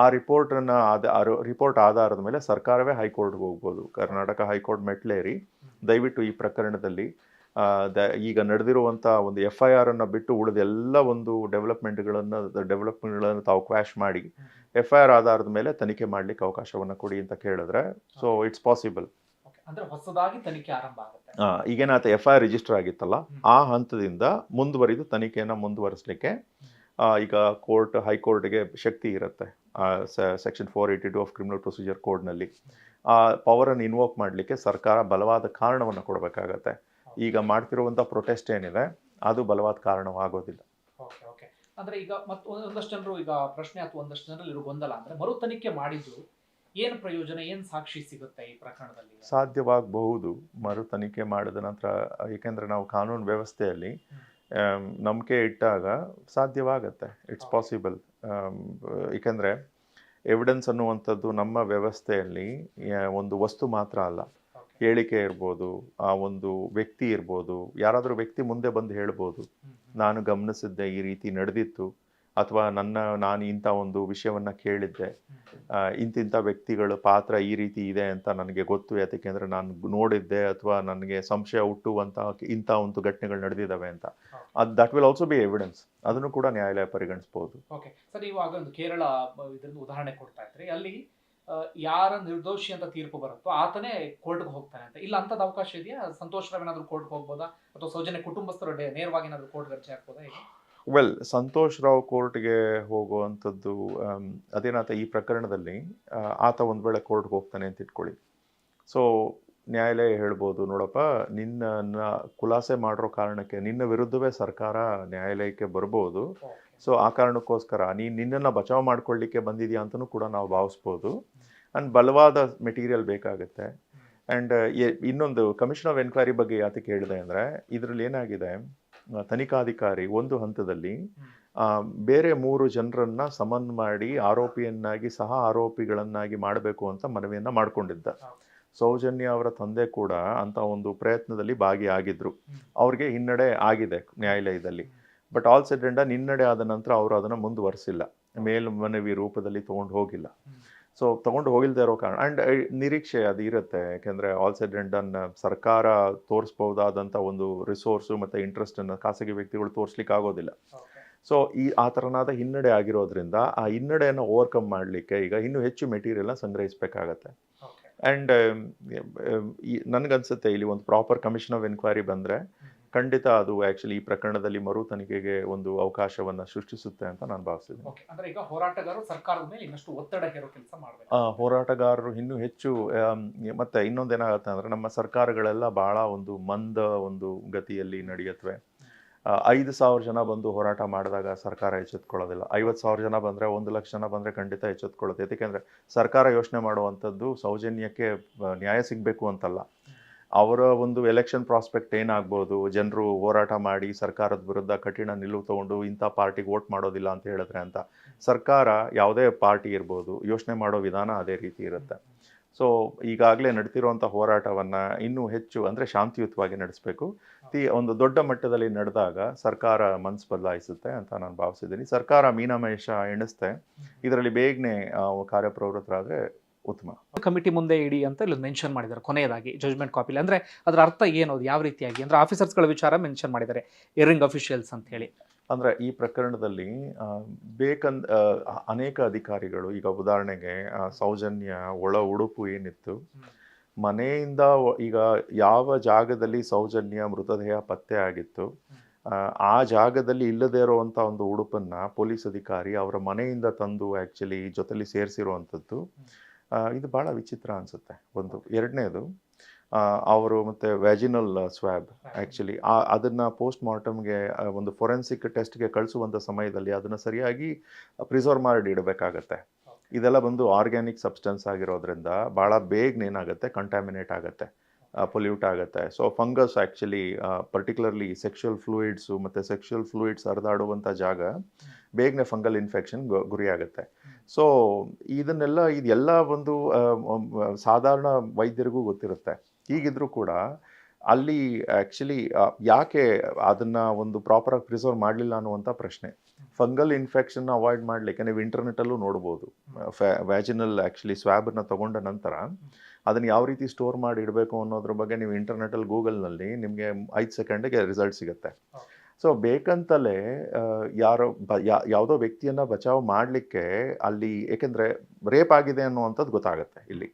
A: ಆ ರಿಪೋರ್ಟ್ ಆಧಾರದ ಮೇಲೆ ಸರ್ಕಾರವೇ ಹೈಕೋರ್ಟ್ಗೆ ಹೋಗ್ಬೋದು. ಕರ್ನಾಟಕ ಹೈಕೋರ್ಟ್ ಮೆಟ್ಲೇರಿ ದಯವಿಟ್ಟು ಈ ಪ್ರಕರಣದಲ್ಲಿ ಈಗ ನಡೆದಿರುವಂಥ ಒಂದು FIR ಅನ್ನು ಬಿಟ್ಟು ಉಳಿದ ಎಲ್ಲ ಒಂದು ಡೆವಲಪ್ಮೆಂಟ್ಗಳನ್ನು ತಾವು ಕ್ವಾಶ್ ಮಾಡಿ FIR ಆಧಾರದ ಮೇಲೆ ತನಿಖೆ ಮಾಡಲಿಕ್ಕೆ ಅವಕಾಶವನ್ನು ಕೊಡಿ ಅಂತ ಕೇಳಿದ್ರೆ, ಸೊ ಇಟ್ಸ್ ಪಾಸಿಬಲ್.
B: ಅಂದ್ರೆ ಹೊಸದಾಗಿ ತನಿಖೆ ಆರಂಭ ಆಗುತ್ತೆ.
A: ಈಗೇನಾತ FIR ರಿಜಿಸ್ಟರ್ ಆಗಿತ್ತಲ್ಲ, ಆ ಹಂತದಿಂದ ಮುಂದುವರಿದು ತನಿಖೆಯನ್ನು ಮುಂದುವರಿಸಲಿಕ್ಕೆ ಈಗ ಹೈಕೋರ್ಟ್ಗೆ ಶಕ್ತಿ ಇರುತ್ತೆ. ಸೆಕ್ಷನ್ 482 ಆಫ್ ಕ್ರಿಮಿನಲ್ ಪ್ರೊಸೀಜರ್ ಕೋಡ್ನಲ್ಲಿ ಆ ಪವರನ್ನು ಇನ್ವೋಕ್ ಮಾಡಲಿಕ್ಕೆ ಸರ್ಕಾರ ಬಲವಾದ ಕಾರಣವನ್ನು ಕೊಡಬೇಕಾಗತ್ತೆ. ಈಗ ಮಾಡ್ತಿರುವಂಥ ಪ್ರೊಟೆಸ್ಟ್ ಏನಿದೆ ಅದು ಬಲವಾದ ಕಾರಣವಾಗೋದಿಲ್ಲ.
B: ಅಂದ್ರೆ ಈಗ ಒಂದಷ್ಟು ಜನರು ಈಗ ಪ್ರಶ್ನೆ ಅಥವಾ ಒಂದಷ್ಟು ಜನರಲ್ಲಿ ಗೊಂದಲ ಅಂದ್ರೆ, ಮರು ತನಿಖೆ ಮಾಡಿದ್ರು ಏನು ಪ್ರಯೋಜನ, ಏನು ಸಾಕ್ಷಿ ಸಿಗುತ್ತೆ ಈ ಪ್ರಕರಣದಲ್ಲಿ?
A: ಸಾಧ್ಯವಾಗಬಹುದು ಮರು ತನಿಖೆ ಮಾಡಿದ ನಂತರ, ಏಕೆಂದರೆ ನಾವು ಕಾನೂನು ವ್ಯವಸ್ಥೆಯಲ್ಲಿ ನಂಬಿಕೆ ಇಟ್ಟಾಗ ಸಾಧ್ಯವಾಗತ್ತೆ, ಇಟ್ಸ್ ಪಾಸಿಬಲ್. ಏಕೆಂದರೆ ಎವಿಡೆನ್ಸ್ ಅನ್ನುವಂಥದ್ದು ನಮ್ಮ ವ್ಯವಸ್ಥೆಯಲ್ಲಿ ಒಂದು ವಸ್ತು ಮಾತ್ರ ಅಲ್ಲ, ಹೇಳಿಕೆ ಇರ್ಬೋದು, ಆ ಒಂದು ವ್ಯಕ್ತಿ ಇರ್ಬೋದು, ಯಾರಾದರೂ ವ್ಯಕ್ತಿ ಮುಂದೆ ಬಂದು ಹೇಳ್ಬೋದು, ನಾನು ಗಮನಿಸಿದ್ದೆ ಈ ರೀತಿ ನಡೆದಿತ್ತು, ಅಥವಾ ನಾನು ಇಂಥ ಒಂದು ವಿಷಯವನ್ನು ಕೇಳಿದ್ದೆ, ಇಂತಿಂಥ ವ್ಯಕ್ತಿಗಳ ಪಾತ್ರ ಈ ರೀತಿ ಇದೆ ಅಂತ ನನಗೆ ಗೊತ್ತು, ಯಾಕೆಂದರೆ ನಾನು ನೋಡಿದ್ದೆ, ಅಥವಾ ನನಗೆ ಸಂಶಯ ಹುಟ್ಟುವಂಥ ಇಂಥ ಒಂದು ಘಟನೆಗಳು ನಡೆದಿದ್ದಾವೆ ಅಂತ. That will also be evidence. ಅದನ್ನು ಕೂಡ ನ್ಯಾಯಾಲಯ ಪರಿಗಣಿಸಬಹುದು.
B: ಓಕೆ ಸರ್, ಇವಾಗ ಒಂದು ಕೇರಳ ಇದರಿಂದ ಉದಾಹರಣೆ ಕೊಡ್ತಾ ಇದ್ರಿ, ಅಲ್ಲಿ ಯಾರ ನಿರ್ದೋಷಿ ಅಂತ ತೀರ್ಪು ಬರುತ್ತೋ ಆತನೇ ಕೋರ್ಟ್ಗೆ ಹೋಗ್ತಾನೆ ಅಂತ. ಇಲ್ಲ ಅಂತದ ಅವಕಾಶ ಇದೆಯಾ? ಸಂತೋಷ್ ರಾವ್ ಏನಾದರೂ ಕೋರ್ಟ್ಗೆ ಹೋಗ್ಬೋದಾ, ಅಥವಾ ಸೌಜನ್ಯ ಕುಟುಂಬಸ್ಥರು ನೇರವಾಗಿ ಏನಾದರೂ ಕೋರ್ಟ್ಗೆ ಅರ್ಜಿ ಹಾಕ್ಬೋದಾ? ಹೇಗೆ?
A: ವೆಲ್, ಸಂತೋಷ್ ರಾವ್ ಕೋರ್ಟ್ಗೆ ಹೋಗುವಂಥದ್ದು ಅದೇನಾತ ಈ ಪ್ರಕರಣದಲ್ಲಿ ಆತ ಒಂದು ವೇಳೆ ಕೋರ್ಟ್ಗೆ ಹೋಗ್ತಾನೆ ಅಂತ ಇಟ್ಕೊಳ್ಳಿ. ಸೊ ನ್ಯಾಯಾಲಯ ಹೇಳ್ಬೋದು, ನೋಡಪ್ಪ ನಿನ್ನ ಖುಲಾಸೆ ಮಾಡಿರೋ ಕಾರಣಕ್ಕೆ ನಿನ್ನ ವಿರುದ್ಧವೇ ಸರ್ಕಾರ ನ್ಯಾಯಾಲಯಕ್ಕೆ ಬರ್ಬೋದು. ಸೊ ಆ ಕಾರಣಕ್ಕೋಸ್ಕರ ನಿನ್ನನ್ನು ಬಚಾವ್ ಮಾಡ್ಕೊಳ್ಳಿಕ್ಕೆ ಬಂದಿದೆಯಾ ಅಂತಲೂ ಕೂಡ ನಾವು ಭಾವಿಸ್ಬೋದು. ಆ್ಯಂಡ್ ಬಲವಾದ ಮೆಟೀರಿಯಲ್ ಬೇಕಾಗುತ್ತೆ. ಆ್ಯಂಡ್ ಇನ್ನೊಂದು ಕಮಿಷನ್ ಆಫ್ ಎನ್ಕ್ವೈರಿ ಬಗ್ಗೆ ಯಾತಕ್ಕೆ ಹೇಳಿದೆ ಅಂದರೆ, ಇದರಲ್ಲಿ ಏನಾಗಿದೆ, ತನಿಖಾಧಿಕಾರಿ ಒಂದು ಹಂತದಲ್ಲಿ ಬೇರೆ 3 ಜನರನ್ನು ಸಮನ್ ಮಾಡಿ ಆರೋಪಿಯನ್ನಾಗಿ ಸಹ ಆರೋಪಿಗಳನ್ನಾಗಿ ಮಾಡಬೇಕು ಅಂತ ಮನವಿಯನ್ನು ಮಾಡಿಕೊಂಡಿದ್ದ. ಸೌಜನ್ಯ ಅವರ ತಂದೆ ಕೂಡ ಅಂತ ಒಂದು ಪ್ರಯತ್ನದಲ್ಲಿ ಭಾಗಿಯಾಗಿದ್ರು. ಅವ್ರಿಗೆ ಹಿನ್ನಡೆ ಆಗಿದೆ ನ್ಯಾಯಾಲಯದಲ್ಲಿ. But all said and done ಹಿನ್ನಡೆ ಆದ ನಂತರ ಅವರು ಅದನ್ನು ಮುಂದುವರಿಸಿಲ್ಲ, ಮೇಲ್ಮನವಿ ರೂಪದಲ್ಲಿ ತೊಗೊಂಡು ಹೋಗಿಲ್ಲ. ಸೊ ತೊಗೊಂಡು ಹೋಗಿಲ್ಲದೆ ಇರೋ ಕಾರಣ ಆ್ಯಂಡ್ ನಿರೀಕ್ಷೆ ಅದು ಇರುತ್ತೆ. ಯಾಕೆಂದರೆ ಆಲ್ ಸೆಡ್ ಅಂಡ್ ಡನ್ ಸರ್ಕಾರ ತೋರಿಸ್ಬೋದಾದಂಥ ಒಂದು ರಿಸೋರ್ಸು ಮತ್ತು ಇಂಟ್ರೆಸ್ಟನ್ನು ಖಾಸಗಿ ವ್ಯಕ್ತಿಗಳು ತೋರಿಸ್ಲಿಕ್ಕೆ ಆಗೋದಿಲ್ಲ. ಸೊ ಆ ಥರನಾದ ಹಿನ್ನಡೆ ಆಗಿರೋದ್ರಿಂದ ಆ ಹಿನ್ನಡೆಯನ್ನು ಓವರ್ಕಮ್ ಮಾಡಲಿಕ್ಕೆ ಈಗ ಇನ್ನೂ ಹೆಚ್ಚು ಮೆಟೀರಿಯಲ್ನ ಸಂಗ್ರಹಿಸಬೇಕಾಗತ್ತೆ. ಆ್ಯಂಡ್ ನನಗನ್ಸುತ್ತೆ ಇಲ್ಲಿ ಒಂದು ಪ್ರಾಪರ್ ಕಮಿಷನ್ ಆಫ್ ಎನ್ಕ್ವೈರಿ ಬಂದರೆ ಖಂಡಿತ ಅದು ಆ್ಯಕ್ಚುಲಿ ಈ ಪ್ರಕರಣದಲ್ಲಿ ಮರು ತನಿಖೆಗೆ ಒಂದು ಅವಕಾಶವನ್ನು ಸೃಷ್ಟಿಸುತ್ತೆ ಅಂತ ನಾನು ಭಾವಿಸ್ತಿದ್ದೀನಿ.
B: ಅಂದ್ರೆ ಈಗ ಹೋರಾಟಗಾರರು ಸರ್ಕಾರದ ಮೇಲೆ ಇನ್ನಷ್ಟು ಒತ್ತಡ ಹೇರೋ ಕೆಲಸ ಮಾಡಬೇಕು.
A: ಹೋರಾಟಗಾರರು ಇನ್ನೂ ಹೆಚ್ಚು ಮತ್ತೆ ಇನ್ನೊಂದೇನಾಗುತ್ತೆ ಅಂದರೆ, ನಮ್ಮ ಸರ್ಕಾರಗಳೆಲ್ಲ ಭಾಳ ಒಂದು ಮಂದ ಒಂದು ಗತಿಯಲ್ಲಿ ನಡೆಯುತ್ತವೆ. 5,000 ಜನ ಬಂದು ಹೋರಾಟ ಮಾಡಿದಾಗ ಸರ್ಕಾರ ಎಚ್ಚೆತ್ಕೊಳ್ಳೋದಿಲ್ಲ. 50,000 ಜನ ಬಂದರೆ, 1,00,000 ಜನ ಬಂದರೆ ಖಂಡಿತ ಎಚ್ಚೆತ್ಕೊಳ್ಳುತ್ತೆ. ಯಾಕೆಂದರೆ ಸರ್ಕಾರ ಯೋಚನೆ ಮಾಡುವಂಥದ್ದು ಸೌಜನ್ಯಕ್ಕೆ ನ್ಯಾಯ ಸಿಗಬೇಕು ಅಂತಲ್ಲ. ಅವರ ಒಂದು ಎಲೆಕ್ಷನ್ ಪ್ರಾಸ್ಪೆಕ್ಟ್ ಏನಾಗ್ಬೋದು, ಜನರು ಹೋರಾಟ ಮಾಡಿ ಸರ್ಕಾರದ ವಿರುದ್ಧ ಕಠಿಣ ನಿಲುವು ತೊಗೊಂಡು ಇಂಥ ಪಾರ್ಟಿಗೆ ವೋಟ್ ಮಾಡೋದಿಲ್ಲ ಅಂತ ಹೇಳಿದ್ರೆ ಅಂತ. ಸರ್ಕಾರ ಯಾವುದೇ ಪಾರ್ಟಿ ಇರ್ಬೋದು, ಯೋಚನೆ ಮಾಡೋ ವಿಧಾನ ಅದೇ ರೀತಿ ಇರುತ್ತೆ. ಸೊ ಈಗಾಗಲೇ ನಡ್ತಿರುವಂಥ ಹೋರಾಟವನ್ನು ಇನ್ನೂ ಹೆಚ್ಚು ಅಂದರೆ ಶಾಂತಿಯುತವಾಗಿ ನಡೆಸಬೇಕು. ಒಂದು ದೊಡ್ಡ ಮಟ್ಟದಲ್ಲಿ ನಡೆದಾಗ ಸರ್ಕಾರ ಮನಸ್ಸು ಬದಲಾಯಿಸುತ್ತೆ ಅಂತ ನಾನು ಭಾವಿಸಿದ್ದೀನಿ. ಸರ್ಕಾರ ಮೀನಮೇಷ ಎಣಿಸ್ತೆ ಇದರಲ್ಲಿ ಬೇಗನೆ ಕಾರ್ಯಪ್ರವೃತ್ತರಾದರೆ ಉತ್ತಮ.
B: ಕಮಿಟಿ ಮುಂದೆ ಇಡಿ ಅಂತ ಇಲ್ಲಿ ಮೆನ್ಷನ್ ಮಾಡಿದ್ದಾರೆ ಕೊನೆಯದಾಗಿ ಜಜ್ಮೆಂಟ್ ಕಾಪಿಲಿ. ಅಂದರೆ ಅದರ ಅರ್ಥ ಏನು, ಅದು ಯಾವ ರೀತಿಯಾಗಿ ಅಂದರೆ ಆಫೀಸರ್ಸ್ಗಳ ವಿಚಾರ ಮೆನ್ಷನ್ ಮಾಡಿದ್ದಾರೆ, ಏರಿಂಗ್ ಅಫಿಷಿಯಲ್ಸ್ ಅಂತ ಹೇಳಿ.
A: ಅಂದರೆ ಈ ಪ್ರಕರಣದಲ್ಲಿ ಅನೇಕ ಅಧಿಕಾರಿಗಳು, ಈಗ ಉದಾಹರಣೆಗೆ ಸೌಜನ್ಯ ಒಳ ಉಡುಪು ಏನಿತ್ತು, ಮನೆಯಿಂದ ಈಗ ಯಾವ ಜಾಗದಲ್ಲಿ ಸೌಜನ್ಯ ಮೃತದೇಹ ಪತ್ತೆ ಆಗಿತ್ತು ಆ ಜಾಗದಲ್ಲಿ ಇಲ್ಲದೇ ಇರುವಂಥ ಒಂದು ಉಡುಪನ್ನು ಪೊಲೀಸ್ ಅಧಿಕಾರಿ ಅವರ ಮನೆಯಿಂದ ತಂದು ಆ್ಯಕ್ಚುಲಿ ಜೊತೆಲಿ ಸೇರಿಸಿರುವಂಥದ್ದು, ಇದು ಭಾಳ ವಿಚಿತ್ರ ಅನಿಸುತ್ತೆ. ಒಂದು ಎರಡನೇದು, ಅವರು ಮತ್ತು ವ್ಯಾಜಿನಲ್ ಸ್ವ್ಯಾಬ್ ಆ್ಯಕ್ಚುಲಿ ಅದನ್ನು ಪೋಸ್ಟ್ ಮಾರ್ಟಮ್ಗೆ ಒಂದು ಫೊರೆನ್ಸಿಕ್ ಟೆಸ್ಟ್ಗೆ ಕಳಿಸುವಂಥ ಸಮಯದಲ್ಲಿ ಅದನ್ನು ಸರಿಯಾಗಿ ಪ್ರಿಸರ್ವ್ ಮಾಡಿ ಇಡಬೇಕಾಗತ್ತೆ. ಇದೆಲ್ಲ ಬಂದು ಆರ್ಗ್ಯಾನಿಕ್ ಸಬ್ಸ್ಟೆನ್ಸ್ ಆಗಿರೋದ್ರಿಂದ ಭಾಳ ಬೇಗನೆ ಏನಾಗುತ್ತೆ, ಕಂಟ್ಯಾಮಿನೇಟ್ ಆಗುತ್ತೆ, ಪೊಲ್ಯೂಟ್ ಆಗುತ್ತೆ. So fungus actually particularly sexual fluids ಮತ್ತು ಸೆಕ್ಷುವಲ್ ಫ್ಲೂಯಿಡ್ಸ್ ಹರಿದಾಡುವಂಥ ಜಾಗ ಬೇಗನೆ ಫಂಗಲ್ ಇನ್ಫೆಕ್ಷನ್ ಗುರಿಯಾಗುತ್ತೆ. ಸೊ ಇದೆಲ್ಲ ಒಂದು ಸಾಧಾರಣ ವೈದ್ಯರಿಗೂ ಗೊತ್ತಿರುತ್ತೆ. ಹೀಗಿದ್ರೂ ಕೂಡ ಅಲ್ಲಿ ಆ್ಯಕ್ಚುಲಿ ಯಾಕೆ ಅದನ್ನು ಒಂದು ಪ್ರಾಪರಾಗಿ ಪ್ರಿಸರ್ವ್ ಮಾಡಲಿಲ್ಲ ಅನ್ನುವಂಥ ಪ್ರಶ್ನೆ. ಫಂಗಲ್ ಇನ್ಫೆಕ್ಷನ್ನ ಅವಾಯ್ಡ್ ಮಾಡಲಿಕ್ಕೆ ನೀವು ಇಂಟರ್ನೆಟಲ್ಲೂ ನೋಡ್ಬೋದು. ವ್ಯಾಜಿನಲ್ ಆ್ಯಕ್ಚುಲಿ ಸ್ವ್ಯಾಬನ್ನು ತೊಗೊಂಡ ನಂತರ ಅದನ್ನು ಯಾವ ರೀತಿ ಸ್ಟೋರ್ ಮಾಡಿ ಇಡಬೇಕು ಅನ್ನೋದ್ರ ಬಗ್ಗೆ ನೀವು ಇಂಟರ್ನೆಟಲ್ಲಿ ಗೂಗಲ್ನಲ್ಲಿ ನಿಮಗೆ 5 ಸೆಕೆಂಡಿಗೆ ರಿಸಲ್ಟ್ ಸಿಗುತ್ತೆ. ಸೊ ಬೇಕಂತಲೇ ಯಾವುದೋ ವ್ಯಕ್ತಿಯನ್ನು ಬಚಾವ್ ಮಾಡಲಿಕ್ಕೆ ಅಲ್ಲಿ, ಏಕೆಂದರೆ ರೇಪ್ ಆಗಿದೆ ಅನ್ನುವಂಥದ್ದು ಗೊತ್ತಾಗುತ್ತೆ. ಇಲ್ಲಿ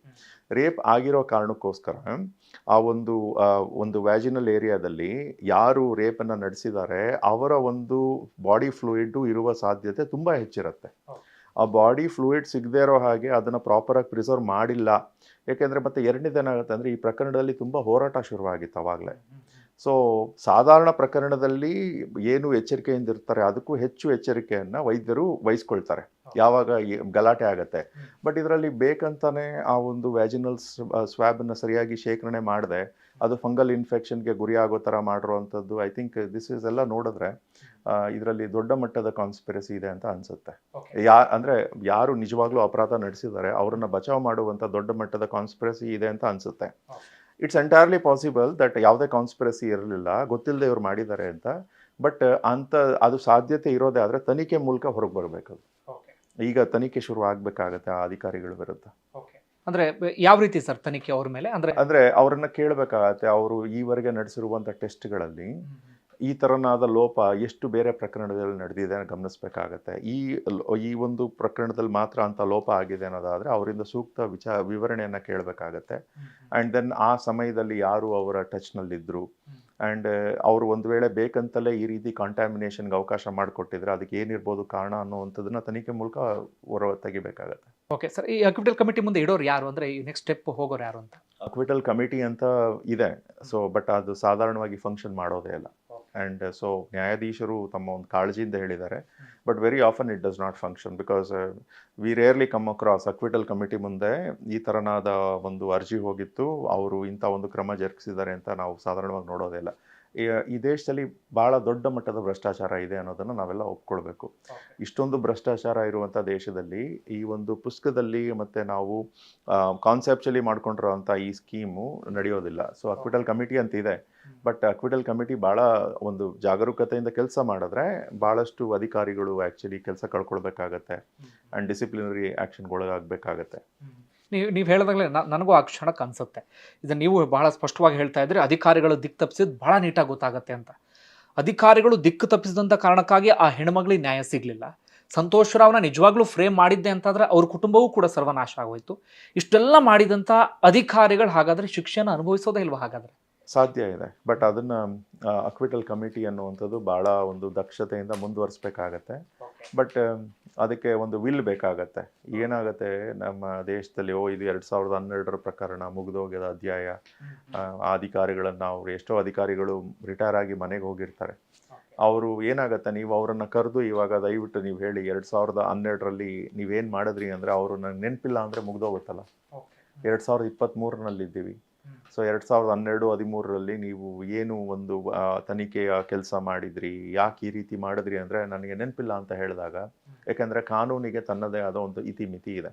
A: ರೇಪ್ ಆಗಿರೋ ಕಾರಣಕ್ಕೋಸ್ಕರ ಆ ಒಂದು ವ್ಯಾಜಿನಲ್ ಏರಿಯಾದಲ್ಲಿ ಯಾರು ರೇಪನ್ನು ನಡೆಸಿದ್ದಾರೆ ಅವರ ಒಂದು ಬಾಡಿ ಫ್ಲೂಯಿಡ್ಡು ಇರುವ ಸಾಧ್ಯತೆ ತುಂಬ ಹೆಚ್ಚಿರುತ್ತೆ. ಆ ಬಾಡಿ ಫ್ಲೂಯಿಡ್ ಸಿಗದೇ ಇರೋ ಹಾಗೆ ಅದನ್ನು ಪ್ರಾಪರಾಗಿ ಪ್ರಿಸರ್ವ್ ಮಾಡಿಲ್ಲ. ಏಕೆಂದರೆ ಮತ್ತೆ ಎರಡನೇದೇನಾಗುತ್ತೆ ಅಂದರೆ, ಈ ಪ್ರಕರಣದಲ್ಲಿ ತುಂಬ ಹೋರಾಟ ಶುರುವಾಗಿತ್ತು ಆವಾಗಲೇ. ಸೊ ಸಾಧಾರಣ ಪ್ರಕರಣದಲ್ಲಿ ಏನು ಎಚ್ಚರಿಕೆಯಿಂದ ಇರ್ತಾರೆ ಅದಕ್ಕೂ ಹೆಚ್ಚು ಎಚ್ಚರಿಕೆಯನ್ನು ವೈದ್ಯರು ವಹಿಸ್ಕೊಳ್ತಾರೆ ಯಾವಾಗ ಗಲಾಟೆ ಆಗುತ್ತೆ. ಬಟ್ ಇದರಲ್ಲಿ ಬೇಕಂತಾನೆ ಆ ಒಂದು ವ್ಯಾಜಿನಲ್ ಸ್ವ್ಯಾಬನ್ನು ಸರಿಯಾಗಿ ಶೇಖರಣೆ ಮಾಡದೆ ಅದು ಫಂಗಲ್ ಇನ್ಫೆಕ್ಷನ್ಗೆ ಗುರಿಯಾಗೋ ಥರ ಮಾಡಿರೋವಂಥದ್ದು, ಐ ಥಿಂಕ್ ದಿಸ್ ಎಲ್ಲ ನೋಡಿದ್ರೆ ಇದರಲ್ಲಿ ದೊಡ್ಡ ಮಟ್ಟದ ಕಾನ್ಸ್ಪಿರಸಿ ಇದೆ ಅಂತ ಅನಿಸುತ್ತೆ. ಅಂದರೆ ಯಾರು ನಿಜವಾಗ್ಲೂ ಅಪರಾಧ ನಡೆಸಿದ್ದಾರೆ ಅವರನ್ನು ಬಚಾವ್ ಮಾಡುವಂಥ ದೊಡ್ಡ ಮಟ್ಟದ ಕಾನ್ಸ್ಪಿರಸಿ ಇದೆ ಅಂತ ಅನಿಸುತ್ತೆ. ಇಟ್ಸ್ ಎಂಟೈರ್ಲಿ ಪಾಸಿಬಲ್ ದಟ್ ಯಾವುದೇ ಕಾನ್ಸ್ಪಿರಸಿ ಇರಲಿಲ್ಲ, ಗೊತ್ತಿಲ್ಲದೆ ಇವ್ರು ಮಾಡಿದ್ದಾರೆ ಅಂತ. ಬಟ್ ಅದು ಸಾಧ್ಯತೆ ಇರೋದೇ ಆದರೆ ತನಿಖೆ ಮೂಲಕ ಹೊರಗೆ ಬರಬೇಕು. ಈಗ ತನಿಖೆ ಶುರು ಆಗಬೇಕಾಗತ್ತೆ ಆ ಅಧಿಕಾರಿಗಳ ವಿರುದ್ಧ.
B: ಅಂದರೆ ಯಾವ ರೀತಿ ಸರ್ ತನಿಖೆ ಅವ್ರ ಮೇಲೆ?
A: ಅಂದರೆ ಅವರನ್ನು ಕೇಳಬೇಕಾಗತ್ತೆ, ಅವರು ಈವರೆಗೆ ನಡೆಸಿರುವಂಥ ಟೆಸ್ಟ್ಗಳಲ್ಲಿ ಈ ಥರನಾದ ಲೋಪ ಎಷ್ಟು ಬೇರೆ ಪ್ರಕರಣದಲ್ಲಿ ನಡೆದಿದೆ ಗಮನಿಸಬೇಕಾಗತ್ತೆ. ಈ ಒಂದು ಪ್ರಕರಣದಲ್ಲಿ ಮಾತ್ರ ಅಂಥ ಲೋಪ ಆಗಿದೆ ಅನ್ನೋದಾದರೆ ಅವರಿಂದ ಸೂಕ್ತ ವಿವರಣೆಯನ್ನು ಕೇಳಬೇಕಾಗತ್ತೆ. ಆ್ಯಂಡ್ ದೆನ್ ಆ ಸಮಯದಲ್ಲಿ ಯಾರು ಅವರ ಟಚ್ನಲ್ಲಿದ್ದರು, ಆ್ಯಂಡ್ ಅವರು ಒಂದು ವೇಳೆ ಬೇಕಂತಲೇ ಈ ರೀತಿ ಕಾಂಟ್ಯಾಮಿನೇಷನ್ಗೆ ಅವಕಾಶ ಮಾಡಿಕೊಟ್ಟಿದ್ರೆ ಅದಕ್ಕೆ ಏನಿರ್ಬೋದು ಕಾರಣ ಅನ್ನುವಂಥದ್ದನ್ನ ತನಿಖೆ ಮೂಲಕ ಹೊರ ತೆಗಿಬೇಕಾಗತ್ತೆ.
B: ಓಕೆ ಸರ್, ಈ ಅಕ್ವಿಟಲ್ ಕಮಿಟಿ ಮುಂದೆ ಇಡೋರು ಯಾರು, ಅಂದರೆ ಈ ನೆಕ್ಸ್ಟ್ ಸ್ಟೆಪ್ ಹೋಗೋರು ಯಾರು ಅಂತ?
A: ಅಕ್ವಿಟಲ್ ಕಮಿಟಿ ಅಂತ ಇದೆ, ಸೊ ಬಟ್ ಅದು ಸಾಧಾರಣವಾಗಿ ಫಂಕ್ಷನ್ ಮಾಡೋದೇ ಇಲ್ಲ. ಆ್ಯಂಡ್ ಸೊ ನ್ಯಾಯಾಧೀಶರು ತಮ್ಮ ಒಂದು ಕಾಳಜಿಯಿಂದ ಹೇಳಿದ್ದಾರೆ, but very often it does not function because we rarely come across acquittal committee ಮುಂದೆ ಈ ಥರನಾದ ಒಂದು ಅರ್ಜಿ ಹೋಗಿತ್ತು, ಅವರು ಇಂಥ ಒಂದು ಕ್ರಮ ಜರುಗಿಸಿದ್ದಾರೆ ಅಂತ ನಾವು ಸಾಧಾರಣವಾಗಿ ನೋಡೋದೇ ಇಲ್ಲ. ಈ ದೇಶದಲ್ಲಿ ಭಾಳ ದೊಡ್ಡ ಮಟ್ಟದ ಭ್ರಷ್ಟಾಚಾರ ಇದೆ ಅನ್ನೋದನ್ನು ನಾವೆಲ್ಲ ಒಪ್ಕೊಳ್ಬೇಕು. ಇಷ್ಟೊಂದು ಭ್ರಷ್ಟಾಚಾರ ಇರುವಂಥ ದೇಶದಲ್ಲಿ ಈ ಒಂದು ಪುಸ್ತಕದಲ್ಲಿ ಮತ್ತು ನಾವು ಕಾನ್ಸೆಪ್ಚುಲಿ ಮಾಡ್ಕೊಂಡಿರೋವಂಥ ಈ ಸ್ಕೀಮು ನಡೆಯೋದಿಲ್ಲ. ಸೊ ಅಕ್ವಿಟಲ್ ಕಮಿಟಿ ಅಂತ ಇದೆ, ಬಟ್ ಅಕ್ವಿಟಲ್ ಕಮಿಟಿ ಭಾಳ ಒಂದು ಜಾಗರೂಕತೆಯಿಂದ ಕೆಲಸ ಮಾಡಿದ್ರೆ ಭಾಳಷ್ಟು ಅಧಿಕಾರಿಗಳು ಆ್ಯಕ್ಚುಲಿ ಕೆಲಸ ಕಳ್ಕೊಳ್ಬೇಕಾಗತ್ತೆ ಆ್ಯಂಡ್ ಡಿಸಿಪ್ಲಿನರಿ ಆ್ಯಕ್ಷನ್ಗೆ ಒಳಗಾಗಬೇಕಾಗತ್ತೆ.
B: ನೀವು ಹೇಳಿದಾಗಲೇ ನನಗೂ ಆ ಕ್ಷಣಕ್ಕೆ ಅನಿಸುತ್ತೆ, ಇದನ್ನು ನೀವು ಬಹಳ ಸ್ಪಷ್ಟವಾಗಿ ಹೇಳ್ತಾ ಇದ್ದರೆ ಅಧಿಕಾರಿಗಳು ದಿಕ್ಕು ತಪ್ಪಿಸಿದ್ದು ಭಾಳ ನೀಟಾಗಿ ಗೊತ್ತಾಗುತ್ತೆ ಅಂತ. ಅಧಿಕಾರಿಗಳು ದಿಕ್ಕು ತಪ್ಪಿಸಿದಂಥ ಕಾರಣಕ್ಕಾಗಿ ಆ ಹೆಣ್ಮಗಳಿಗೆ ನ್ಯಾಯ ಸಿಗಲಿಲ್ಲ. ಸಂತೋಷ್ ರಾವ್ನ ನಿಜವಾಗ್ಲೂ ಫ್ರೇಮ್ ಮಾಡಿದ್ದೆ ಅಂತಂದರೆ ಅವ್ರ ಕುಟುಂಬವೂ ಕೂಡ ಸರ್ವನಾಶ ಆಗೋಯ್ತು. ಇಷ್ಟೆಲ್ಲ ಮಾಡಿದಂಥ ಅಧಿಕಾರಿಗಳು ಹಾಗಾದರೆ ಶಿಕ್ಷೆನ ಅನುಭವಿಸೋದೇ ಇಲ್ವಾ? ಹಾಗಾದರೆ
A: ಸಾಧ್ಯ ಇದೆ, ಬಟ್ ಅದನ್ನು ಅಕ್ವಿಟಲ್ ಕಮಿಟಿ ಅನ್ನುವಂಥದ್ದು ಭಾಳ ಒಂದು ದಕ್ಷತೆಯಿಂದ ಮುಂದುವರಿಸ್ಬೇಕಾಗತ್ತೆ. ಬಟ್ ಅದಕ್ಕೆ ಒಂದು ವಿಲ್ ಬೇಕಾಗತ್ತೆ. ಏನಾಗುತ್ತೆ ನಮ್ಮ ದೇಶದಲ್ಲಿ, ಇದು 2012 ಪ್ರಕರಣ ಮುಗಿದೋಗ್ಯದ ಅಧ್ಯಾಯ, ಆ ಅಧಿಕಾರಿಗಳನ್ನು ಅವರು ಎಷ್ಟೋ ಅಧಿಕಾರಿಗಳು ರಿಟೈರ್ ಆಗಿ ಮನೆಗೆ ಹೋಗಿರ್ತಾರೆ. ಅವರು ಏನಾಗುತ್ತೆ, ನೀವು ಅವರನ್ನು ಕರೆದು ಇವಾಗ ದಯವಿಟ್ಟು ನೀವು ಹೇಳಿ 2012ರಲ್ಲಿ ನೀವೇನು ಮಾಡಿದ್ರಿ ಅಂದರೆ ಅವರು ನಂಗೆ ನೆನಪಿಲ್ಲ ಅಂದರೆ ಮುಗ್ದೋಗುತ್ತಲ್ಲ. 2023ನಲ್ಲಿದ್ದೀವಿ. ಸೊ 2012-13ರಲ್ಲಿ ನೀವು ಏನು ಒಂದು ತನಿಖೆಯ ಕೆಲಸ ಮಾಡಿದ್ರಿ, ಯಾಕೆ ಈ ರೀತಿ ಮಾಡಿದ್ರಿ ಅಂದರೆ ನನಗೆ ನೆನಪಿಲ್ಲ ಅಂತ ಹೇಳಿದಾಗ, ಯಾಕೆಂದರೆ ಕಾನೂನಿಗೆ ತನ್ನದೇ ಆದ ಒಂದು ಇತಿಮಿತಿ ಇದೆ.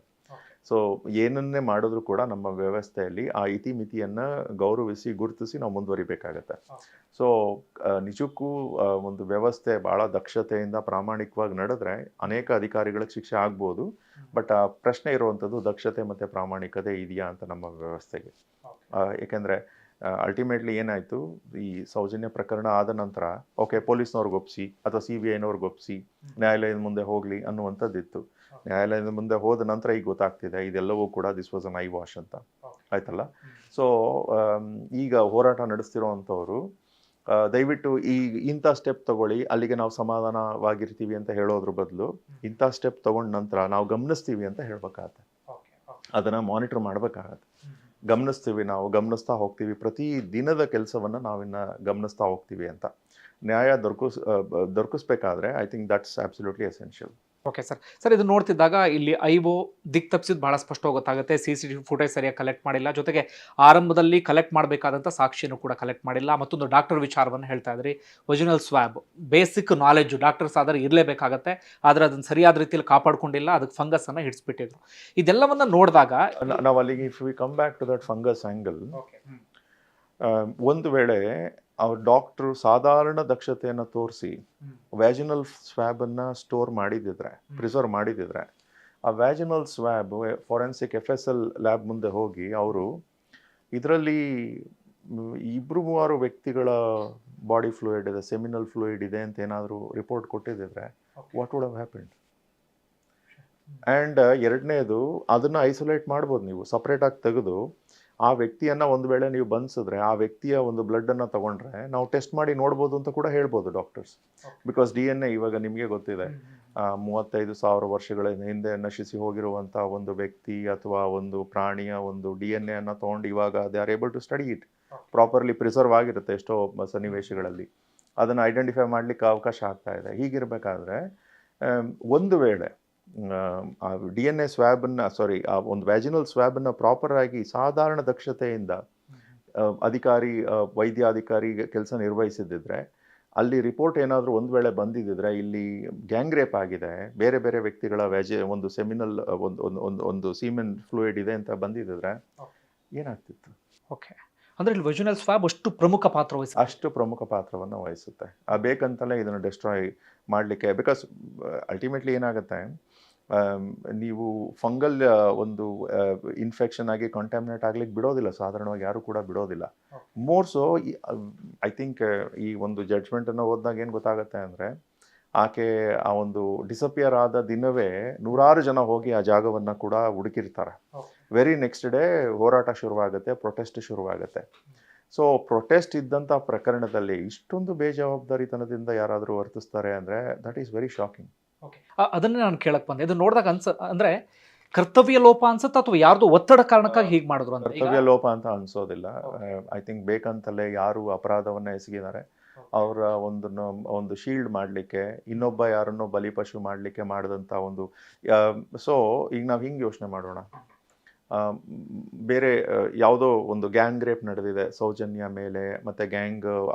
A: ಸೊ ಏನನ್ನೇ ಮಾಡಿದ್ರು ಕೂಡ ನಮ್ಮ ವ್ಯವಸ್ಥೆಯಲ್ಲಿ ಆ ಇತಿಮಿತಿಯನ್ನು ಗೌರವಿಸಿ ಗುರುತಿಸಿ ನಾವು ಮುಂದುವರಿಬೇಕಾಗತ್ತೆ. ಸೊ ನಿಜಕ್ಕೂ ಒಂದು ವ್ಯವಸ್ಥೆ ಭಾಳ ದಕ್ಷತೆಯಿಂದ ಪ್ರಾಮಾಣಿಕವಾಗಿ ನಡೆದ್ರೆ ಅನೇಕ ಅಧಿಕಾರಿಗಳಿಗೆ ಶಿಕ್ಷೆ ಆಗ್ಬೋದು, ಬಟ್ ಆ ಪ್ರಶ್ನೆ ಇರುವಂಥದ್ದು ದಕ್ಷತೆ ಮತ್ತು ಪ್ರಾಮಾಣಿಕತೆ ಇದೆಯಾ ಅಂತ ನಮ್ಮ ವ್ಯವಸ್ಥೆಗೆ. ಏಕೆಂದರೆ ಅಲ್ಟಿಮೇಟ್ಲಿ ಏನಾಯಿತು, ಈ ಸೌಜನ್ಯ ಪ್ರಕರಣ ಆದ ನಂತರ ಓಕೆ ಪೊಲೀಸ್ನವ್ರಿಗೆ ಒಪ್ಪಿಸಿ ಅಥವಾ CBIನವ್ರಿಗೆ ಒಪ್ಪಿಸಿ ನ್ಯಾಯಾಲಯದ ಮುಂದೆ ಹೋಗಲಿ ಅನ್ನುವಂಥದ್ದಿತ್ತು. ನ್ಯಾಯಾಲಯದ ಮುಂದೆ ಹೋದ ನಂತರ ಈಗ ಗೊತ್ತಾಗ್ತಿದೆ ಇದೆಲ್ಲವೂ ಕೂಡ this was an I wash ಅಂತ ಆಯ್ತಲ್ಲ. ಸೊ ಈಗ ಹೋರಾಟ ನಡೆಸ್ತಿರೋವಂಥವ್ರು ದಯವಿಟ್ಟು ಇಂಥ ಸ್ಟೆಪ್ ತಗೊಳ್ಳಿ, ಅಲ್ಲಿಗೆ ನಾವು ಸಮಾಧಾನವಾಗಿರ್ತೀವಿ ಅಂತ ಹೇಳೋದ್ರ ಬದಲು ಇಂಥ ಸ್ಟೆಪ್ ತಗೊಂಡ ನಂತರ ನಾವು ಗಮನಿಸ್ತೀವಿ ಅಂತ ಹೇಳ್ಬೇಕಾಗತ್ತೆ. ಅದನ್ನು ಮಾನಿಟರ್ ಮಾಡಬೇಕಾಗತ್ತೆ. ನಾವು ಗಮನಿಸ್ತಾ ಹೋಗ್ತೀವಿ, ಪ್ರತಿ ದಿನದ ಕೆಲಸವನ್ನು ನಾವಿನ್ನು ಗಮನಿಸ್ತಾ ಹೋಗ್ತೀವಿ ಅಂತ ನ್ಯಾಯ ದೊರಕಿಸ್ಬೇಕಾದ್ರೆ I think that's absolutely essential.
B: Okay sir, ಇದು ನೋಡ್ತಿದ್ದಾಗ ಇಲ್ಲಿ ಐಒ ದಿಕ್ ತಪ್ಪಿಸಿದ್ದು ಭಾಳ ಸ್ಪಷ್ಟವಾಗಿ ಗೊತ್ತಾಗುತ್ತೆ. CCTV ಫುಟೇಜ್ ಸರಿಯಾಗಿ ಕಲೆಕ್ಟ್ ಮಾಡಿಲ್ಲ, ಜೊತೆಗೆ ಆರಂಭದಲ್ಲಿ ಕಲೆಕ್ಟ್ ಮಾಡಬೇಕಾದಂಥ ಸಾಕ್ಷಿಯನ್ನು ಕೂಡ ಕಲೆಕ್ಟ್ ಮಾಡಿಲ್ಲ. ಮತ್ತೊಂದು ಡಾಕ್ಟರ್ ವಿಚಾರವನ್ನು ಹೇಳ್ತಾ ಇದ್ರಿ, original swab basic knowledge doctors ಆದರೆ ಇರಲೇಬೇಕಾಗತ್ತೆ, ಆದರೆ ಅದನ್ನು ಸರಿಯಾದ ರೀತಿಯಲ್ಲಿ ಕಾಪಾಡ್ಕೊಂಡಿಲ್ಲ, ಅದಕ್ಕೆ ಫಂಗಸನ್ನು ಹಿಡಿಸ್ಬಿಟ್ಟಿದ್ರು. ಇದೆಲ್ಲವನ್ನು ನೋಡಿದಾಗ
A: ನಾವು ಅಲ್ಲಿಗೆ if we come back to that fungus angle, ಒಂದು ವೇಳೆ ಅವ್ರ ಡಾಕ್ಟ್ರು ಸಾಧಾರಣ ದಕ್ಷತೆಯನ್ನು ತೋರಿಸಿ ವ್ಯಾಜಿನಲ್ ಸ್ವ್ಯಾಬನ್ನು ಸ್ಟೋರ್ ಮಾಡಿದಿದ್ರೆ, ಪ್ರಿಸರ್ವ್ ಮಾಡಿದಿದ್ರೆ, ಆ vaginal swab forensic FSL lab ಮುಂದೆ ಹೋಗಿ ಅವರು ಇದರಲ್ಲಿ 2-3 ವ್ಯಕ್ತಿಗಳ ಬಾಡಿ ಫ್ಲೂಯಿಡ್ ಇದೆ, ಸೆಮಿನಲ್ ಫ್ಲೂಯಿಡ್ ಇದೆ ಅಂತ ಏನಾದರೂ ರಿಪೋರ್ಟ್ ಕೊಟ್ಟಿದ್ದಿದ್ರೆ what would have happened? And ಎರಡನೇದು, ಅದನ್ನು ಐಸೋಲೇಟ್ ಮಾಡ್ಬೋದು ನೀವು, ಸಪ್ರೇಟಾಗಿ ತೆಗೆದು ಆ ವ್ಯಕ್ತಿಯನ್ನು ಒಂದು ವೇಳೆ ನೀವು ಬಂಧಿಸಿದ್ರೆ ಆ ವ್ಯಕ್ತಿಯ ಒಂದು ಬ್ಲಡ್ಡನ್ನು ತಗೊಂಡ್ರೆ ನಾವು ಟೆಸ್ಟ್ ಮಾಡಿ ನೋಡ್ಬೋದು ಅಂತ ಕೂಡ ಹೇಳ್ಬೋದು ಡಾಕ್ಟರ್ಸ್. ಬಿಕಾಸ್ DNA ಇವಾಗ ನಿಮಗೆ ಗೊತ್ತಿದೆ, 35,000 ವರ್ಷಗಳ ಹಿಂದೆ ನಶಿಸಿ ಹೋಗಿರುವಂಥ ಒಂದು ವ್ಯಕ್ತಿ ಅಥವಾ ಒಂದು ಪ್ರಾಣಿಯ ಒಂದು DNA ಅನ್ನು ತೊಗೊಂಡು ಇವಾಗ they are able to study it, properly preserve ಆಗಿರುತ್ತೆ ಎಷ್ಟೋ ಸನ್ನಿವೇಶಗಳಲ್ಲಿ, ಅದನ್ನು ಐಡೆಂಟಿಫೈ ಮಾಡಲಿಕ್ಕೆ ಅವಕಾಶ ಆಗ್ತಾ ಇದೆ. ಹೀಗಿರಬೇಕಾದ್ರೆ ಒಂದು ವೇಳೆ ಆ DNA ಸ್ವ್ಯಾಬನ್ನು ಆ ಒಂದು ವ್ಯಾಜಿನಲ್ ಸ್ವ್ಯಾಬನ್ನು ಪ್ರಾಪರಾಗಿ ಸಾಧಾರಣ ದಕ್ಷತೆಯಿಂದ ವೈದ್ಯಾಧಿಕಾರಿ ಕೆಲಸ ನಿರ್ವಹಿಸಿದ್ದಿದ್ರೆ, ಅಲ್ಲಿ ರಿಪೋರ್ಟ್ ಏನಾದರೂ ಒಂದು ವೇಳೆ ಬಂದಿದ್ದಿದ್ರೆ ಇಲ್ಲಿ ಗ್ಯಾಂಗ್ ರೇಪ್ ಆಗಿದೆ, ಬೇರೆ ಬೇರೆ ವ್ಯಕ್ತಿಗಳ ಒಂದು ಸೆಮಿನಲ್ ಒಂದು ಸೀಮೆನ್ ಫ್ಲೂಯಿಡ್ ಇದೆ ಅಂತ ಬಂದಿದ್ದಿದ್ರೆ ಏನಾಗ್ತಿತ್ತು?
B: ಓಕೆ, ಅಂದರೆ ಇಲ್ಲಿ ಒರಿಜಿನಲ್ ಸ್ವ್ಯಾಬ್ ಅಷ್ಟು ಪ್ರಮುಖ ಪಾತ್ರವನ್ನು ವಹಿಸುತ್ತೆ. ಬೇಕಂತಲೇ ಇದನ್ನು ಡಿಸ್ಟ್ರಾಯ್ ಮಾಡಲಿಕ್ಕೆ, ಬಿಕಾಸ್ ಅಲ್ಟಿಮೇಟ್ಲಿ ಏನಾಗುತ್ತೆ, ನೀವು ಫಂಗಲ್ ಒಂದು ಇನ್ಫೆಕ್ಷನ್ ಆಗಿ ಕಾಂಟ್ಯಾಮಿನೇಟ್ ಆಗ್ಲಿಕ್ಕೆ ಬಿಡೋದಿಲ್ಲ, ಸಾಧಾರಣವಾಗಿ ಯಾರು ಕೂಡ ಬಿಡೋದಿಲ್ಲ. ಮೋರ್ ಸೊ ಐ ಥಿಂಕ್ ಈ ಒಂದು ಜಡ್ಜ್ಮೆಂಟನ್ನು ಓದಿದಾಗ ಏನು ಗೊತ್ತಾಗುತ್ತೆ ಅಂದರೆ, ಆಕೆ ಆ ಒಂದು ಡಿಸಪಿಯರ್ ಆದ ದಿನವೇ 100 ಜನ ಹೋಗಿ ಆ ಜಾಗವನ್ನು ಕೂಡ ಹುಡುಕಿರ್ತಾರೆ. ವೆರಿ ನೆಕ್ಸ್ಟ್ ಡೇ ಹೋರಾಟ ಶುರುವಾಗುತ್ತೆ, ಪ್ರೊಟೆಸ್ಟ್ ಶುರುವಾಗುತ್ತೆ.
A: ಸೊ ಪ್ರೊಟೆಸ್ಟ್ ಇದ್ದಂಥ ಪ್ರಕರಣದಲ್ಲಿ ಇಷ್ಟೊಂದು ಬೇಜವಾಬ್ದಾರಿತನದಿಂದ ಯಾರಾದರೂ ವರ್ತಿಸ್ತಾರೆ ಅಂದರೆ that is very shocking.
B: Okay, ಅದನ್ನೇ ನಾನು ಕೇಳಕ್ ಬಂದೆ. ಇದು ನೋಡಿದಾಗ ಅಂದ್ರೆ ಕರ್ತವ್ಯ ಲೋಪ ಅನ್ಸುತ್ತೆ ಅಥವಾ ಯಾರ್ದು ಒತ್ತಡ ಕಾರಣಕ್ಕಾಗಿ ಹೀಗೆ ಮಾಡಿದ್ರು ಅಂತ?
A: ಕರ್ತವ್ಯ ಲೋಪ ಅಂತ ಅನ್ಸೋದಿಲ್ಲ. ಐ ಥಿಂಕ್ ಬೇಕಂತಲೇ ಯಾರು ಅಪರಾಧವನ್ನ ಎಸಗಿದ್ದಾರೆ ಅವರ ಒಂದು ಶೀಲ್ಡ್ ಮಾಡಲಿಕ್ಕೆ, ಇನ್ನೊಬ್ಬ ಯಾರನ್ನೋ ಬಲಿಪಶು ಮಾಡಲಿಕ್ಕೆ ಮಾಡಿದಂಥ ಒಂದು ಸೊ ಈಗ ನಾವು ಹಿಂಗೆ ಯೋಚನೆ ಮಾಡೋಣ. ಬೇರೆ ಯಾವುದೋ ಒಂದು ಗ್ಯಾಂಗ್ ರೇಪ್ ನಡೆದಿದೆ ಸೌಜನ್ಯ ಮೇಲೆ, ಮತ್ತು ಗ್ಯಾಂಗ್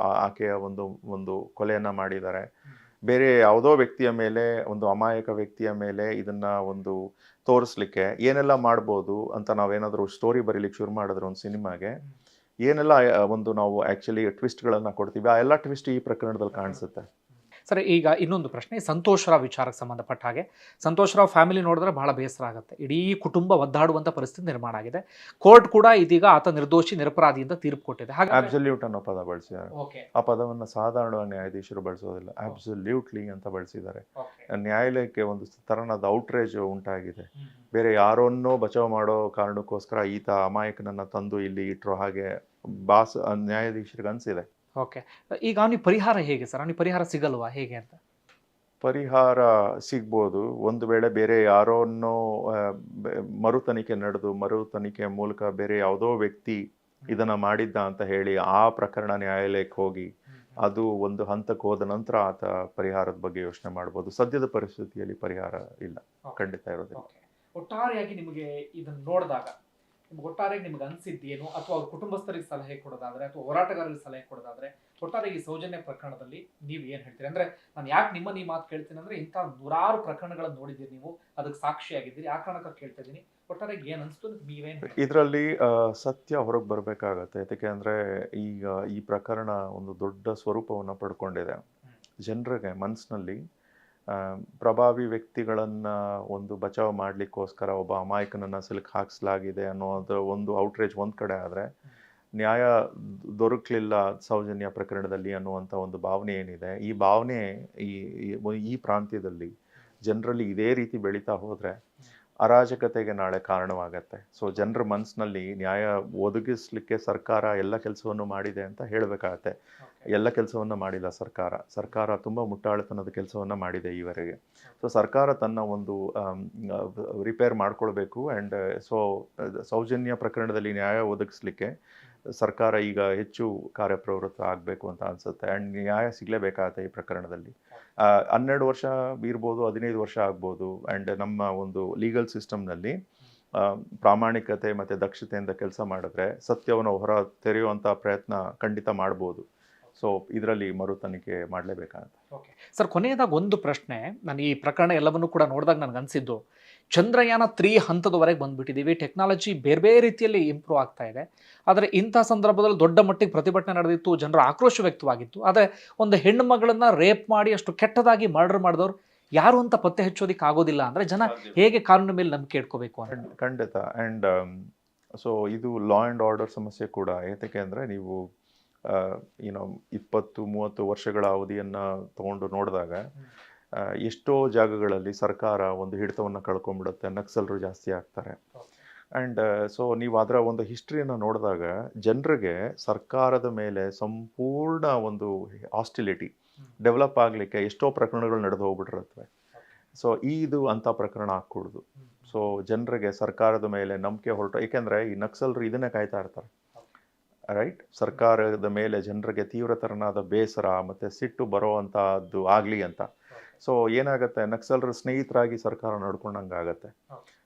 A: ಆಕೆಯ ಒಂದು ಕೊಲೆಯನ್ನು ಮಾಡಿದ್ದಾರೆ. ಬೇರೆ ಯಾವುದೋ ವ್ಯಕ್ತಿಯ ಮೇಲೆ, ಒಂದು ಅಮಾಯಕ ವ್ಯಕ್ತಿಯ ಮೇಲೆ ಇದನ್ನು ಒಂದು ತೋರಿಸ್ಲಿಕ್ಕೆ ಏನೆಲ್ಲ ಮಾಡ್ಬೋದು ಅಂತ ನಾವೇನಾದರೂ ಸ್ಟೋರಿ ಬರೀಲಿಕ್ಕೆ ಶುರು ಮಾಡಿದ್ರೆ ಒಂದು ಸಿನಿಮಾಗೆ ಏನೆಲ್ಲ ಒಂದು ನಾವು ಆ್ಯಕ್ಚುಲಿ ಟ್ವಿಸ್ಟ್ಗಳನ್ನು ಕೊಡ್ತೀವಿ, ಆ ಎಲ್ಲ ಟ್ವಿಸ್ಟ್ ಈ ಪ್ರಕರಣದಲ್ಲಿ ಕಾಣಿಸುತ್ತೆ.
B: ಸರಿ, ಈಗ ಇನ್ನೊಂದು ಪ್ರಶ್ನೆ, ಸಂತೋಷ್ ರಾವ್ ವಿಚಾರಕ್ಕೆ ಸಂಬಂಧಪಟ್ಟ ಹಾಗೆ. ಸಂತೋಷ್ ರಾವ್ ಫ್ಯಾಮಿಲಿ ನೋಡಿದ್ರೆ ಬಹಳ ಬೇಸರ ಆಗುತ್ತೆ. ಇಡೀ ಕುಟುಂಬ ಒದ್ದಾಡುವಂಥ ಪರಿಸ್ಥಿತಿ ನಿರ್ಮಾಣ ಆಗಿದೆ. ಕೋರ್ಟ್ ಕೂಡ ಇದೀಗ ಆತ ನಿರ್ದೋಷಿ ನಿರಪರಾಧಿ ಅಂತ ತೀರ್ಪು ಕೊಟ್ಟಿದೆ. ಹಾಗೆ
A: ಅಬ್ಸಲ್ಯೂಟ್ ಅನ್ನೋ ಪದ ಬಳಸಿದ್ದಾರೆ. ಆ ಪದವನ್ನು ಸಾಧಾರಣ ನ್ಯಾಯಾಧೀಶರು ಬಳಸೋದಿಲ್ಲ, ಅಬ್ಸಲ್ಯೂಟ್ಲಿ ಅಂತ ಬಳಸಿದ್ದಾರೆ. ನ್ಯಾಯಾಲಯಕ್ಕೆ ಒಂದು ತರನಾದ ಔಟ್ರೇಜ್ ಉಂಟಾಗಿದೆ. ಬೇರೆ ಯಾರನ್ನೋ ಬಚಾವ್ ಮಾಡೋ ಕಾರಣಕ್ಕೋಸ್ಕರ ಈತ ಅಮಾಯಕನನ್ನ ತಂದು ಇಲ್ಲಿ ಇಟ್ಟರು ಹಾಗೆ ನ್ಯಾಯಾಧೀಶರಿಗೆ ಅನಿಸಿದೆ.
B: ಓಕೆ, ಈಗ ಅವನಿಗೆ ಪರಿಹಾರ ಹೇಗೆ ಸರ್? ಅವನಿಗೆ ಪರಿಹಾರ ಸಿಗಲ್ವಾ ಹೇಗೆ ಅಂತ?
A: ಪರಿಹಾರ ಸಿಗ್ಬೋದು ಒಂದು ವೇಳೆ ಬೇರೆ ಯಾರನ್ನೋ ಮರು ತನಿಖೆ ಮೂಲಕ ಬೇರೆ ಯಾವುದೋ ವ್ಯಕ್ತಿ ಇದನ್ನ ಮಾಡಿದ್ದ ಅಂತ ಹೇಳಿ ಆ ಪ್ರಕರಣ ನ್ಯಾಯಾಲಯಕ್ಕೆ ಹೋಗಿ ಅದು ಒಂದು ಹಂತಕ್ಕೆ ಹೋದ ನಂತರ ಆತ ಪರಿಹಾರದ ಬಗ್ಗೆ ಯೋಚನೆ ಮಾಡ್ಬೋದು. ಸದ್ಯದ ಪರಿಸ್ಥಿತಿಯಲ್ಲಿ ಪರಿಹಾರ ಇಲ್ಲ, ಖಂಡಿತ ಇರೋದಿಲ್ಲ.
B: ಒಟ್ಟಾರೆಯಾಗಿ ನಿಮಗೆ ಇದನ್ನು ನೋಡಿದಾಗ ಒಟ್ಟಾರೆಯಾಗಿ ನಿಮ್ಗೆ ಅನಿಸಿದ್ದೇನು, ಅಥವಾ ಅವ್ರ ಕುಟುಂಬಸ್ಥರಿಗೆ ಸಲಹೆ ಕೊಡೋದಾದ್ರೆ ಅಥವಾ ಹೋರಾಟಗಾರರಿಗೆ ಸಲಹೆ ಕೊಡೋದಾದ್ರೆ ಒಟ್ಟಾರೆ ಈ ಸೌಜನ್ಯ ಪ್ರಕರಣದಲ್ಲಿ ನೀವು ಏನು ಹೇಳ್ತೀರಿ? ಅಂದ್ರೆ ನಾನು ಯಾಕೆ ಈ ಮಾತು ಕೇಳ್ತೀನಿ ಅಂದ್ರೆ ಇಂಥ ನೂರಾರು ಪ್ರಕರಣಗಳನ್ನು ನೋಡಿದ್ದೀರಿ ನೀವು, ಅದಕ್ಕೆ ಸಾಕ್ಷಿಯಾಗಿದ್ದೀರಿ, ಆ ಕಾರಣಕ್ಕೆ ಕೇಳ್ತಾ ಇದ್ದೀನಿ. ಒಟ್ಟಾರೆಯಾಗಿ ಏನು ಅನಿಸ್ತು ನೀವೇನು?
A: ಇದರಲ್ಲಿ ಸತ್ಯ ಹೊರಗೆ ಬರಬೇಕಾಗತ್ತೆ. ಯಾಕೆ ಅಂದರೆ ಈಗ ಈ ಪ್ರಕರಣ ಒಂದು ದೊಡ್ಡ ಸ್ವರೂಪವನ್ನು ಪಡ್ಕೊಂಡಿದೆ. ಜನರಿಗೆ ಮನಸ್ಸಿನಲ್ಲಿ ಪ್ರಭಾವಿ ವ್ಯಕ್ತಿಗಳನ್ನು ಒಂದು ಬಚಾವ್ ಮಾಡಲಿಕ್ಕೋಸ್ಕರ ಒಬ್ಬ ಅಮಾಯಕನನ್ನು ಸಿಲುಕು ಹಾಕಿಸಲಾಗಿದೆ ಅನ್ನೋದು ಒಂದು ಔಟ್ರೇಜ್ ಒಂದು ಕಡೆ ಆದರೆ, ನ್ಯಾಯ ದೊರಕಲಿಲ್ಲ ಸೌಜನ್ಯ ಪ್ರಕರಣದಲ್ಲಿ ಅನ್ನುವಂಥ ಒಂದು ಭಾವನೆ ಏನಿದೆ, ಈ ಭಾವನೆ ಈ ಪ್ರಾಂತ್ಯದಲ್ಲಿ ಜನರಲ್ಲಿ ಇದೇ ರೀತಿ ಬೆಳೀತಾ ಹೋದರೆ ಅರಾಜಕತೆಗೆ ನಾಳೆ ಕಾರಣವಾಗತ್ತೆ. ಸೊ ಜನರ ಮನಸ್ಸಿನಲ್ಲಿ ನ್ಯಾಯ ಒದಗಿಸ್ಲಿಕ್ಕೆ ಸರ್ಕಾರ ಎಲ್ಲ ಕೆಲಸವನ್ನು ಮಾಡಿದೆ ಅಂತ ಹೇಳಬೇಕಾಗತ್ತೆ. ಎಲ್ಲ ಕೆಲಸವನ್ನು ಮಾಡಿಲ್ಲ ಸರ್ಕಾರ ತುಂಬ ಮುಟ್ಟಾಳತನದ ಕೆಲಸವನ್ನು ಮಾಡಿದೆ ಈವರೆಗೆ. ಸೊ ಸರ್ಕಾರ ತನ್ನ ಒಂದು ರಿಪೇರ್ ಮಾಡ್ಕೊಳ್ಬೇಕು. ಆ್ಯಂಡ್ ಸೊ ಸೌಜನ್ಯ ಪ್ರಕರಣದಲ್ಲಿ ನ್ಯಾಯ ಒದಗಿಸ್ಲಿಕ್ಕೆ ಸರ್ಕಾರ ಈಗ ಹೆಚ್ಚು ಕಾರ್ಯಪ್ರವೃತ್ತ ಆಗಬೇಕು ಅಂತ ಅನಿಸುತ್ತೆ. ಆ್ಯಂಡ್ ನ್ಯಾಯ ಸಿಗಲೇಬೇಕಾಗತ್ತೆ ಈ ಪ್ರಕರಣದಲ್ಲಿ. 12 ವರ್ಷ ಇರ್ಬೋದು, 15 ವರ್ಷ ಆಗ್ಬೋದು. ಆ್ಯಂಡ್ ನಮ್ಮ ಒಂದು ಲೀಗಲ್ ಸಿಸ್ಟಮ್ನಲ್ಲಿ ಪ್ರಾಮಾಣಿಕತೆ ಮತ್ತು ದಕ್ಷತೆಯಿಂದ ಕೆಲಸ ಮಾಡಿದ್ರೆ ಸತ್ಯವನ್ನು ಹೊರ ತೆರೆಯುವಂಥ ಪ್ರಯತ್ನ ಖಂಡಿತ ಮಾಡ್ಬೋದು. ಸೊ ಇದರಲ್ಲಿ ಮರು ತನಿಖೆ ಮಾಡಲೇಬೇಕಾಗುತ್ತೆ.
B: ಓಕೆ ಸರ್, ಕೊನೆಯದಾಗಿ ಒಂದು ಪ್ರಶ್ನೆ. ನಾನು ಈ ಪ್ರಕರಣ ಎಲ್ಲವನ್ನೂ ಕೂಡ ನೋಡಿದಾಗ ನನಗೆ ಅನಿಸಿದ್ದು, ಚಂದ್ರಯಾನ 3 ಹಂತದವರೆಗೆ ಬಂದುಬಿಟ್ಟಿದ್ದೀವಿ, ಟೆಕ್ನಾಲಜಿ ಬೇರೆ ಬೇರೆ ರೀತಿಯಲ್ಲಿ ಇಂಪ್ರೂವ್ ಆಗ್ತಾ ಇದೆ. ಆದರೆ ಇಂಥ ಸಂದರ್ಭದಲ್ಲಿ ದೊಡ್ಡ ಮಟ್ಟಿಗೆ ಪ್ರತಿಭಟನೆ ನಡೆದಿತ್ತು, ಜನರ ಆಕ್ರೋಶ ವ್ಯಕ್ತವಾಗಿತ್ತು. ಆದರೆ ಒಂದು ಹೆಣ್ಣು ಮಗಳನ್ನು ರೇಪ್ ಮಾಡಿ ಅಷ್ಟು ಕೆಟ್ಟದಾಗಿ ಮರ್ಡರ್ ಮಾಡಿದವರು ಯಾರು ಅಂತ ಪತ್ತೆ ಹಚ್ಚೋದಿಕ್ಕೆ ಆಗೋದಿಲ್ಲ ಅಂದರೆ ಜನ ಹೇಗೆ ಕಾನೂನಿನ ಮೇಲೆ ನಂಬಿಕೆ ಇಟ್ಕೋಬೇಕು ಅಂತ?
A: ಖಂಡಿತ. ಆ್ಯಂಡ್ ಸೊ ಇದು ಲಾ ಆ್ಯಂಡ್ ಆರ್ಡರ್ ಸಮಸ್ಯೆ ಕೂಡ. ಏತಕ್ಕೆ ಅಂದರೆ ನೀವು 20-30 ವರ್ಷಗಳ ಅವಧಿಯನ್ನು ತಗೊಂಡು ನೋಡಿದಾಗ ಎಷ್ಟೋ ಜಾಗಗಳಲ್ಲಿ ಸರ್ಕಾರ ಒಂದು ಹಿಡಿತವನ್ನು ಕಳ್ಕೊಂಡ್ಬಿಡುತ್ತೆ, ನಕ್ಸಲರು ಜಾಸ್ತಿ ಆಗ್ತಾರೆ. ಆ್ಯಂಡ್ ಸೊ ನೀವು ಅದರ ಒಂದು ಹಿಸ್ಟ್ರಿಯನ್ನು ನೋಡಿದಾಗ ಜನರಿಗೆ ಸರ್ಕಾರದ ಮೇಲೆ ಸಂಪೂರ್ಣ ಒಂದು ಹಾಸ್ಟಿಲಿಟಿ ಡೆವಲಪ್ ಆಗಲಿಕ್ಕೆ ಎಷ್ಟೋ ಪ್ರಕರಣಗಳು ನಡೆದು ಹೋಗ್ಬಿಟ್ಟಿರುತ್ತವೆ. ಸೊ ಇದು ಅಂಥ ಪ್ರಕರಣ ಆಗ್ಕೂಡ್ದು. ಸೊ ಜನರಿಗೆ ಸರ್ಕಾರದ ಮೇಲೆ ನಂಬಿಕೆ ಹೊರಟು, ಏಕೆಂದರೆ ಈ ನಕ್ಸಲರು ಇದನ್ನೇ ಕಾಯ್ತಾ ಇರ್ತಾರೆ, ರೈಟ್? ಸರ್ಕಾರದ ಮೇಲೆ ಜನರಿಗೆ ತೀವ್ರತರನಾದ ಬೇಸರ ಮತ್ತು ಸಿಟ್ಟು ಬರೋವಂಥದ್ದು ಆಗಲಿ ಅಂತ. ಸೊ ಏನಾಗುತ್ತೆ, ನಕ್ಸಲರ ಸ್ನೇಹಿತರಾಗಿ ಸರ್ಕಾರ ನಡ್ಕೊಂಡಂಗೆ ಆಗುತ್ತೆ.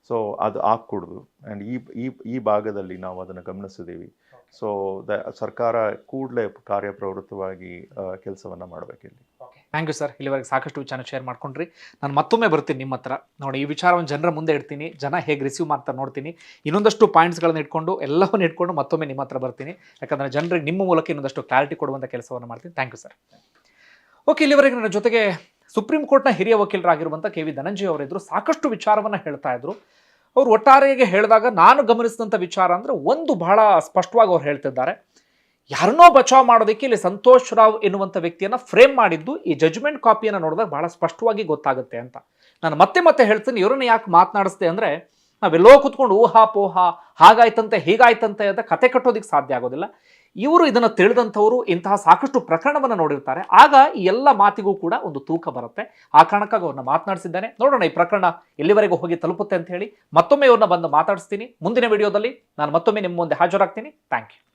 A: ಸೊ ಅದು ಆಗ್ಕೂಡ್ದು. ಆ್ಯಂಡ್ ಈ ಭಾಗದಲ್ಲಿ ನಾವು ಅದನ್ನು ಗಮನಿಸಿದ್ದೀವಿ. ಸೊ ಸರ್ಕಾರ ಕೂಡಲೇ ಕಾರ್ಯಪ್ರವೃತ್ತವಾಗಿ ಕೆಲಸವನ್ನು ಮಾಡಬೇಕಿಲ್ಲಿ.
B: ಥ್ಯಾಂಕ್ ಯು ಸರ್, ಇಲ್ಲಿವರೆಗೆ ಸಾಕಷ್ಟು ವಿಚಾರ ಶೇರ್ ಮಾಡ್ಕೊಂಡ್ರಿ. ನಾನು ಮತ್ತೊಮ್ಮೆ ಬರ್ತೀನಿ ನಿಮ್ಮ ಹತ್ರ. ನೋಡಿ, ಈ ವಿಚಾರವನ್ನು ಜನರ ಮುಂದೆ ಇಡ್ತೀನಿ, ಜನ ಹೇಗೆ ರಿಸೀವ್ ಮಾಡ್ತಾರೆ ನೋಡ್ತೀನಿ. ಇನ್ನೊಂದಷ್ಟು ಪಾಯಿಂಟ್ಸ್ಗಳನ್ನ ಇಟ್ಕೊಂಡು ಎಲ್ಲವನ್ನೂ ಇಟ್ಕೊಂಡು ಮತ್ತೊಮ್ಮೆ ನಿಮ್ಮ ಹತ್ರ ಬರ್ತೀನಿ. ಯಾಕಂದರೆ ಜನರಿಗೆ ನಿಮ್ಮ ಮೂಲಕ ಇನ್ನೊಂದಷ್ಟು ಕ್ಲಾರಿಟಿ ಕೊಡುವಂಥ ಕೆಲಸವನ್ನು ಮಾಡ್ತೀನಿ. Thank you sir. ಓಕೆ, ಇಲ್ಲಿವರೆಗೆ ನನ್ನ ಜೊತೆಗೆ ಸುಪ್ರೀಂ ಕೋರ್ಟ್ನ ಹಿರಿಯ ವಕೀಲರಾಗಿರುವಂಥ KV ಧನಂಜಯ ಅವರಿದ್ದರು. ಸಾಕಷ್ಟು ವಿಚಾರವನ್ನು ಹೇಳ್ತಾ ಇದ್ರು. ಅವರು ಒಟ್ಟಾರೆಯಾಗಿ ಹೇಳಿದಾಗ ನಾನು ಗಮನಿಸಿದಂಥ ವಿಚಾರ ಅಂದರೆ ಒಂದು ಬಹಳ ಸ್ಪಷ್ಟವಾಗಿ ಅವ್ರು ಹೇಳ್ತಿದ್ದಾರೆ, ಯಾರನ್ನೋ ಬಚಾವ್ ಮಾಡೋದಕ್ಕೆ ಇಲ್ಲಿ ಸಂತೋಷ್ ರಾವ್ ಎನ್ನುವಂಥ ವ್ಯಕ್ತಿಯನ್ನು ಫ್ರೇಮ್ ಮಾಡಿದ್ದು ಈ ಜಜ್ಮೆಂಟ್ ಕಾಪಿಯನ್ನು ನೋಡಿದಾಗ ಬಹಳ ಸ್ಪಷ್ಟವಾಗಿ ಗೊತ್ತಾಗುತ್ತೆ ಅಂತ. ನಾನು ಮತ್ತೆ ಹೇಳ್ತೀನಿ, ಇವರನ್ನು ಯಾಕೆ ಮಾತನಾಡಿಸ್ದೆ ಅಂದರೆ ನಾವೆಲ್ಲೋ ಕೂತ್ಕೊಂಡು ಊಹಾಪೋಹ ಹಾಗಾಯ್ತಂತೆ ಹೀಗಾಯ್ತಂತೆ ಅಂತ ಕತೆ ಕಟ್ಟೋದಿಕ್ಕೆ ಸಾಧ್ಯ ಆಗೋದಿಲ್ಲ. ಇವರು ಇದನ್ನು ತಿಳಿದಂಥವರು ಇಂತಹ ಸಾಕಷ್ಟು ಪ್ರಕರಣವನ್ನು ನೋಡಿರ್ತಾರೆ. ಆಗ ಈ ಎಲ್ಲ ಮಾತಿಗೂ ಕೂಡ ಒಂದು ತೂಕ ಬರುತ್ತೆ. ಆ ಕಾರಣಕ್ಕಾಗಿ ಅವ್ರನ್ನ ಮಾತನಾಡಿಸಿದ್ದೇನೆ. ನೋಡೋಣ ಈ ಪ್ರಕರಣ ಎಲ್ಲಿವರೆಗೂ ಹೋಗಿ ತಲುಪುತ್ತೆ ಅಂತ ಹೇಳಿ. ಮತ್ತೊಮ್ಮೆ ಇವ್ರನ್ನ ಬಂದು ಮಾತಾಡಿಸ್ತೀನಿ. ಮುಂದಿನ ವಿಡಿಯೋದಲ್ಲಿ ನಾನು ಮತ್ತೊಮ್ಮೆ ನಿಮ್ಮ ಮುಂದೆ ಹಾಜರಾಗ್ತೀನಿ. Thank you.